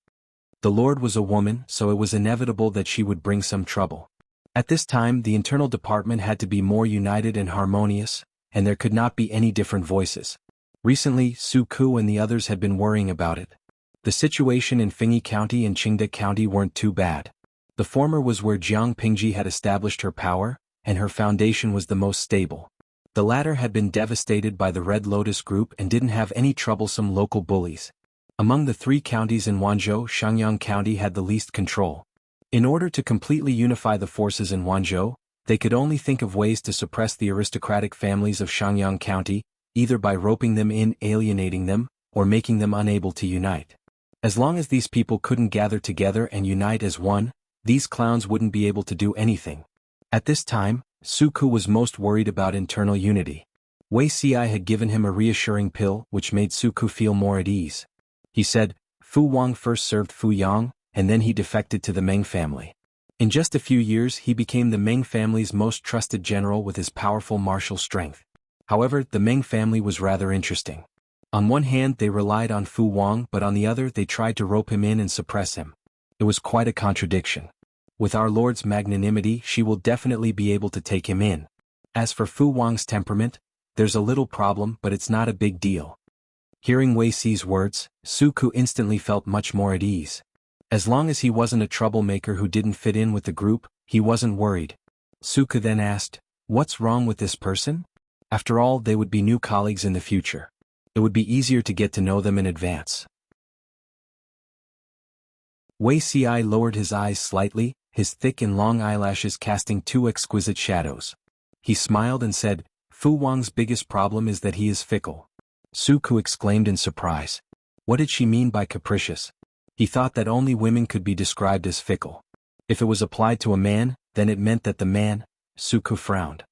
The Lord was a woman, so it was inevitable that she would bring some trouble. At this time, the internal department had to be more united and harmonious, and there could not be any different voices. Recently, Su Ku and the others had been worrying about it. The situation in Fengyi County and Qingde County weren't too bad. The former was where Jiang Pingji had established her power, and her foundation was the most stable. The latter had been devastated by the Red Lotus Group and didn't have any troublesome local bullies. Among the three counties in Wanzhou, Shangyang County had the least control. In order to completely unify the forces in Wanzhou, they could only think of ways to suppress the aristocratic families of Shangyang County, either by roping them in, alienating them, or making them unable to unite. As long as these people couldn't gather together and unite as one, these clowns wouldn't be able to do anything. At this time, Suku was most worried about internal unity. Wei Ci had given him a reassuring pill which made Suku feel more at ease. He said, "Fu Wang first served Fu Yang, and then he defected to the Meng family. In just a few years he became the Meng family's most trusted general with his powerful martial strength." However, the Meng family was rather interesting. On one hand they relied on Fu Wang, but on the other they tried to rope him in and suppress him. It was quite a contradiction. With our Lord's magnanimity she will definitely be able to take him in. As for Fu Wang's temperament, there's a little problem, but it's not a big deal. Hearing Wei Ci's words, Suku instantly felt much more at ease. As long as he wasn't a troublemaker who didn't fit in with the group, he wasn't worried. Suku then asked, "What's wrong with this person?" After all, they would be new colleagues in the future. It would be easier to get to know them in advance. Wei Ci lowered his eyes slightly, his thick and long eyelashes casting two exquisite shadows. He smiled and said, "Fu Wang's biggest problem is that he is fickle." Suku exclaimed in surprise. What did she mean by capricious? He thought that only women could be described as fickle. If it was applied to a man, then it meant that the man. Suku frowned.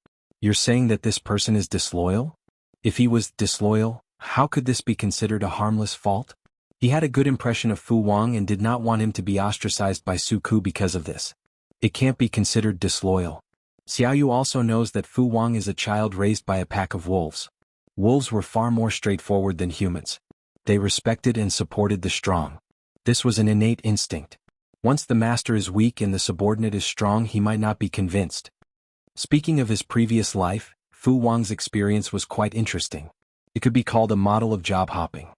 "You're saying that this person is disloyal?" If he was disloyal, how could this be considered a harmless fault? He had a good impression of Fu Wang and did not want him to be ostracized by Suku because of this. It can't be considered disloyal. Xiaoyu also knows that Fu Wang is a child raised by a pack of wolves. Wolves were far more straightforward than humans. They respected and supported the strong. This was an innate instinct. Once the master is weak and the subordinate is strong, he might not be convinced. Speaking of his previous life, Fu Wang's experience was quite interesting. It could be called a model of job hopping.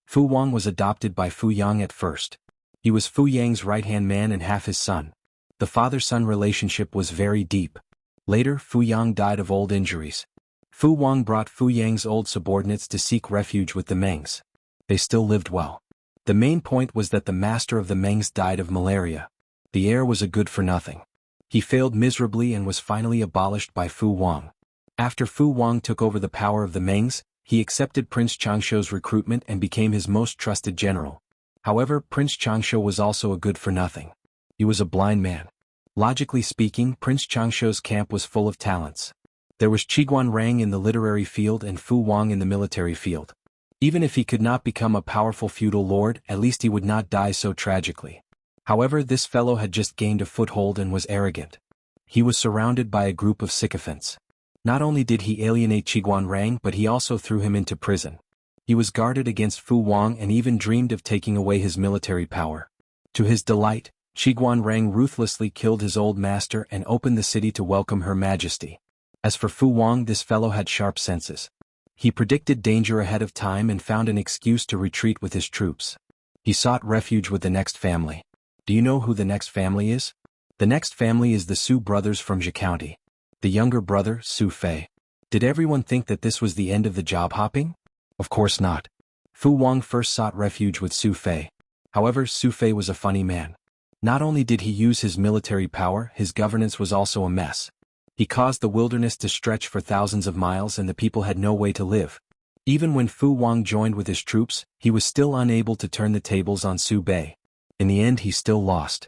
Fu Wang was adopted by Fu Yang at first. He was Fu Yang's right-hand man and half his son. The father-son relationship was very deep. Later, Fu Yang died of old injuries. Fu Wang brought Fu Yang's old subordinates to seek refuge with the Mengs. They still lived well. The main point was that the master of the Mengs died of malaria. The heir was a good-for-nothing. He failed miserably and was finally abolished by Fu Wang. After Fu Wang took over the power of the Mengs, he accepted Prince Changshuo's recruitment and became his most trusted general. However, Prince Changshuo was also a good-for-nothing. He was a blind man. Logically speaking, Prince Changshuo's camp was full of talents. There was Qiguan Rang in the literary field and Fu Wang in the military field. Even if he could not become a powerful feudal lord, at least he would not die so tragically. However, this fellow had just gained a foothold and was arrogant. He was surrounded by a group of sycophants. Not only did he alienate Qiguan Rang, but he also threw him into prison. He was guarded against Fu Wang and even dreamed of taking away his military power. To his delight, Qiguan Rang ruthlessly killed his old master and opened the city to welcome Her Majesty. As for Fu Wang, this fellow had sharp senses. He predicted danger ahead of time and found an excuse to retreat with his troops. He sought refuge with the next family. Do you know who the next family is? The next family is the Su brothers from Zhe County. The younger brother, Su Fei. Did everyone think that this was the end of the job hopping? Of course not. Fu Wang first sought refuge with Su Fei. However, Su Fei was a funny man. Not only did he use his military power, his governance was also a mess. He caused the wilderness to stretch for thousands of miles and the people had no way to live. Even when Fu Wang joined with his troops, he was still unable to turn the tables on Su Bei. In the end, he still lost.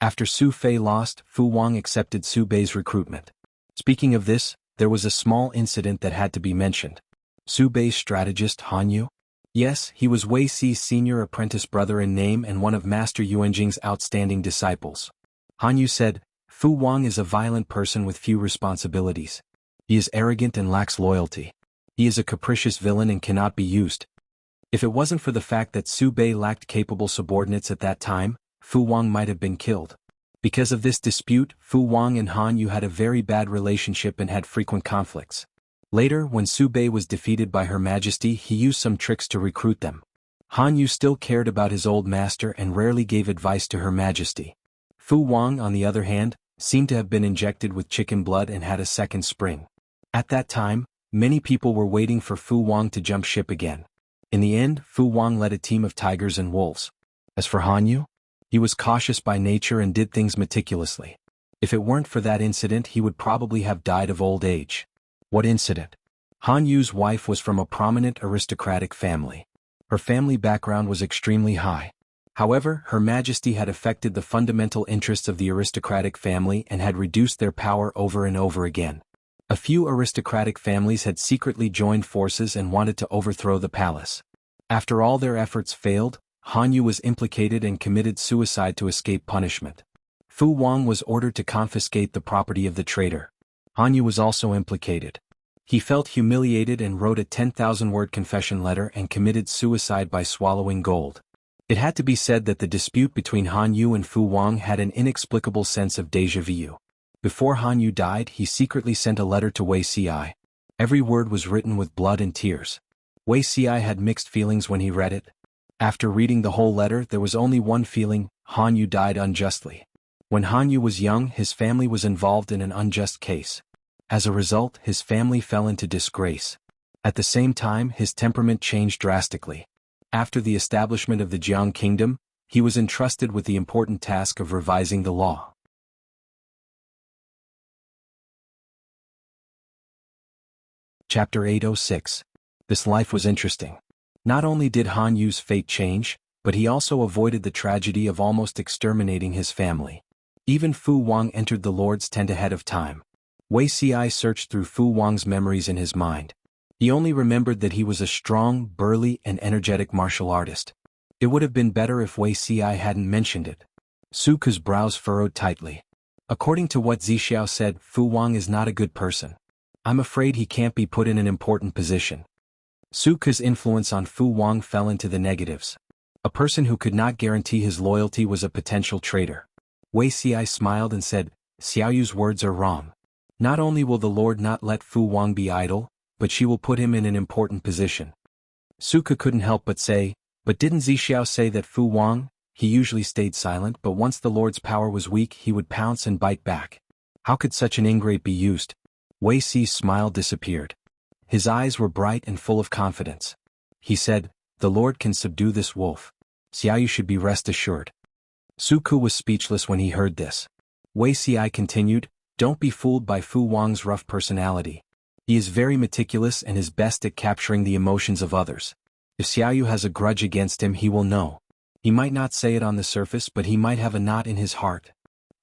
After Su Fei lost, Fu Wang accepted Su Bei's recruitment. Speaking of this, there was a small incident that had to be mentioned. Su Bei's strategist Han Yu? Yes, he was Wei Si's senior apprentice brother in name and one of Master Yuanjing's outstanding disciples. Han Yu said, Fu Wang is a violent person with few responsibilities. He is arrogant and lacks loyalty. He is a capricious villain and cannot be used. If it wasn't for the fact that Su Bei lacked capable subordinates at that time, Fu Wang might have been killed. Because of this dispute, Fu Wang and Han Yu had a very bad relationship and had frequent conflicts. Later, when Su Bei was defeated by Her Majesty, he used some tricks to recruit them. Han Yu still cared about his old master and rarely gave advice to Her Majesty. Fu Wang, on the other hand, seemed to have been injected with chicken blood and had a second spring. At that time, many people were waiting for Fu Wang to jump ship again. In the end, Fu Wang led a team of tigers and wolves. As for Han Yu, he was cautious by nature and did things meticulously. If it weren't for that incident, he would probably have died of old age. What incident? Han Yu's wife was from a prominent aristocratic family. Her family background was extremely high. However, Her Majesty had affected the fundamental interests of the aristocratic family and had reduced their power over and over again. A few aristocratic families had secretly joined forces and wanted to overthrow the palace. After all their efforts failed, Han Yu was implicated and committed suicide to escape punishment. Fu Wang was ordered to confiscate the property of the traitor. Han Yu was also implicated. He felt humiliated and wrote a 10,000-word confession letter and committed suicide by swallowing gold. It had to be said that the dispute between Han Yu and Fu Wang had an inexplicable sense of déjà vu. Before Han Yu died, he secretly sent a letter to Wei Si. Every word was written with blood and tears. Wei Si had mixed feelings when he read it. After reading the whole letter, there was only one feeling: Han Yu died unjustly. When Han Yu was young, his family was involved in an unjust case. As a result, his family fell into disgrace. At the same time, his temperament changed drastically. After the establishment of the Jiang Kingdom, he was entrusted with the important task of revising the law. Chapter 806. This life was interesting. Not only did Han Yu's fate change, but he also avoided the tragedy of almost exterminating his family. Even Fu Wang entered the Lord's tent ahead of time. Wei Si searched through Fu Wang's memories in his mind. He only remembered that he was a strong, burly, and energetic martial artist. It would have been better if Wei Si hadn't mentioned it. Su Ke's brows furrowed tightly. According to what Zixiao said, Fu Wang is not a good person. I'm afraid he can't be put in an important position. Su Ke's influence on Fu Wang fell into the negatives. A person who could not guarantee his loyalty was a potential traitor. Wei Si smiled and said, Xiao Yu's words are wrong. Not only will the Lord not let Fu Wang be idle, but she will put him in an important position. Su Ke couldn't help but say, but didn't Zixiao say that Fu Wang? He usually stayed silent, but once the Lord's power was weak, he would pounce and bite back. How could such an ingrate be used? Wei Si's smile disappeared. His eyes were bright and full of confidence. He said, the Lord can subdue this wolf. Xiao Yu should be rest assured. Su Ke was speechless when he heard this. Wei Si continued, don't be fooled by Fu Wang's rough personality. He is very meticulous and is best at capturing the emotions of others. If Xiao Yu has a grudge against him, he will know. He might not say it on the surface, but he might have a knot in his heart.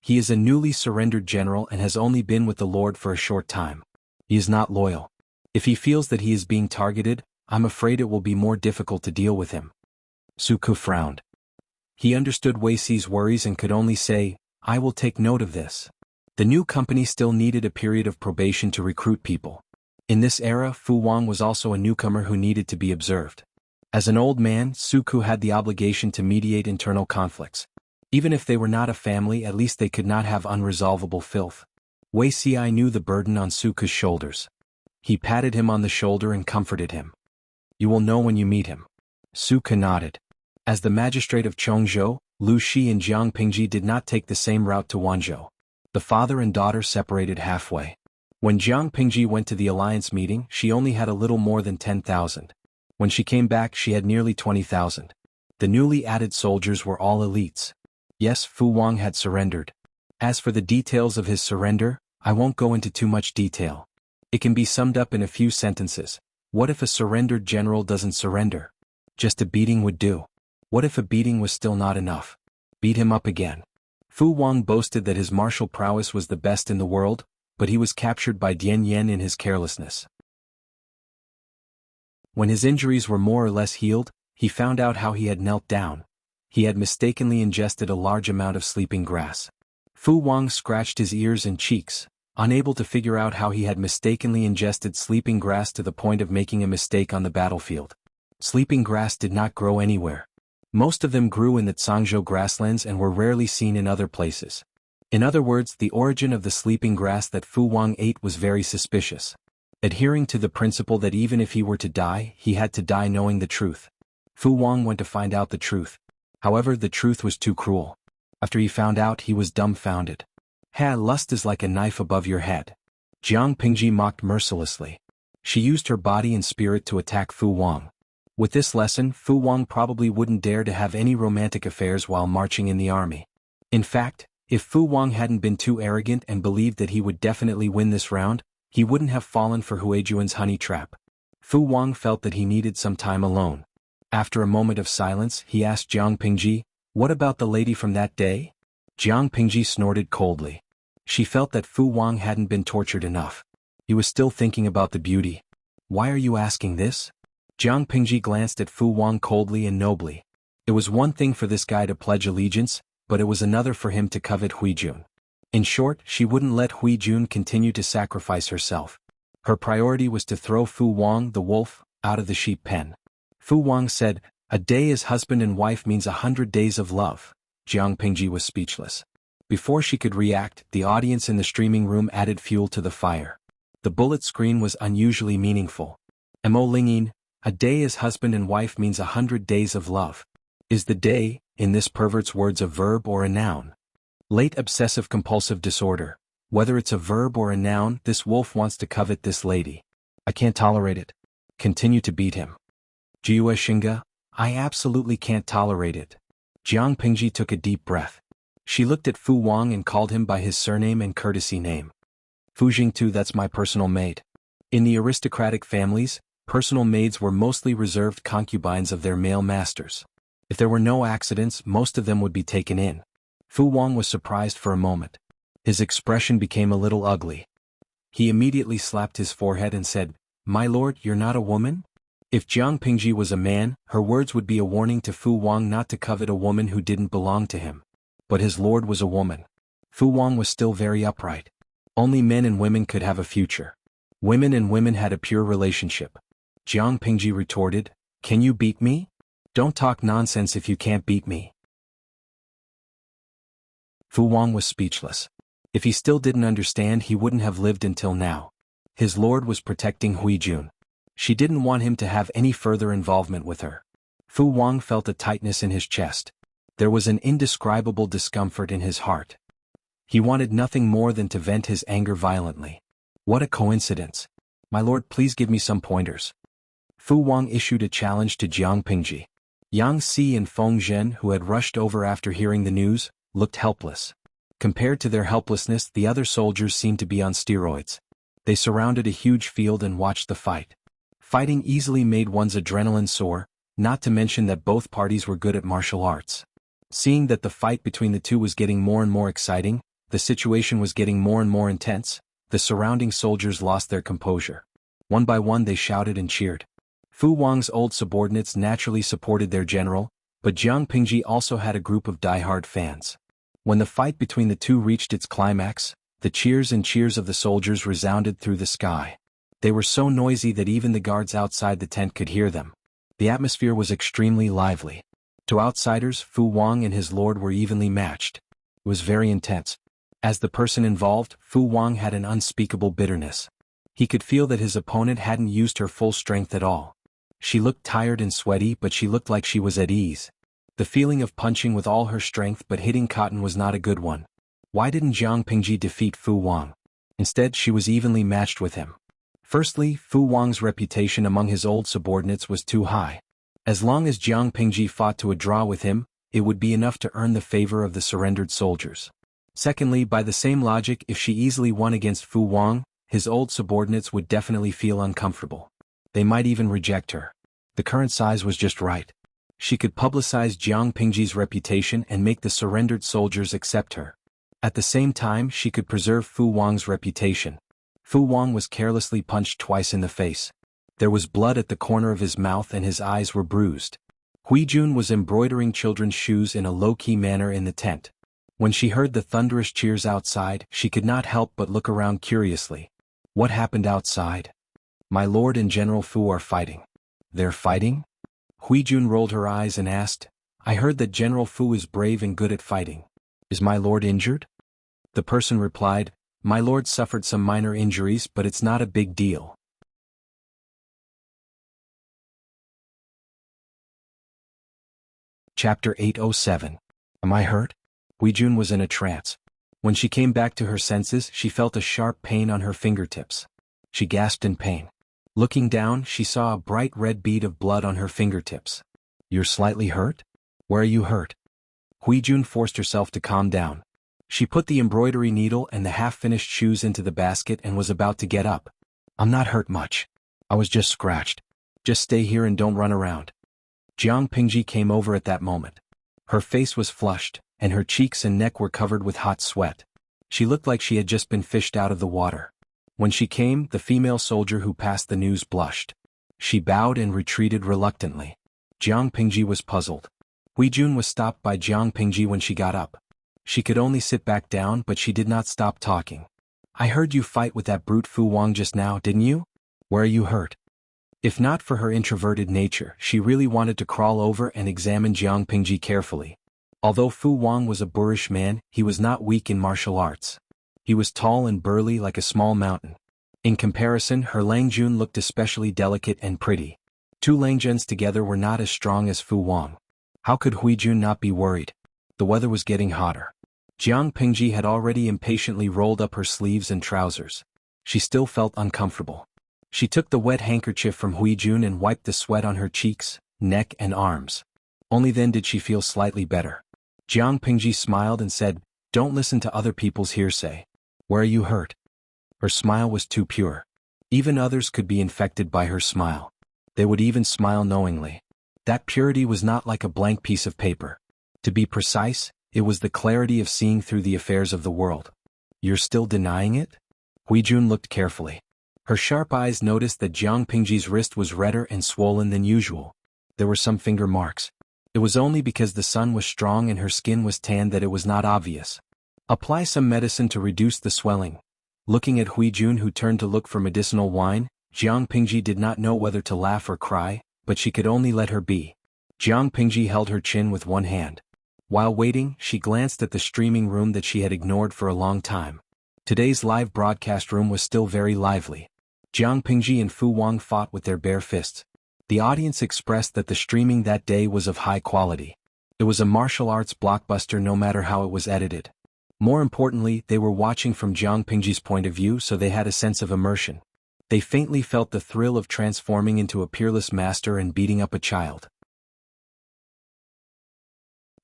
He is a newly surrendered general and has only been with the Lord for a short time. He is not loyal. If he feels that he is being targeted, I'm afraid it will be more difficult to deal with him. Su Ke frowned. He understood Wei Si's worries and could only say, I will take note of this. The new company still needed a period of probation to recruit people. In this era, Fu Wang was also a newcomer who needed to be observed. As an old man, Su Ke had the obligation to mediate internal conflicts. Even if they were not a family, at least they could not have unresolvable filth. Wei Si knew the burden on Su Ke's shoulders. He patted him on the shoulder and comforted him. You will know when you meet him. Su Ke nodded. As the magistrate of Chongzhou, Lu Shi and Jiang Pingji did not take the same route to Wanzhou. The father and daughter separated halfway. When Jiang Pingji went to the alliance meeting, she only had a little more than 10,000. When she came back, she had nearly 20,000. The newly added soldiers were all elites. Yes, Fu Wang had surrendered. As for the details of his surrender, I won't go into too much detail. It can be summed up in a few sentences. What if a surrendered general doesn't surrender? Just a beating would do. What if a beating was still not enough? Beat him up again. Fu Wang boasted that his martial prowess was the best in the world, but he was captured by Dian Yen in his carelessness. When his injuries were more or less healed, he found out how he had knelt down. He had mistakenly ingested a large amount of sleeping grass. Fu Wang scratched his ears and cheeks, unable to figure out how he had mistakenly ingested sleeping grass to the point of making a mistake on the battlefield. Sleeping grass did not grow anywhere. Most of them grew in the Zhangzhou grasslands and were rarely seen in other places. In other words, the origin of the sleeping grass that Fu Wang ate was very suspicious. Adhering to the principle that even if he were to die, he had to die knowing the truth. Fu Wang went to find out the truth. However, the truth was too cruel. After he found out, he was dumbfounded. Lust is like a knife above your head. Jiang Pingji mocked mercilessly. She used her body and spirit to attack Fu Wang. With this lesson, Fu Wang probably wouldn't dare to have any romantic affairs while marching in the army. In fact, if Fu Wang hadn't been too arrogant and believed that he would definitely win this round, he wouldn't have fallen for Huijuan's honey trap. Fu Wang felt that he needed some time alone. After a moment of silence, he asked Jiang Pingji, "What about the lady from that day?" Jiang Pingji snorted coldly. She felt that Fu Wang hadn't been tortured enough. He was still thinking about the beauty. "Why are you asking this?" Jiang Pingji glanced at Fu Wang coldly and nobly. It was one thing for this guy to pledge allegiance, but it was another for him to covet Huijun. In short, she wouldn't let Huijun continue to sacrifice herself. Her priority was to throw Fu Wang, the wolf, out of the sheep pen. Fu Wang said, "A day as husband and wife means 100 days of love." Jiang Pingji was speechless. Before she could react, the audience in the streaming room added fuel to the fire. The bullet screen was unusually meaningful. Mo Lingyin, "A day as husband and wife means 100 days of love." Is the day, in this pervert's words, a verb or a noun? Late obsessive-compulsive disorder. Whether it's a verb or a noun, this wolf wants to covet this lady. I can't tolerate it. Continue to beat him. Jiue Xinga, I absolutely can't tolerate it. Jiang Pingji took a deep breath. She looked at Fu Wang and called him by his surname and courtesy name. Fu Jingtu, that's my personal maid. In the aristocratic families, personal maids were mostly reserved concubines of their male masters. If there were no accidents, most of them would be taken in. Fu Wang was surprised for a moment. His expression became a little ugly. He immediately slapped his forehead and said, "My lord, you're not a woman?" If Jiang Pingji was a man, her words would be a warning to Fu Wang not to covet a woman who didn't belong to him. But his lord was a woman. Fu Wang was still very upright. Only men and women could have a future. Women and women had a pure relationship. Jiang Pingji retorted, "Can you beat me? Don't talk nonsense if you can't beat me." Fu Wang was speechless. If he still didn't understand, he wouldn't have lived until now. His lord was protecting Huijun. She didn't want him to have any further involvement with her. Fu Wang felt a tightness in his chest. There was an indescribable discomfort in his heart. He wanted nothing more than to vent his anger violently. What a coincidence. "My lord, please give me some pointers." Fu Wang issued a challenge to Jiang Pingji. Yang Si and Feng Zhen, who had rushed over after hearing the news, looked helpless. Compared to their helplessness, the other soldiers seemed to be on steroids. They surrounded a huge field and watched the fight. Fighting easily made one's adrenaline soar, not to mention that both parties were good at martial arts. Seeing that the fight between the two was getting more and more exciting, the situation was getting more and more intense, the surrounding soldiers lost their composure. One by one they shouted and cheered. Fu Wang's old subordinates naturally supported their general, but Jiang Pingji also had a group of die-hard fans. When the fight between the two reached its climax, the cheers and cheers of the soldiers resounded through the sky. They were so noisy that even the guards outside the tent could hear them. The atmosphere was extremely lively. To outsiders, Fu Wang and his lord were evenly matched. It was very intense. As the person involved, Fu Wang had an unspeakable bitterness. He could feel that his opponent hadn't used her full strength at all. She looked tired and sweaty, but she looked like she was at ease. The feeling of punching with all her strength but hitting cotton was not a good one. Why didn't Jiang Pingji defeat Fu Wang? Instead, she was evenly matched with him. Firstly, Fu Wang's reputation among his old subordinates was too high. As long as Jiang Pingji fought to a draw with him, it would be enough to earn the favor of the surrendered soldiers. Secondly, by the same logic, if she easily won against Fu Wang, his old subordinates would definitely feel uncomfortable. They might even reject her. The current size was just right. She could publicize Jiang Pingji's reputation and make the surrendered soldiers accept her. At the same time, she could preserve Fu Wang's reputation. Fu Wang was carelessly punched twice in the face. There was blood at the corner of his mouth and his eyes were bruised. Huijun was embroidering children's shoes in a low-key manner in the tent. When she heard the thunderous cheers outside, she could not help but look around curiously. What happened outside? My lord and General Fu are fighting. They're fighting? Huijun rolled her eyes and asked, I heard that General Fu is brave and good at fighting. Is my lord injured? The person replied, My lord suffered some minor injuries but it's not a big deal. Chapter 807. Am I hurt? Huijun was in a trance. When she came back to her senses, she felt a sharp pain on her fingertips. She gasped in pain. Looking down, she saw a bright red bead of blood on her fingertips. You're slightly hurt? Where are you hurt? Huijun forced herself to calm down. She put the embroidery needle and the half-finished shoes into the basket and was about to get up. I'm not hurt much. I was just scratched. Just stay here and don't run around. Jiang Pingji came over at that moment. Her face was flushed, and her cheeks and neck were covered with hot sweat. She looked like she had just been fished out of the water. When she came, the female soldier who passed the news blushed. She bowed and retreated reluctantly. Jiang Pingji was puzzled. Huijun was stopped by Jiang Pingji when she got up. She could only sit back down but she did not stop talking. I heard you fight with that brute Fu Wang just now, didn't you? Where are you hurt? If not for her introverted nature, she really wanted to crawl over and examine Jiang Pingji carefully. Although Fu Wang was a boorish man, he was not weak in martial arts. He was tall and burly like a small mountain. In comparison, her Langjun looked especially delicate and pretty. Two Langjuns together were not as strong as Fu Wang. How could Huijun not be worried? The weather was getting hotter. Jiang Pingji had already impatiently rolled up her sleeves and trousers. She still felt uncomfortable. She took the wet handkerchief from Huijun and wiped the sweat on her cheeks, neck and arms. Only then did she feel slightly better. Jiang Pingji smiled and said, Don't listen to other people's hearsay. Where are you hurt? Her smile was too pure. Even others could be infected by her smile. They would even smile knowingly. That purity was not like a blank piece of paper. To be precise, it was the clarity of seeing through the affairs of the world. You're still denying it? Huijun looked carefully. Her sharp eyes noticed that Jiang Pingji's wrist was redder and swollen than usual. There were some finger marks. It was only because the sun was strong and her skin was tanned that it was not obvious. Apply some medicine to reduce the swelling. Looking at Huijun, who turned to look for medicinal wine, Jiang Pingji did not know whether to laugh or cry, but she could only let her be. Jiang Pingji held her chin with one hand. While waiting, she glanced at the streaming room that she had ignored for a long time. Today's live broadcast room was still very lively. Jiang Pingji and Fu Wang fought with their bare fists. The audience expressed that the streaming that day was of high quality. It was a martial arts blockbuster no matter how it was edited. More importantly, they were watching from Jiang Pingji's point of view, so they had a sense of immersion. They faintly felt the thrill of transforming into a peerless master and beating up a child.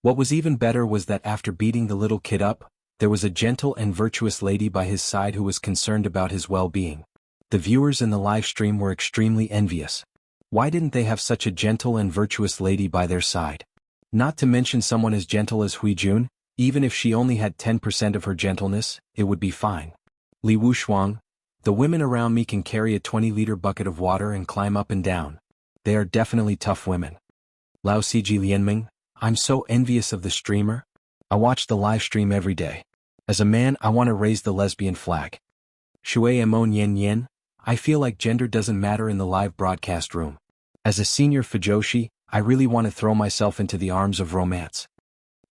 What was even better was that after beating the little kid up, there was a gentle and virtuous lady by his side who was concerned about his well-being. The viewers in the live stream were extremely envious. Why didn't they have such a gentle and virtuous lady by their side? Not to mention someone as gentle as Huijun. Even if she only had 10% of her gentleness, it would be fine. Li Wushuang, the women around me can carry a 20-liter bucket of water and climb up and down. They are definitely tough women. Lao Siji Lianming, I'm so envious of the streamer. I watch the live stream every day. As a man, I want to raise the lesbian flag. Shui Emon Yen Yen, I feel like gender doesn't matter in the live broadcast room. As a senior Fujoshi, I really want to throw myself into the arms of romance.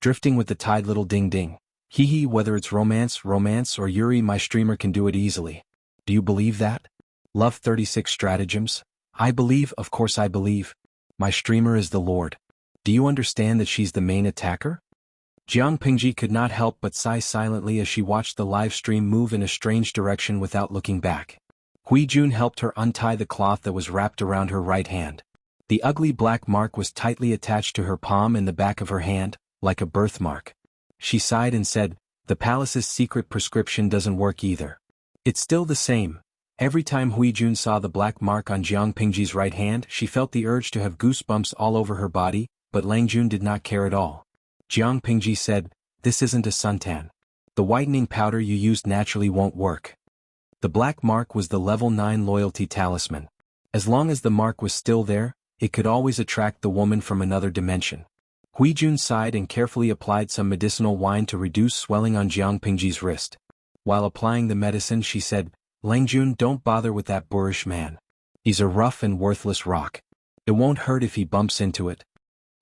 Drifting with the tide, little ding ding. Hee hee, whether it's romance or Yuri, my streamer can do it easily. Do you believe that? Love 36 stratagems? I believe, of course I believe. My streamer is the Lord. Do you understand that she's the main attacker? Jiang Pingji could not help but sigh silently as she watched the live stream move in a strange direction without looking back. Huijun helped her untie the cloth that was wrapped around her right hand. The ugly black mark was tightly attached to her palm and the back of her hand, like a birthmark. She sighed and said, The palace's secret prescription doesn't work either. It's still the same. Every time Huijun saw the black mark on Jiang Pingji's right hand, she felt the urge to have goosebumps all over her body, but Lang Jun did not care at all. Jiang Pingji said, "This isn't a suntan. The whitening powder you used naturally won't work." The black mark was the level 9 loyalty talisman. As long as the mark was still there, it could always attract the woman from another dimension. Huijun sighed and carefully applied some medicinal wine to reduce swelling on Jiang Pingji's wrist. While applying the medicine, she said, "Lang Jun, don't bother with that boorish man. He's a rough and worthless rock. It won't hurt if he bumps into it."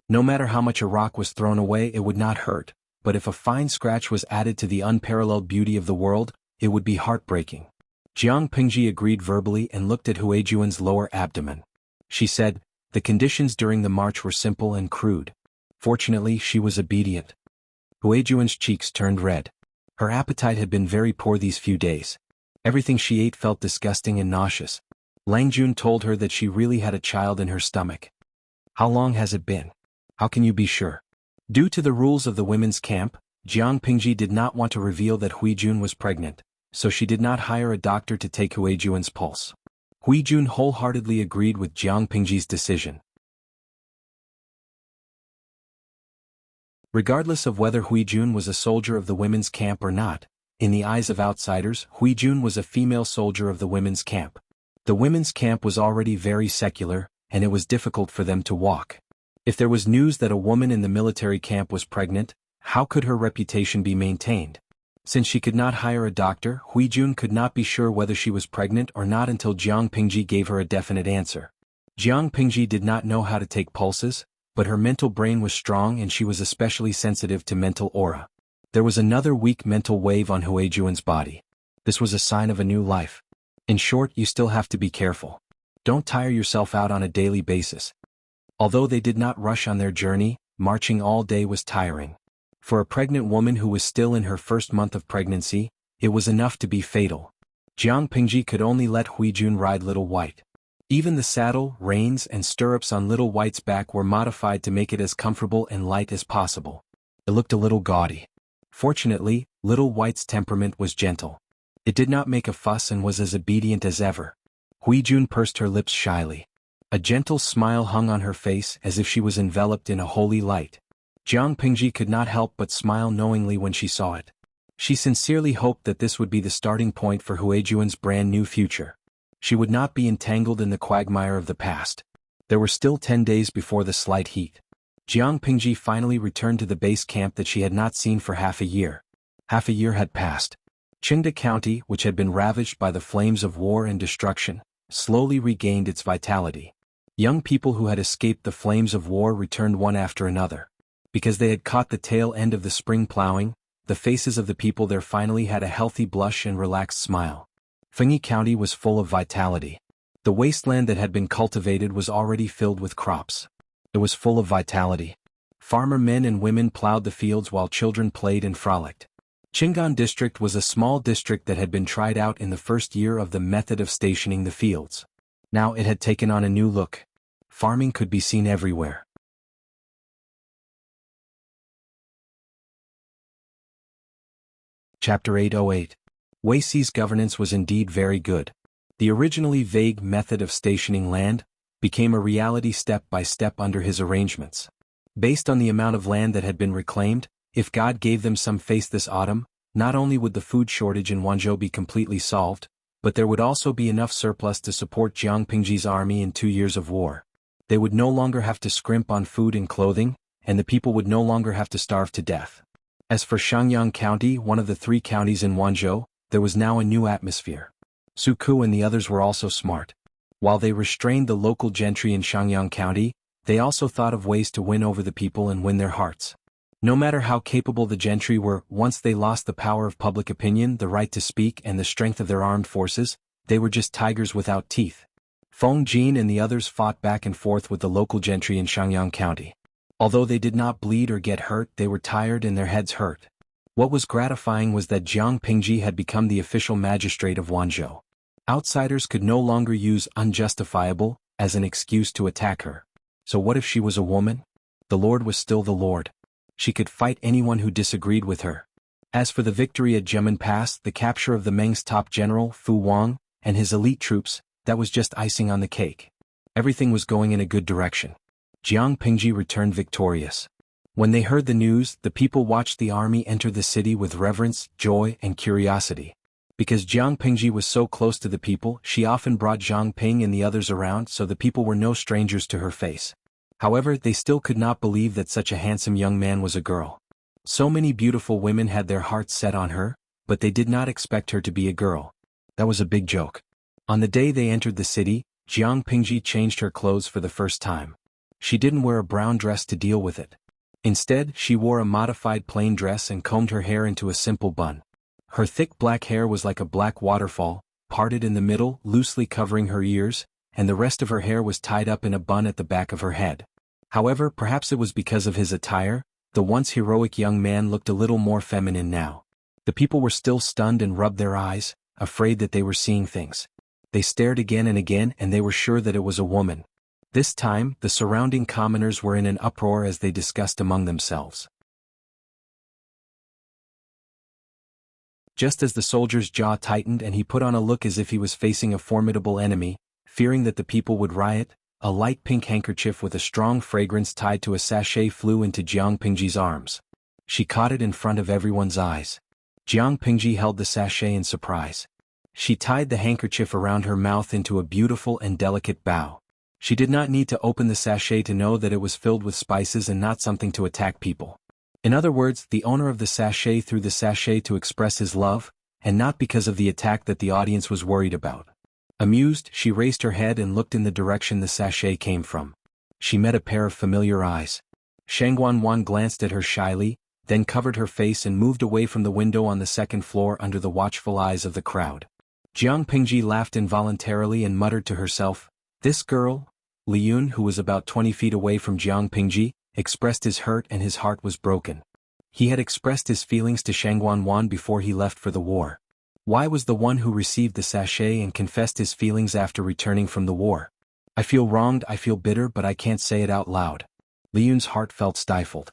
No matter how much a rock was thrown away, it would not hurt, but if a fine scratch was added to the unparalleled beauty of the world, it would be heartbreaking. Jiang Pingji agreed verbally and looked at Huijuan's lower abdomen. She said, "The conditions during the march were simple and crude. Fortunately, she was obedient." Huijuan's cheeks turned red. Her appetite had been very poor these few days. Everything she ate felt disgusting and nauseous. Lang Jun told her that she really had a child in her stomach. "How long has it been? How can you be sure?" Due to the rules of the women's camp, Jiang Pingji did not want to reveal that Huijun was pregnant, so she did not hire a doctor to take Huijuan's pulse. Huijun wholeheartedly agreed with Jiang Pingji's decision. Regardless of whether Huijun was a soldier of the women's camp or not, in the eyes of outsiders, Huijun was a female soldier of the women's camp. The women's camp was already very secular, and it was difficult for them to walk. If there was news that a woman in the military camp was pregnant, how could her reputation be maintained? Since she could not hire a doctor, Huijun could not be sure whether she was pregnant or not until Jiang Pingji gave her a definite answer. Jiang Pingji did not know how to take pulses, but her mental brain was strong and she was especially sensitive to mental aura. There was another weak mental wave on Huijuan's body. This was a sign of a new life. In short, you still have to be careful. Don't tire yourself out on a daily basis. Although they did not rush on their journey, marching all day was tiring. For a pregnant woman who was still in her first month of pregnancy, it was enough to be fatal. Jiang Pingji could only let Huijun ride Little White. Even the saddle, reins, and stirrups on Little White's back were modified to make it as comfortable and light as possible. It looked a little gaudy. Fortunately, Little White's temperament was gentle. It did not make a fuss and was as obedient as ever. Huijun pursed her lips shyly. A gentle smile hung on her face as if she was enveloped in a holy light. Jiang Pingji could not help but smile knowingly when she saw it. She sincerely hoped that this would be the starting point for Huijuan's brand new future. She would not be entangled in the quagmire of the past. There were still 10 days before the slight heat. Jiang Pingji finally returned to the base camp that she had not seen for half a year. Half a year had passed. Qingda County, which had been ravaged by the flames of war and destruction, slowly regained its vitality. Young people who had escaped the flames of war returned one after another. Because they had caught the tail end of the spring plowing, the faces of the people there finally had a healthy blush and relaxed smile. Fengyi County was full of vitality. The wasteland that had been cultivated was already filled with crops. It was full of vitality. Farmer men and women plowed the fields while children played and frolicked. Qinggan District was a small district that had been tried out in the first year of the method of stationing the fields. Now it had taken on a new look. Farming could be seen everywhere. Chapter 808. Wei Si's governance was indeed very good. The originally vague method of stationing land became a reality step by step under his arrangements. Based on the amount of land that had been reclaimed, if God gave them some face this autumn, not only would the food shortage in Wanzhou be completely solved, but there would also be enough surplus to support Jiang Pingji's army in 2 years of war. They would no longer have to scrimp on food and clothing, and the people would no longer have to starve to death. As for Shangyang County, one of the 3 counties in Wanzhou, there was now a new atmosphere. Su Ku and the others were also smart. While they restrained the local gentry in Shangyang County, they also thought of ways to win over the people and win their hearts. No matter how capable the gentry were, once they lost the power of public opinion, the right to speak, and the strength of their armed forces, they were just tigers without teeth. Feng Jin and the others fought back and forth with the local gentry in Shangyang County. Although they did not bleed or get hurt, they were tired and their heads hurt. What was gratifying was that Jiang Pingji had become the official magistrate of Wanzhou. Outsiders could no longer use unjustifiable as an excuse to attack her. So what if she was a woman? The Lord was still the Lord. She could fight anyone who disagreed with her. As for the victory at Jimen Pass, the capture of the Meng's top general, Fu Wang, and his elite troops, that was just icing on the cake. Everything was going in a good direction. Jiang Pingji returned victorious. When they heard the news, the people watched the army enter the city with reverence, joy, and curiosity. Because Jiang Pingji was so close to the people, she often brought Jiang Ping and the others around, so the people were no strangers to her face. However, they still could not believe that such a handsome young man was a girl. So many beautiful women had their hearts set on her, but they did not expect her to be a girl. That was a big joke. On the day they entered the city, Jiang Pingji changed her clothes for the first time. She didn't wear a brown dress to deal with it. Instead, she wore a modified plain dress and combed her hair into a simple bun. Her thick black hair was like a black waterfall, parted in the middle, loosely covering her ears, and the rest of her hair was tied up in a bun at the back of her head. However, perhaps it was because of his attire, the once heroic young man looked a little more feminine now. The people were still stunned and rubbed their eyes, afraid that they were seeing things. They stared again and again, and they were sure that it was a woman. This time, the surrounding commoners were in an uproar as they discussed among themselves. Just as the soldier's jaw tightened and he put on a look as if he was facing a formidable enemy, fearing that the people would riot, a light pink handkerchief with a strong fragrance tied to a sachet flew into Jiang Pingji's arms. She caught it in front of everyone's eyes. Jiang Pingji held the sachet in surprise. She tied the handkerchief around her mouth into a beautiful and delicate bow. She did not need to open the sachet to know that it was filled with spices and not something to attack people. In other words, the owner of the sachet threw the sachet to express his love, and not because of the attack that the audience was worried about. Amused, she raised her head and looked in the direction the sachet came from. She met a pair of familiar eyes. Shangguan glanced at her shyly, then covered her face and moved away from the window on the second floor under the watchful eyes of the crowd. Jiang Pingji laughed involuntarily and muttered to herself, "This girl?" Li Yun, who was about 20 feet away from Jiang Pingji, expressed his hurt and his heart was broken. He had expressed his feelings to Shangguan before he left for the war. Why was the one who received the sachet and confessed his feelings after returning from the war? "I feel wronged, I feel bitter, but I can't say it out loud." Li Yun's heart felt stifled.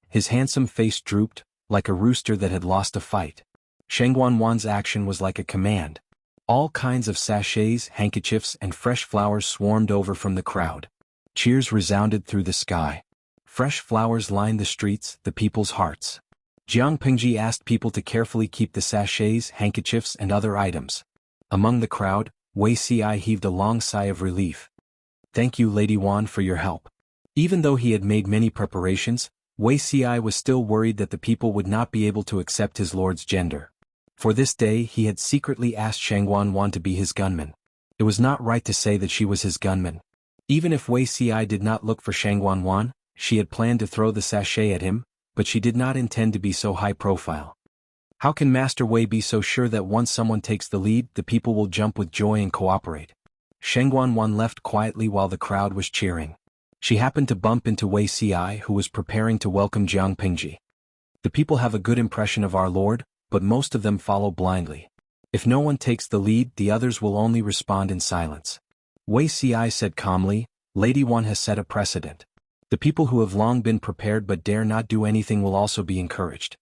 His handsome face drooped, like a rooster that had lost a fight. Shangguan's action was like a command. All kinds of sachets, handkerchiefs, and fresh flowers swarmed over from the crowd. Cheers resounded through the sky. Fresh flowers lined the streets, the people's hearts. Jiang Pingji asked people to carefully keep the sachets, handkerchiefs, and other items. Among the crowd, Wei Ci heaved a long sigh of relief. "Thank you, Lady Wan, for your help." Even though he had made many preparations, Wei Ci was still worried that the people would not be able to accept his lord's gender. For this day he had secretly asked Shangguan to be his gunman. It was not right to say that she was his gunman. Even if Wei Ci did not look for Shangguan, she had planned to throw the sachet at him, but she did not intend to be so high profile. How can Master Wei be so sure that once someone takes the lead, the people will jump with joy and cooperate? Shangguan left quietly while the crowd was cheering. She happened to bump into Wei Ci, who was preparing to welcome Jiang Pingji. "The people have a good impression of our lord, but most of them follow blindly. If no one takes the lead, the others will only respond in silence." Wei Ci said calmly, "Lady Wan has set a precedent. The people who have long been prepared but dare not do anything will also be encouraged."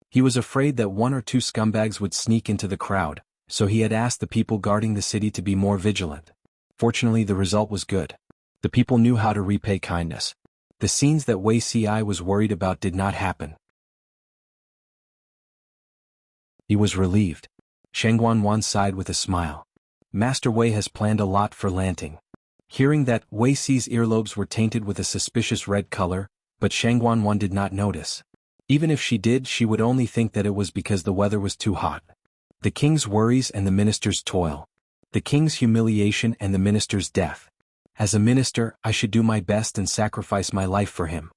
He was afraid that one or two scumbags would sneak into the crowd, so he had asked the people guarding the city to be more vigilant. Fortunately, the result was good. The people knew how to repay kindness. The scenes that Wei Ci was worried about did not happen. He was relieved. Shangguan sighed with a smile. Master Wei has planned a lot for Lanting. Hearing that, Wei Ci's earlobes were tainted with a suspicious red color, but Shangguan did not notice. Even if she did, she would only think that it was because the weather was too hot. The king's worries and the minister's toil. The king's humiliation and the minister's death. As a minister, I should do my best and sacrifice my life for him.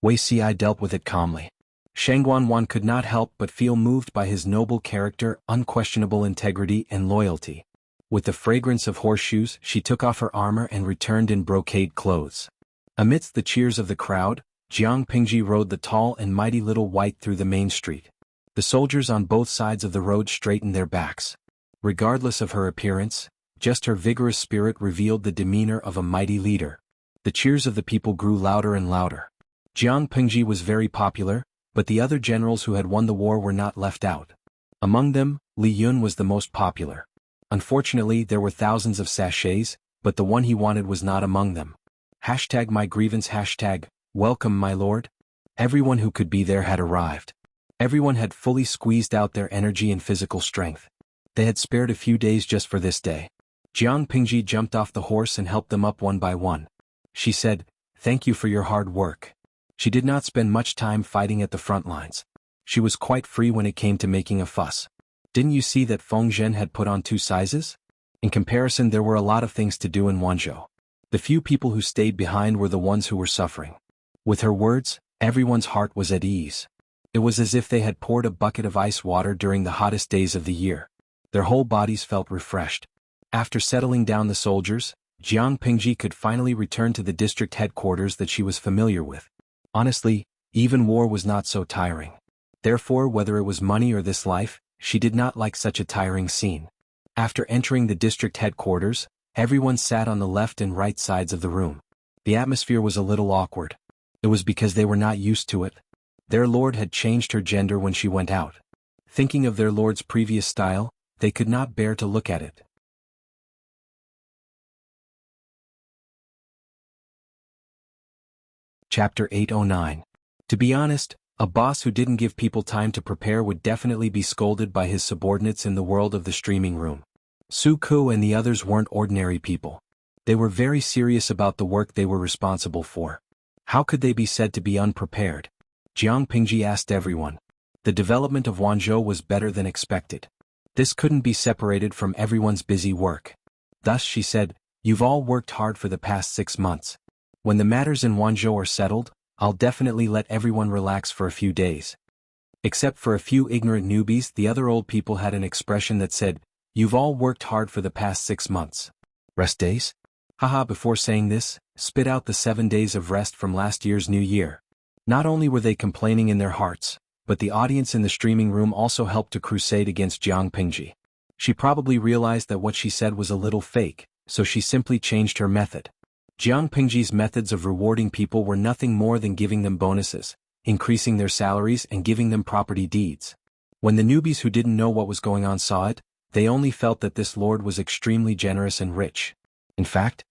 Wei Ci dealt with it calmly. Shangguan could not help but feel moved by his noble character, unquestionable integrity, and loyalty. With the fragrance of horseshoes, she took off her armor and returned in brocade clothes. Amidst the cheers of the crowd, Jiang Pingji rode the tall and mighty little white through the main street. The soldiers on both sides of the road straightened their backs. Regardless of her appearance, just her vigorous spirit revealed the demeanor of a mighty leader. The cheers of the people grew louder and louder. Jiang Pingji was very popular, but the other generals who had won the war were not left out. Among them, Li Yun was the most popular. Unfortunately, there were thousands of sachets, but the one he wanted was not among them. Hashtag my grievance hashtag, welcome my lord. Everyone who could be there had arrived. Everyone had fully squeezed out their energy and physical strength. They had spared a few days just for this day. Jiang Pingji jumped off the horse and helped them up one by one. She said, "Thank you for your hard work." She did not spend much time fighting at the front lines. She was quite free when it came to making a fuss. Didn't you see that Feng Zhen had put on 2 sizes? In comparison, there were a lot of things to do in Wanzhou. The few people who stayed behind were the ones who were suffering. With her words, everyone's heart was at ease. It was as if they had poured a bucket of ice water during the hottest days of the year. Their whole bodies felt refreshed. After settling down the soldiers, Jiang Pingji could finally return to the district headquarters that she was familiar with. Honestly, even war was not so tiring. Therefore, whether it was money or this life, she did not like such a tiring scene. After entering the district headquarters, everyone sat on the left and right sides of the room. The atmosphere was a little awkward. It was because they were not used to it. Their lord had changed her gender when she went out. Thinking of their lord's previous style, they could not bear to look at it. Chapter 809. To be honest, a boss who didn't give people time to prepare would definitely be scolded by his subordinates in the world of the streaming room. Su Ku and the others weren't ordinary people. They were very serious about the work they were responsible for. How could they be said to be unprepared? Jiang Pingji asked everyone. The development of Wanzhou was better than expected. This couldn't be separated from everyone's busy work. Thus she said, "You've all worked hard for the past 6 months. When the matters in Wanzhou are settled, I'll definitely let everyone relax for a few days." Except for a few ignorant newbies, the other old people had an expression that said, "You've all worked hard for the past 6 months. Rest days?" Haha, before saying this, spit out the 7 days of rest from last year's New Year. Not only were they complaining in their hearts, but the audience in the streaming room also helped to crusade against Jiang Pingji. She probably realized that what she said was a little fake, so she simply changed her method. Jiang Pingji's methods of rewarding people were nothing more than giving them bonuses, increasing their salaries and giving them property deeds. When the newbies who didn't know what was going on saw it, they only felt that this lord was extremely generous and rich. In fact,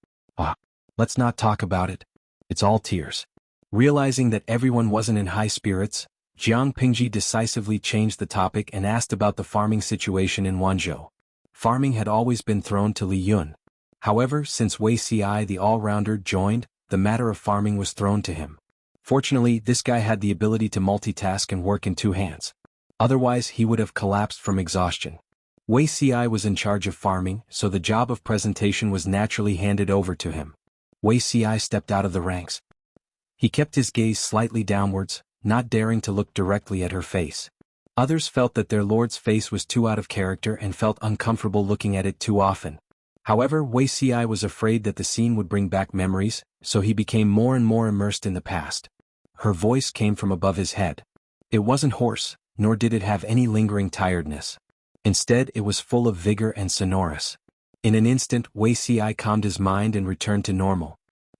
let's not talk about it. It's all tears. Realizing that everyone wasn't in high spirits, Jiang Pingji decisively changed the topic and asked about the farming situation in Wanzhou. Farming had always been thrown to Li Yun. However, since Wei Ci the all-rounder joined, the matter of farming was thrown to him. Fortunately, this guy had the ability to multitask and work in 2 hands. Otherwise, he would have collapsed from exhaustion. Wei Ci was in charge of farming, so the job of presentation was naturally handed over to him. Wei Ci stepped out of the ranks. He kept his gaze slightly downwards, not daring to look directly at her face. Others felt that their lord's face was too out of character and felt uncomfortable looking at it too often. However, Wei Ci was afraid that the scene would bring back memories, so he became more and more immersed in the past. Her voice came from above his head. It wasn't hoarse, nor did it have any lingering tiredness. Instead, it was full of vigor and sonorous. In an instant, Wei Ci calmed his mind and returned to normal.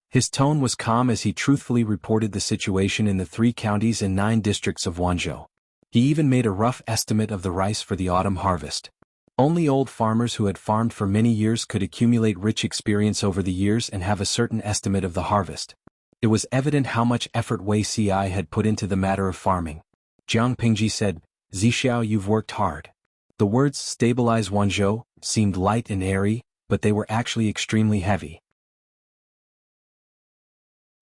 His tone was calm as he truthfully reported the situation in the 3 counties and 9 districts of Wanzhou. He even made a rough estimate of the rice for the autumn harvest. Only old farmers who had farmed for many years could accumulate rich experience over the years and have a certain estimate of the harvest. It was evident how much effort Wei Ci had put into the matter of farming. Jiang Pingji said, "Zixiao, you've worked hard." The words "stabilize Wanzhou" seemed light and airy, but they were actually extremely heavy.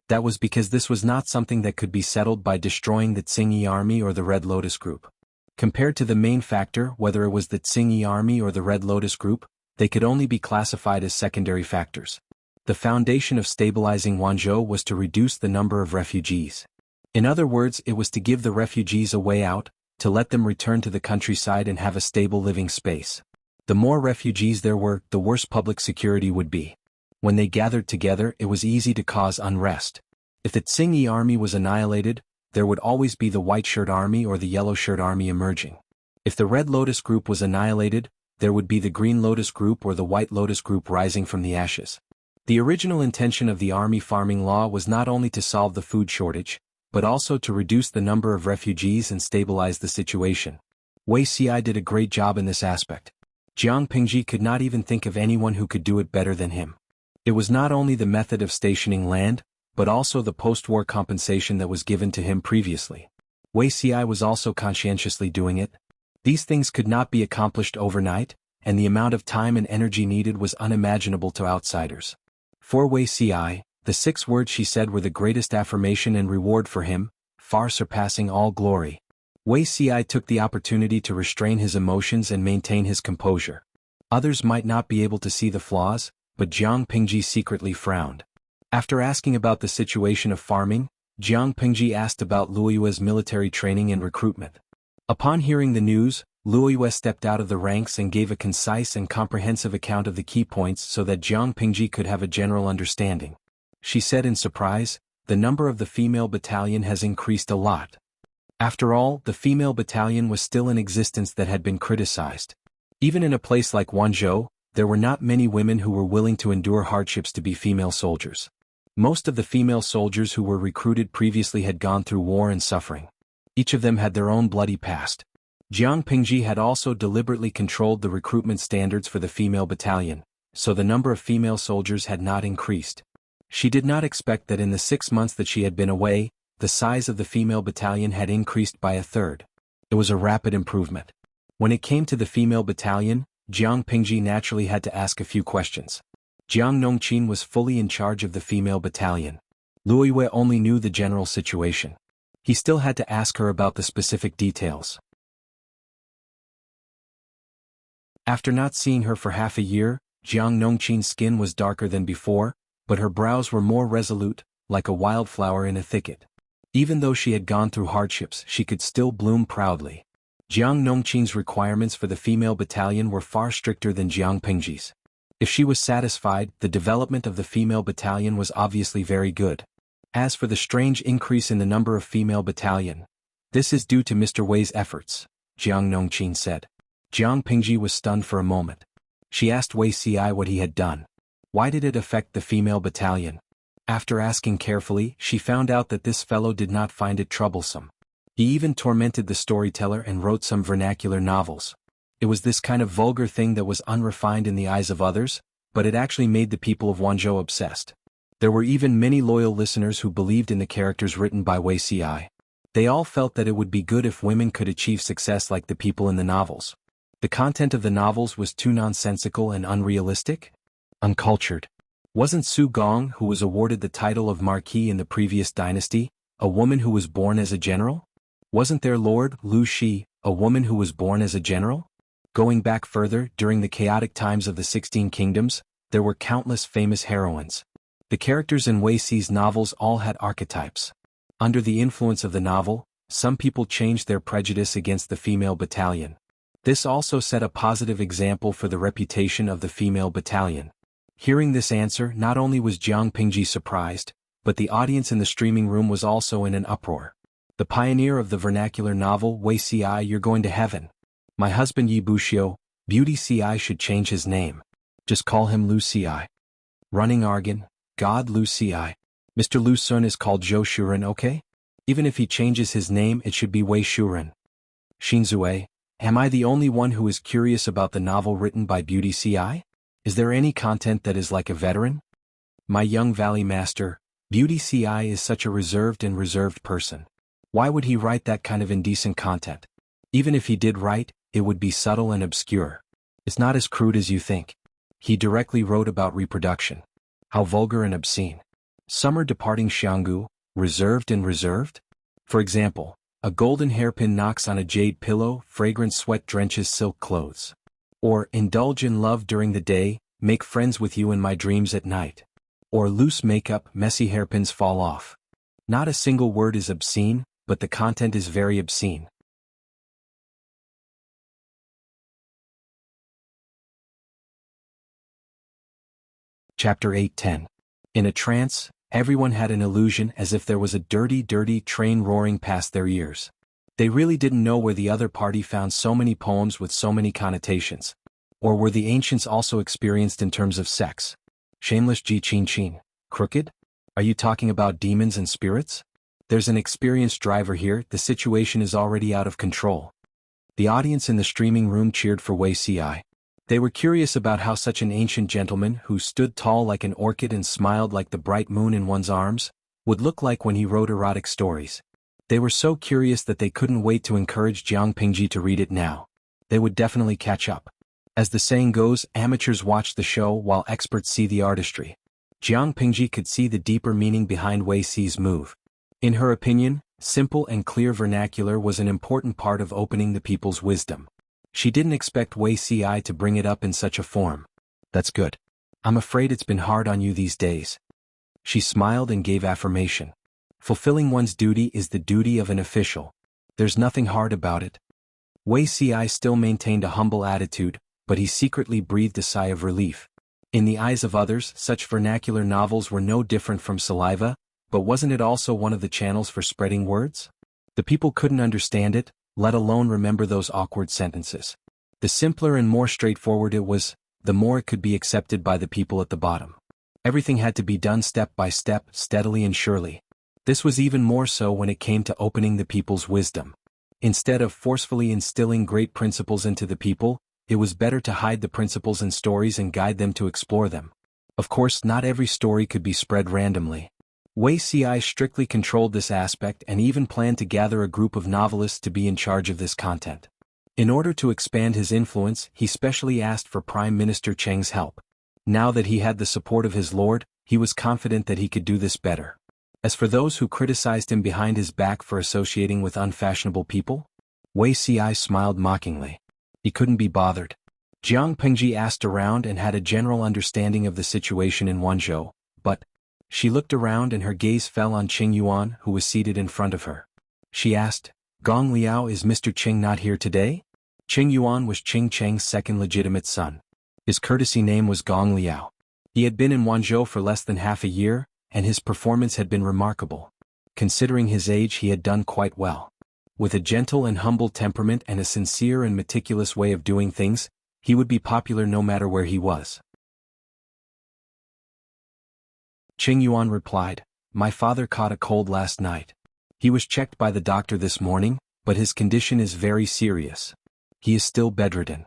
That was because this was not something that could be settled by destroying the Tsingyi army or the Red Lotus Group. Compared to the main factor, whether it was the Tsingyi army or the Red Lotus Group, they could only be classified as secondary factors. The foundation of stabilizing Wanzhou was to reduce the number of refugees. In other words, it was to give the refugees a way out, to let them return to the countryside and have a stable living space. The more refugees there were, the worse public security would be. When they gathered together, it was easy to cause unrest. If the Tsingyi army was annihilated, there would always be the White Shirt Army or the Yellow Shirt Army emerging. If the Red Lotus Group was annihilated, there would be the Green Lotus Group or the White Lotus Group rising from the ashes. The original intention of the army farming law was not only to solve the food shortage, but also to reduce the number of refugees and stabilize the situation. Wei Ci did a great job in this aspect. Jiang Pingji could not even think of anyone who could do it better than him. It was not only the method of stationing land, but also the post-war compensation that was given to him previously. Wuxia was also conscientiously doing it. These things could not be accomplished overnight, and the amount of time and energy needed was unimaginable to outsiders. For Wuxia, the 6 words she said were the greatest affirmation and reward for him, far surpassing all glory. Wuxia took the opportunity to restrain his emotions and maintain his composure. Others might not be able to see the flaws, but Jiang Pingji secretly frowned. After asking about the situation of farming, Jiang Pingji asked about Luoyue's military training and recruitment. Upon hearing the news, Luoyue stepped out of the ranks and gave a concise and comprehensive account of the key points so that Jiang Pingji could have a general understanding. She said in surprise, "The number of the female battalion has increased a lot." After all, the female battalion was still in existence that had been criticized. Even in a place like Wanzhou, there were not many women who were willing to endure hardships to be female soldiers. Most of the female soldiers who were recruited previously had gone through war and suffering. Each of them had their own bloody past. Jiang Pingji had also deliberately controlled the recruitment standards for the female battalion, so the number of female soldiers had not increased. She did not expect that in the 6 months that she had been away, the size of the female battalion had increased by a third. It was a rapid improvement. When it came to the female battalion, Jiang Pingji naturally had to ask a few questions. Jiang Nongqin was fully in charge of the female battalion. Luoyue only knew the general situation. He still had to ask her about the specific details. After not seeing her for half a year, Jiang Nongqin's skin was darker than before, but her brows were more resolute, like a wildflower in a thicket. Even though she had gone through hardships, she could still bloom proudly. Jiang Nongqin's requirements for the female battalion were far stricter than Jiang Pingji's. If she was satisfied, the development of the female battalion was obviously very good. As for the strange increase in the number of female battalion, this is due to Mr. Wei's efforts, Jiang Nongqin said. Jiang Pingji was stunned for a moment. She asked Wuxia what he had done. Why did it affect the female battalion? After asking carefully, she found out that this fellow did not find it troublesome. He even tormented the storyteller and wrote some vernacular novels. It was this kind of vulgar thing that was unrefined in the eyes of others, but it actually made the people of Wanzhou obsessed. There were even many loyal listeners who believed in the characters written by Wuxia. They all felt that it would be good if women could achieve success like the people in the novels. The content of the novels was too nonsensical and unrealistic? Uncultured. Wasn't Su Gong, who was awarded the title of Marquis in the previous dynasty, a woman who was born as a general? Wasn't there Lord Lu Shi, a woman who was born as a general? Going back further, during the chaotic times of the 16 Kingdoms, there were countless famous heroines. The characters in Wuxi's novels all had archetypes. Under the influence of the novel, some people changed their prejudice against the female battalion. This also set a positive example for the reputation of the female battalion. Hearing this answer, not only was Jiang Pingji surprised, but the audience in the streaming room was also in an uproar. The pioneer of the vernacular novel, Wuxia, you're going to heaven. My husband Yi Buxiu, Beauty Ci should change his name. Just call him Lu Ci. Running Argon, God Lu Ci. Mr. Lu Sun is called Zhou Shuren, okay? Even if he changes his name, it should be Wei Shuren. Xinzue, am I the only one who is curious about the novel written by Beauty Ci? Is there any content that is like a veteran? My young valley master, Beauty Ci is such a reserved person. Why would he write that kind of indecent content? Even if he did write, it would be subtle and obscure. It's not as crude as you think. He directly wrote about reproduction. How vulgar and obscene. Summer departing Xianggu, reserved? For example, a golden hairpin knocks on a jade pillow, fragrant sweat drenches silk clothes. Or, indulge in love during the day, make friends with you in my dreams at night. Or loose makeup, messy hairpins fall off. Not a single word is obscene, but the content is very obscene. Chapter 8:10. In a trance, everyone had an illusion as if there was a dirty train roaring past their ears. They really didn't know where the other party found so many poems with so many connotations. Or were the ancients also experienced in terms of sex? Shameless Ji Qin Qin, crooked? Are you talking about demons and spirits? There's an experienced driver here, the situation is already out of control. The audience in the streaming room cheered for Wuxia. They were curious about how such an ancient gentleman who stood tall like an orchid and smiled like the bright moon in one's arms would look like when he wrote erotic stories. They were so curious that they couldn't wait to encourage Jiang Pingji to read it now. They would definitely catch up. As the saying goes, amateurs watch the show while experts see the artistry. Jiang Pingji could see the deeper meaning behind Wei Si's move. In her opinion, simple and clear vernacular was an important part of opening the people's wisdom. She didn't expect Wei Si to bring it up in such a form. That's good. I'm afraid it's been hard on you these days. She smiled and gave affirmation. Fulfilling one's duty is the duty of an official. There's nothing hard about it. Wei Si still maintained a humble attitude, but he secretly breathed a sigh of relief. In the eyes of others, such vernacular novels were no different from saliva, but wasn't it also one of the channels for spreading words? The people couldn't understand it, let alone remember those awkward sentences. The simpler and more straightforward it was, the more it could be accepted by the people at the bottom. Everything had to be done step by step, steadily and surely. This was even more so when it came to opening the people's wisdom. Instead of forcefully instilling great principles into the people, it was better to hide the principles in stories and guide them to explore them. Of course, not every story could be spread randomly. Wei Si strictly controlled this aspect and even planned to gather a group of novelists to be in charge of this content. In order to expand his influence, he specially asked for Prime Minister Cheng's help. Now that he had the support of his lord, he was confident that he could do this better. As for those who criticized him behind his back for associating with unfashionable people, Wei Si smiled mockingly. He couldn't be bothered. Jiang Pingji asked around and had a general understanding of the situation in Wanzhou, but she looked around and her gaze fell on Qing Yuan, who was seated in front of her. She asked, "Gong Liao, is Mr. Qing not here today?" Qing Yuan was Qing Cheng's second legitimate son. His courtesy name was Gong Liao. He had been in Wanzhou for less than half a year, and his performance had been remarkable. Considering his age, he had done quite well. With a gentle and humble temperament and a sincere and meticulous way of doing things, he would be popular no matter where he was. Qing Yuan replied, "My father caught a cold last night. He was checked by the doctor this morning, but his condition is very serious. He is still bedridden."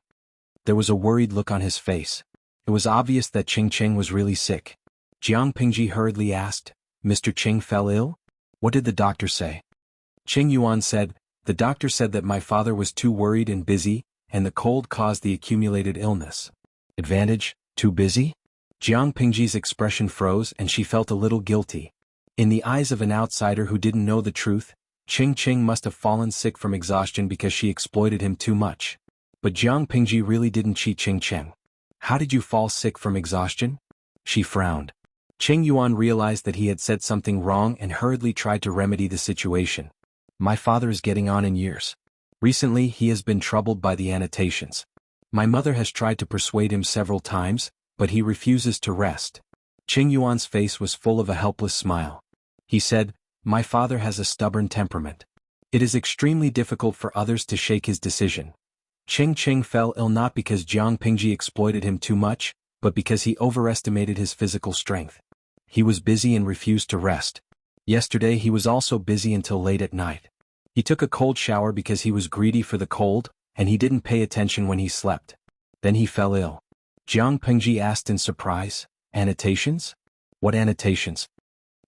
There was a worried look on his face. It was obvious that Qing Cheng was really sick. Jiang Pingji hurriedly asked, "Mr. Qing fell ill? What did the doctor say?" Qing Yuan said, "The doctor said that my father was too worried and busy, and the cold caused the accumulated illness." Advantage, too busy? Jiang Pingji's expression froze and she felt a little guilty. In the eyes of an outsider who didn't know the truth, Qing Cheng must have fallen sick from exhaustion because she exploited him too much. But Jiang Pingji really didn't cheat Qing Cheng. "How did you fall sick from exhaustion?" She frowned. Qing Yuan realized that he had said something wrong and hurriedly tried to remedy the situation. "My father is getting on in years. Recently he has been troubled by the annotations. My mother has tried to persuade him several times, but he refuses to rest." Qing Yuan's face was full of a helpless smile. He said, "My father has a stubborn temperament. It is extremely difficult for others to shake his decision." Qing Cheng fell ill not because Jiang Pingji exploited him too much, but because he overestimated his physical strength. He was busy and refused to rest. Yesterday he was also busy until late at night. He took a cold shower because he was greedy for the cold, and he didn't pay attention when he slept. Then he fell ill. Jiang Pingji asked in surprise, "Annotations? What annotations?"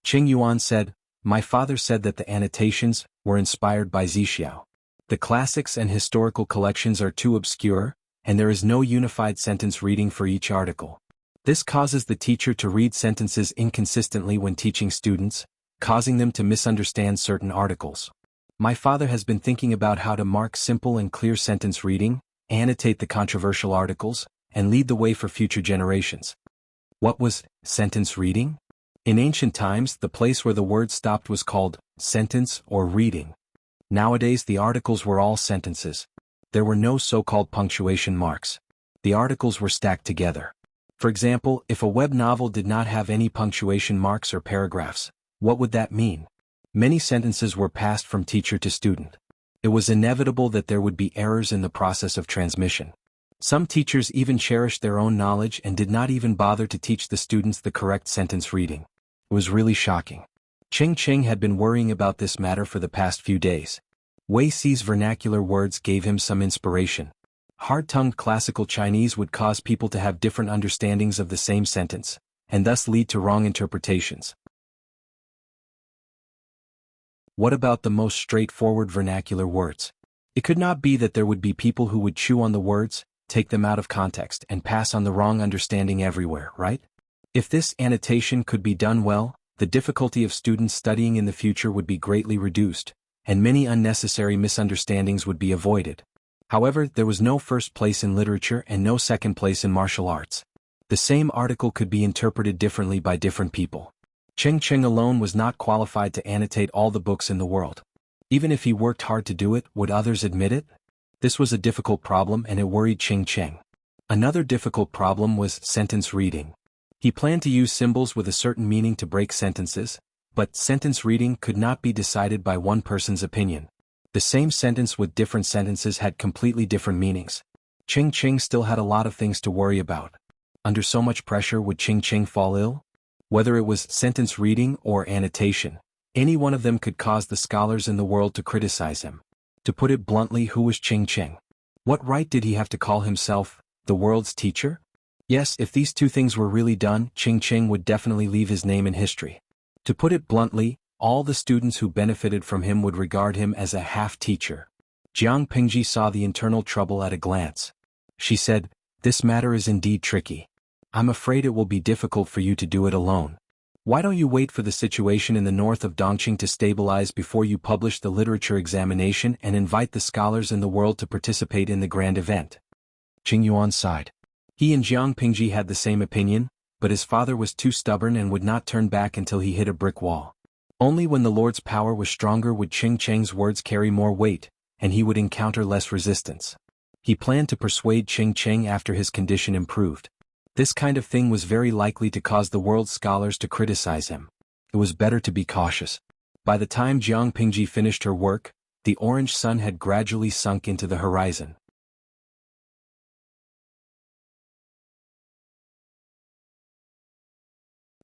Qing Yuan said, "My father said that the annotations were inspired by Zixiao. The classics and historical collections are too obscure, and there is no unified sentence reading for each article. This causes the teacher to read sentences inconsistently when teaching students, causing them to misunderstand certain articles. My father has been thinking about how to mark simple and clear sentence reading, annotate the controversial articles, and lead the way for future generations." What was sentence reading? In ancient times, the place where the word stopped was called sentence or reading. Nowadays the articles were all sentences. There were no so-called punctuation marks. The articles were stacked together. For example, if a web novel did not have any punctuation marks or paragraphs, what would that mean? Many sentences were passed from teacher to student. It was inevitable that there would be errors in the process of transmission. Some teachers even cherished their own knowledge and did not even bother to teach the students the correct sentence reading. It was really shocking. Qing Cheng had been worrying about this matter for the past few days. Wei Si's vernacular words gave him some inspiration. Hard-tongued classical Chinese would cause people to have different understandings of the same sentence, and thus lead to wrong interpretations. What about the most straightforward vernacular words? It could not be that there would be people who would chew on the words, take them out of context, and pass on the wrong understanding everywhere, right? If this annotation could be done well, the difficulty of students studying in the future would be greatly reduced, and many unnecessary misunderstandings would be avoided. However, there was no first place in literature and no second place in martial arts. The same article could be interpreted differently by different people. Cheng Cheng alone was not qualified to annotate all the books in the world. Even if he worked hard to do it, would others admit it? This was a difficult problem and it worried Cheng Cheng. Another difficult problem was sentence reading. He planned to use symbols with a certain meaning to break sentences, but sentence reading could not be decided by one person's opinion. The same sentence with different sentences had completely different meanings. Cheng Cheng still had a lot of things to worry about. Under so much pressure, would Cheng Cheng fall ill? Whether it was sentence reading or annotation, any one of them could cause the scholars in the world to criticize him. To put it bluntly, who was Cheng Cheng? What right did he have to call himself the world's teacher? Yes, if these two things were really done, Cheng Cheng would definitely leave his name in history. To put it bluntly, all the students who benefited from him would regard him as a half-teacher. Jiang Pingji saw the internal trouble at a glance. She said, "This matter is indeed tricky. I'm afraid it will be difficult for you to do it alone. Why don't you wait for the situation in the north of Dongqing to stabilize before you publish the literature examination and invite the scholars in the world to participate in the grand event?" Qing Yuan sighed. He and Jiang Pingji had the same opinion, but his father was too stubborn and would not turn back until he hit a brick wall. Only when the Lord's power was stronger would Cheng Cheng's words carry more weight, and he would encounter less resistance. He planned to persuade Cheng Cheng after his condition improved. This kind of thing was very likely to cause the world's scholars to criticize him. It was better to be cautious. By the time Jiang Pingji finished her work, the orange sun had gradually sunk into the horizon.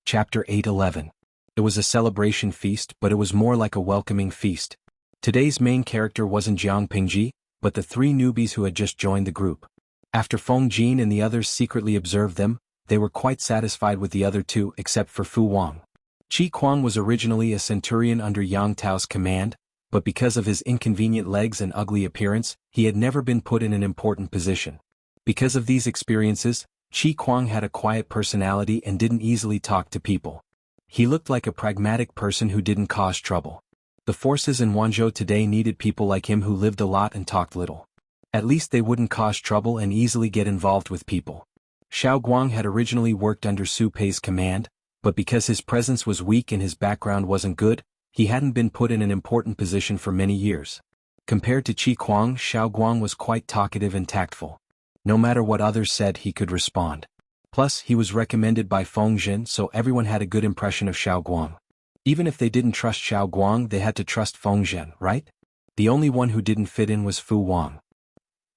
Chapter 8:11. It was a celebration feast, but it was more like a welcoming feast. Today's main character wasn't Jiang Pingji, but the three newbies who had just joined the group. After Feng Jin and the others secretly observed them, they were quite satisfied with the other two except for Fu Wang. Qi Kuang was originally a centurion under Yang Tao's command, but because of his inconvenient legs and ugly appearance, he had never been put in an important position. Because of these experiences, Qi Kuang had a quiet personality and didn't easily talk to people. He looked like a pragmatic person who didn't cause trouble. The forces in Wanzhou today needed people like him who lived a lot and talked little. At least they wouldn't cause trouble and easily get involved with people. Xiao Guang had originally worked under Su Pei's command, but because his presence was weak and his background wasn't good, he hadn't been put in an important position for many years. Compared to Qi Kuang, Xiao Guang was quite talkative and tactful. No matter what others said, he could respond. Plus, he was recommended by Feng Jin, so everyone had a good impression of Xiao Guang. Even if they didn't trust Xiao Guang, they had to trust Feng Jin, right? The only one who didn't fit in was Fu Wang.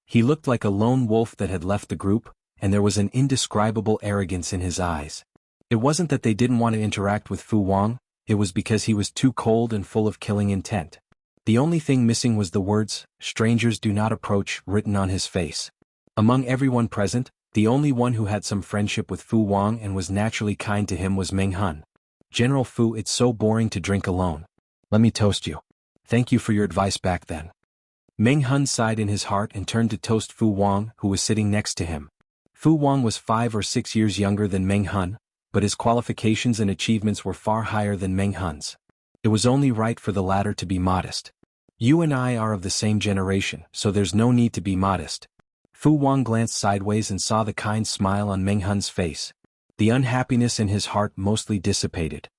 He looked like a lone wolf that had left the group, and there was an indescribable arrogance in his eyes. It wasn't that they didn't want to interact with Fu Wang, it was because he was too cold and full of killing intent. The only thing missing was the words, "Strangers do not approach," written on his face. Among everyone present, the only one who had some friendship with Fu Wang and was naturally kind to him was Meng Han. "General Fu, it's so boring to drink alone. Let me toast you. Thank you for your advice back then." Meng Han sighed in his heart and turned to toast Fu Wang, who was sitting next to him. Fu Wang was 5 or 6 years younger than Meng Han, but his qualifications and achievements were far higher than Meng Han's. It was only right for the latter to be modest. "You and I are of the same generation, so there's no need to be modest." Fu Wang glanced sideways and saw the kind smile on Meng Han's face. The unhappiness in his heart mostly dissipated.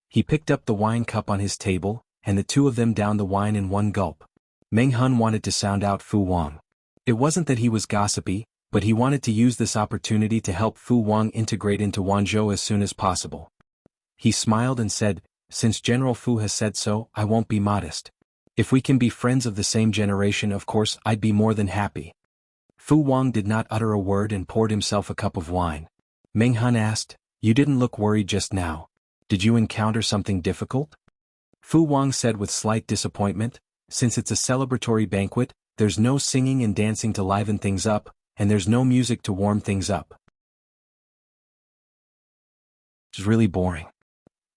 He picked up the wine cup on his table, and the two of them downed the wine in one gulp. Meng Han wanted to sound out Fu Wang. It wasn't that he was gossipy, but he wanted to use this opportunity to help Fu Wang integrate into Wanzhou as soon as possible. He smiled and said, "Since General Fu has said so, I won't be modest. If we can be friends of the same generation, of course, I'd be more than happy." Fu Wang did not utter a word and poured himself a cup of wine. Meng Han asked, "You didn't look worried just now. Did you encounter something difficult?" Fu Wang said with slight disappointment, "Since it's a celebratory banquet, there's no singing and dancing to liven things up, and there's no music to warm things up. It's really boring.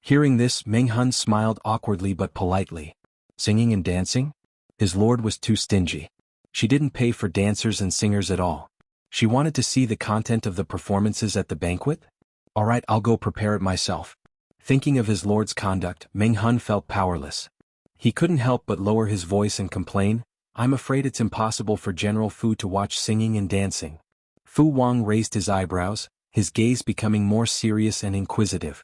Hearing this, Meng Hun smiled awkwardly but politely. Singing and dancing? His lord was too stingy. She didn't pay for dancers and singers at all. She wanted to see the content of the performances at the banquet? Alright, I'll go prepare it myself. Thinking of his lord's conduct, Meng Hun felt powerless. He couldn't help but lower his voice and complain, I'm afraid it's impossible for General Fu to watch singing and dancing. Fu Wang raised his eyebrows, his gaze becoming more serious and inquisitive.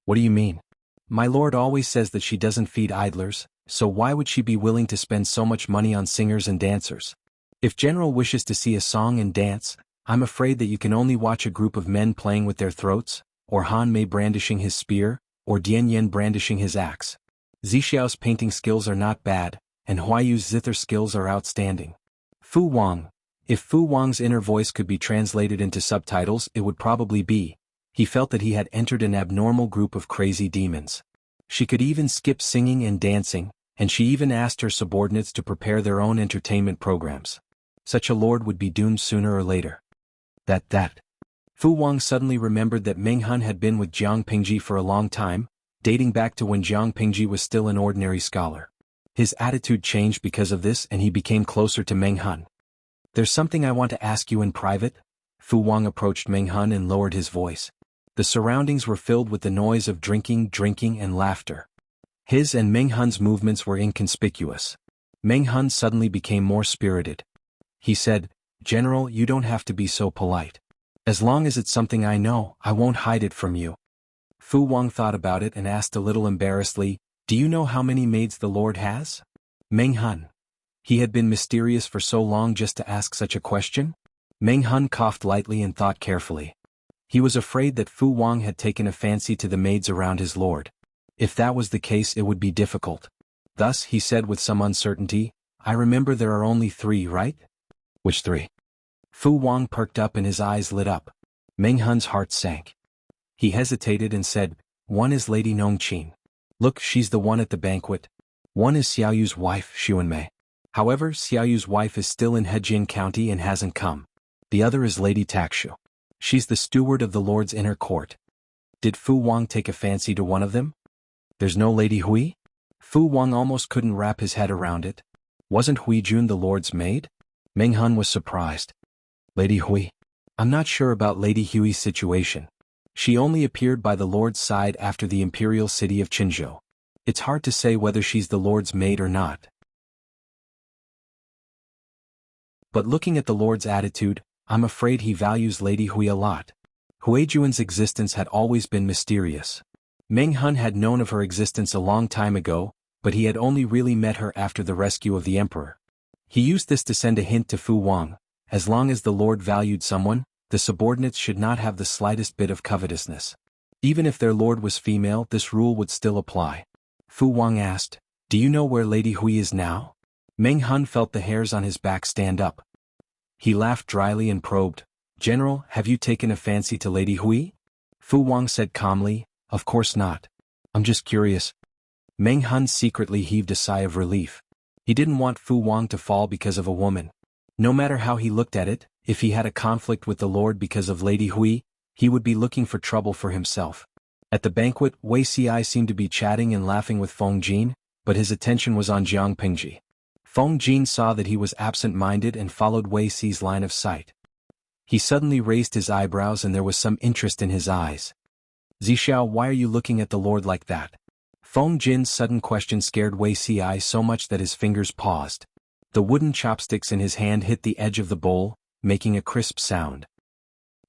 What do you mean? My lord always says that she doesn't feed idlers, so why would she be willing to spend so much money on singers and dancers? If General wishes to see a song and dance, I'm afraid that you can only watch a group of men playing with their throats, or Han Mei brandishing his spear, or Dian Yen brandishing his axe. Zixiao's painting skills are not bad, and Huayu's zither skills are outstanding. Fu Wang. If Fu Wang's inner voice could be translated into subtitles, it would probably be, he felt that he had entered an abnormal group of crazy demons. She could even skip singing and dancing, and she even asked her subordinates to prepare their own entertainment programs. Such a lord would be doomed sooner or later. That. Fu Wang suddenly remembered that Meng Hun had been with Jiang Pingji for a long time, dating back to when Jiang Pingji was still an ordinary scholar. His attitude changed because of this and he became closer to Meng Hun. There's something I want to ask you in private? Fu Wang approached Meng Hun and lowered his voice. The surroundings were filled with the noise of drinking, and laughter. His and Meng Hun's movements were inconspicuous. Meng Hun suddenly became more spirited. He said, General, you don't have to be so polite. As long as it's something I know, I won't hide it from you. Fu Wang thought about it and asked a little embarrassedly, do you know how many maids the Lord has? Meng Hun. He had been mysterious for so long just to ask such a question? Meng Hun coughed lightly and thought carefully. He was afraid that Fu Wang had taken a fancy to the maids around his lord. If that was the case, it would be difficult. Thus, he said with some uncertainty, I remember there are only 3, right? Which 3? Fu Wang perked up and his eyes lit up. Meng Hun's heart sank. He hesitated and said, one is Lady Nongqin. Look, she's the one at the banquet. One is Xiaoyu's wife, Xuanmei. However, Xiaoyu's wife is still in Hejin County and hasn't come. The other is Lady Takshu. She's the steward of the Lord's inner court. Did Fu Wang take a fancy to one of them? There's no Lady Hui? Fu Wang almost couldn't wrap his head around it. Wasn't Hui Jun the Lord's maid? Meng Hun was surprised. Lady Hui? I'm not sure about Lady Hui's situation. She only appeared by the Lord's side after the imperial city of Qinzhou. It's hard to say whether she's the Lord's maid or not. But looking at the Lord's attitude, I'm afraid he values Lady Hui a lot. Huijuan's existence had always been mysterious. Meng Hun had known of her existence a long time ago, but he had only really met her after the rescue of the emperor. He used this to send a hint to Fu Wang. As long as the Lord valued someone, the subordinates should not have the slightest bit of covetousness. Even if their Lord was female, this rule would still apply. Fu Wang asked, do you know where Lady Hui is now? Meng Hun felt the hairs on his back stand up. He laughed dryly and probed, General, have you taken a fancy to Lady Hui? Fu Wang said calmly, of course not. I'm just curious. Meng Hun secretly heaved a sigh of relief. He didn't want Fu Wang to fall because of a woman. No matter how he looked at it, if he had a conflict with the Lord because of Lady Hui, he would be looking for trouble for himself. At the banquet, Wei Xi seemed to be chatting and laughing with Feng Jin, but his attention was on Jiang Pingji. Feng Jin saw that he was absent-minded and followed Wei Xi's line of sight. He suddenly raised his eyebrows and there was some interest in his eyes. Zixiao, why are you looking at the Lord like that? Feng Jin's sudden question scared Wei Xi so much that his fingers paused. The wooden chopsticks in his hand hit the edge of the bowl, making a crisp sound.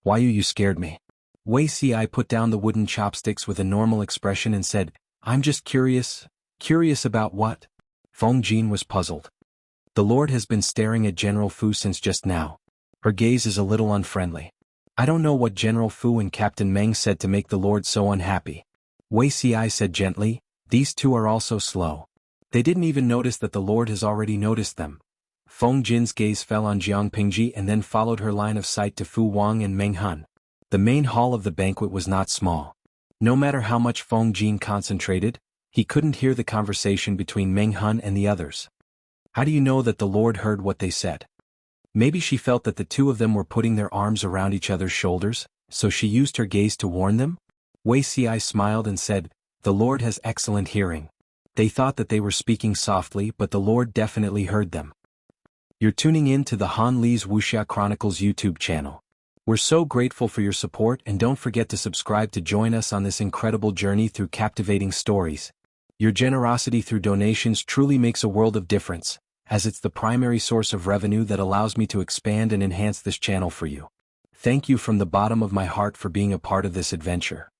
Why you scared me? Wei Xi put down the wooden chopsticks with a normal expression and said, I'm just curious. Curious about what? Feng Jin was puzzled. The Lord has been staring at General Fu since just now. Her gaze is a little unfriendly. I don't know what General Fu and Captain Meng said to make the Lord so unhappy. Wei Xi said gently, these two are also slow. They didn't even notice that the Lord has already noticed them. Feng Jin's gaze fell on Jiang Pingji and then followed her line of sight to Fu Wang and Meng Hun. The main hall of the banquet was not small. No matter how much Feng Jin concentrated, he couldn't hear the conversation between Meng Hun and the others. How do you know that the Lord heard what they said? Maybe she felt that the two of them were putting their arms around each other's shoulders, so she used her gaze to warn them? Wuxia smiled and said, "The Lord has excellent hearing." They thought that they were speaking softly, but the Lord definitely heard them. You're tuning in to the Han Li's Wuxia Chronicles YouTube channel. We're so grateful for your support, and don't forget to subscribe to join us on this incredible journey through captivating stories. Your generosity through donations truly makes a world of difference, as it's the primary source of revenue that allows me to expand and enhance this channel for you. Thank you from the bottom of my heart for being a part of this adventure.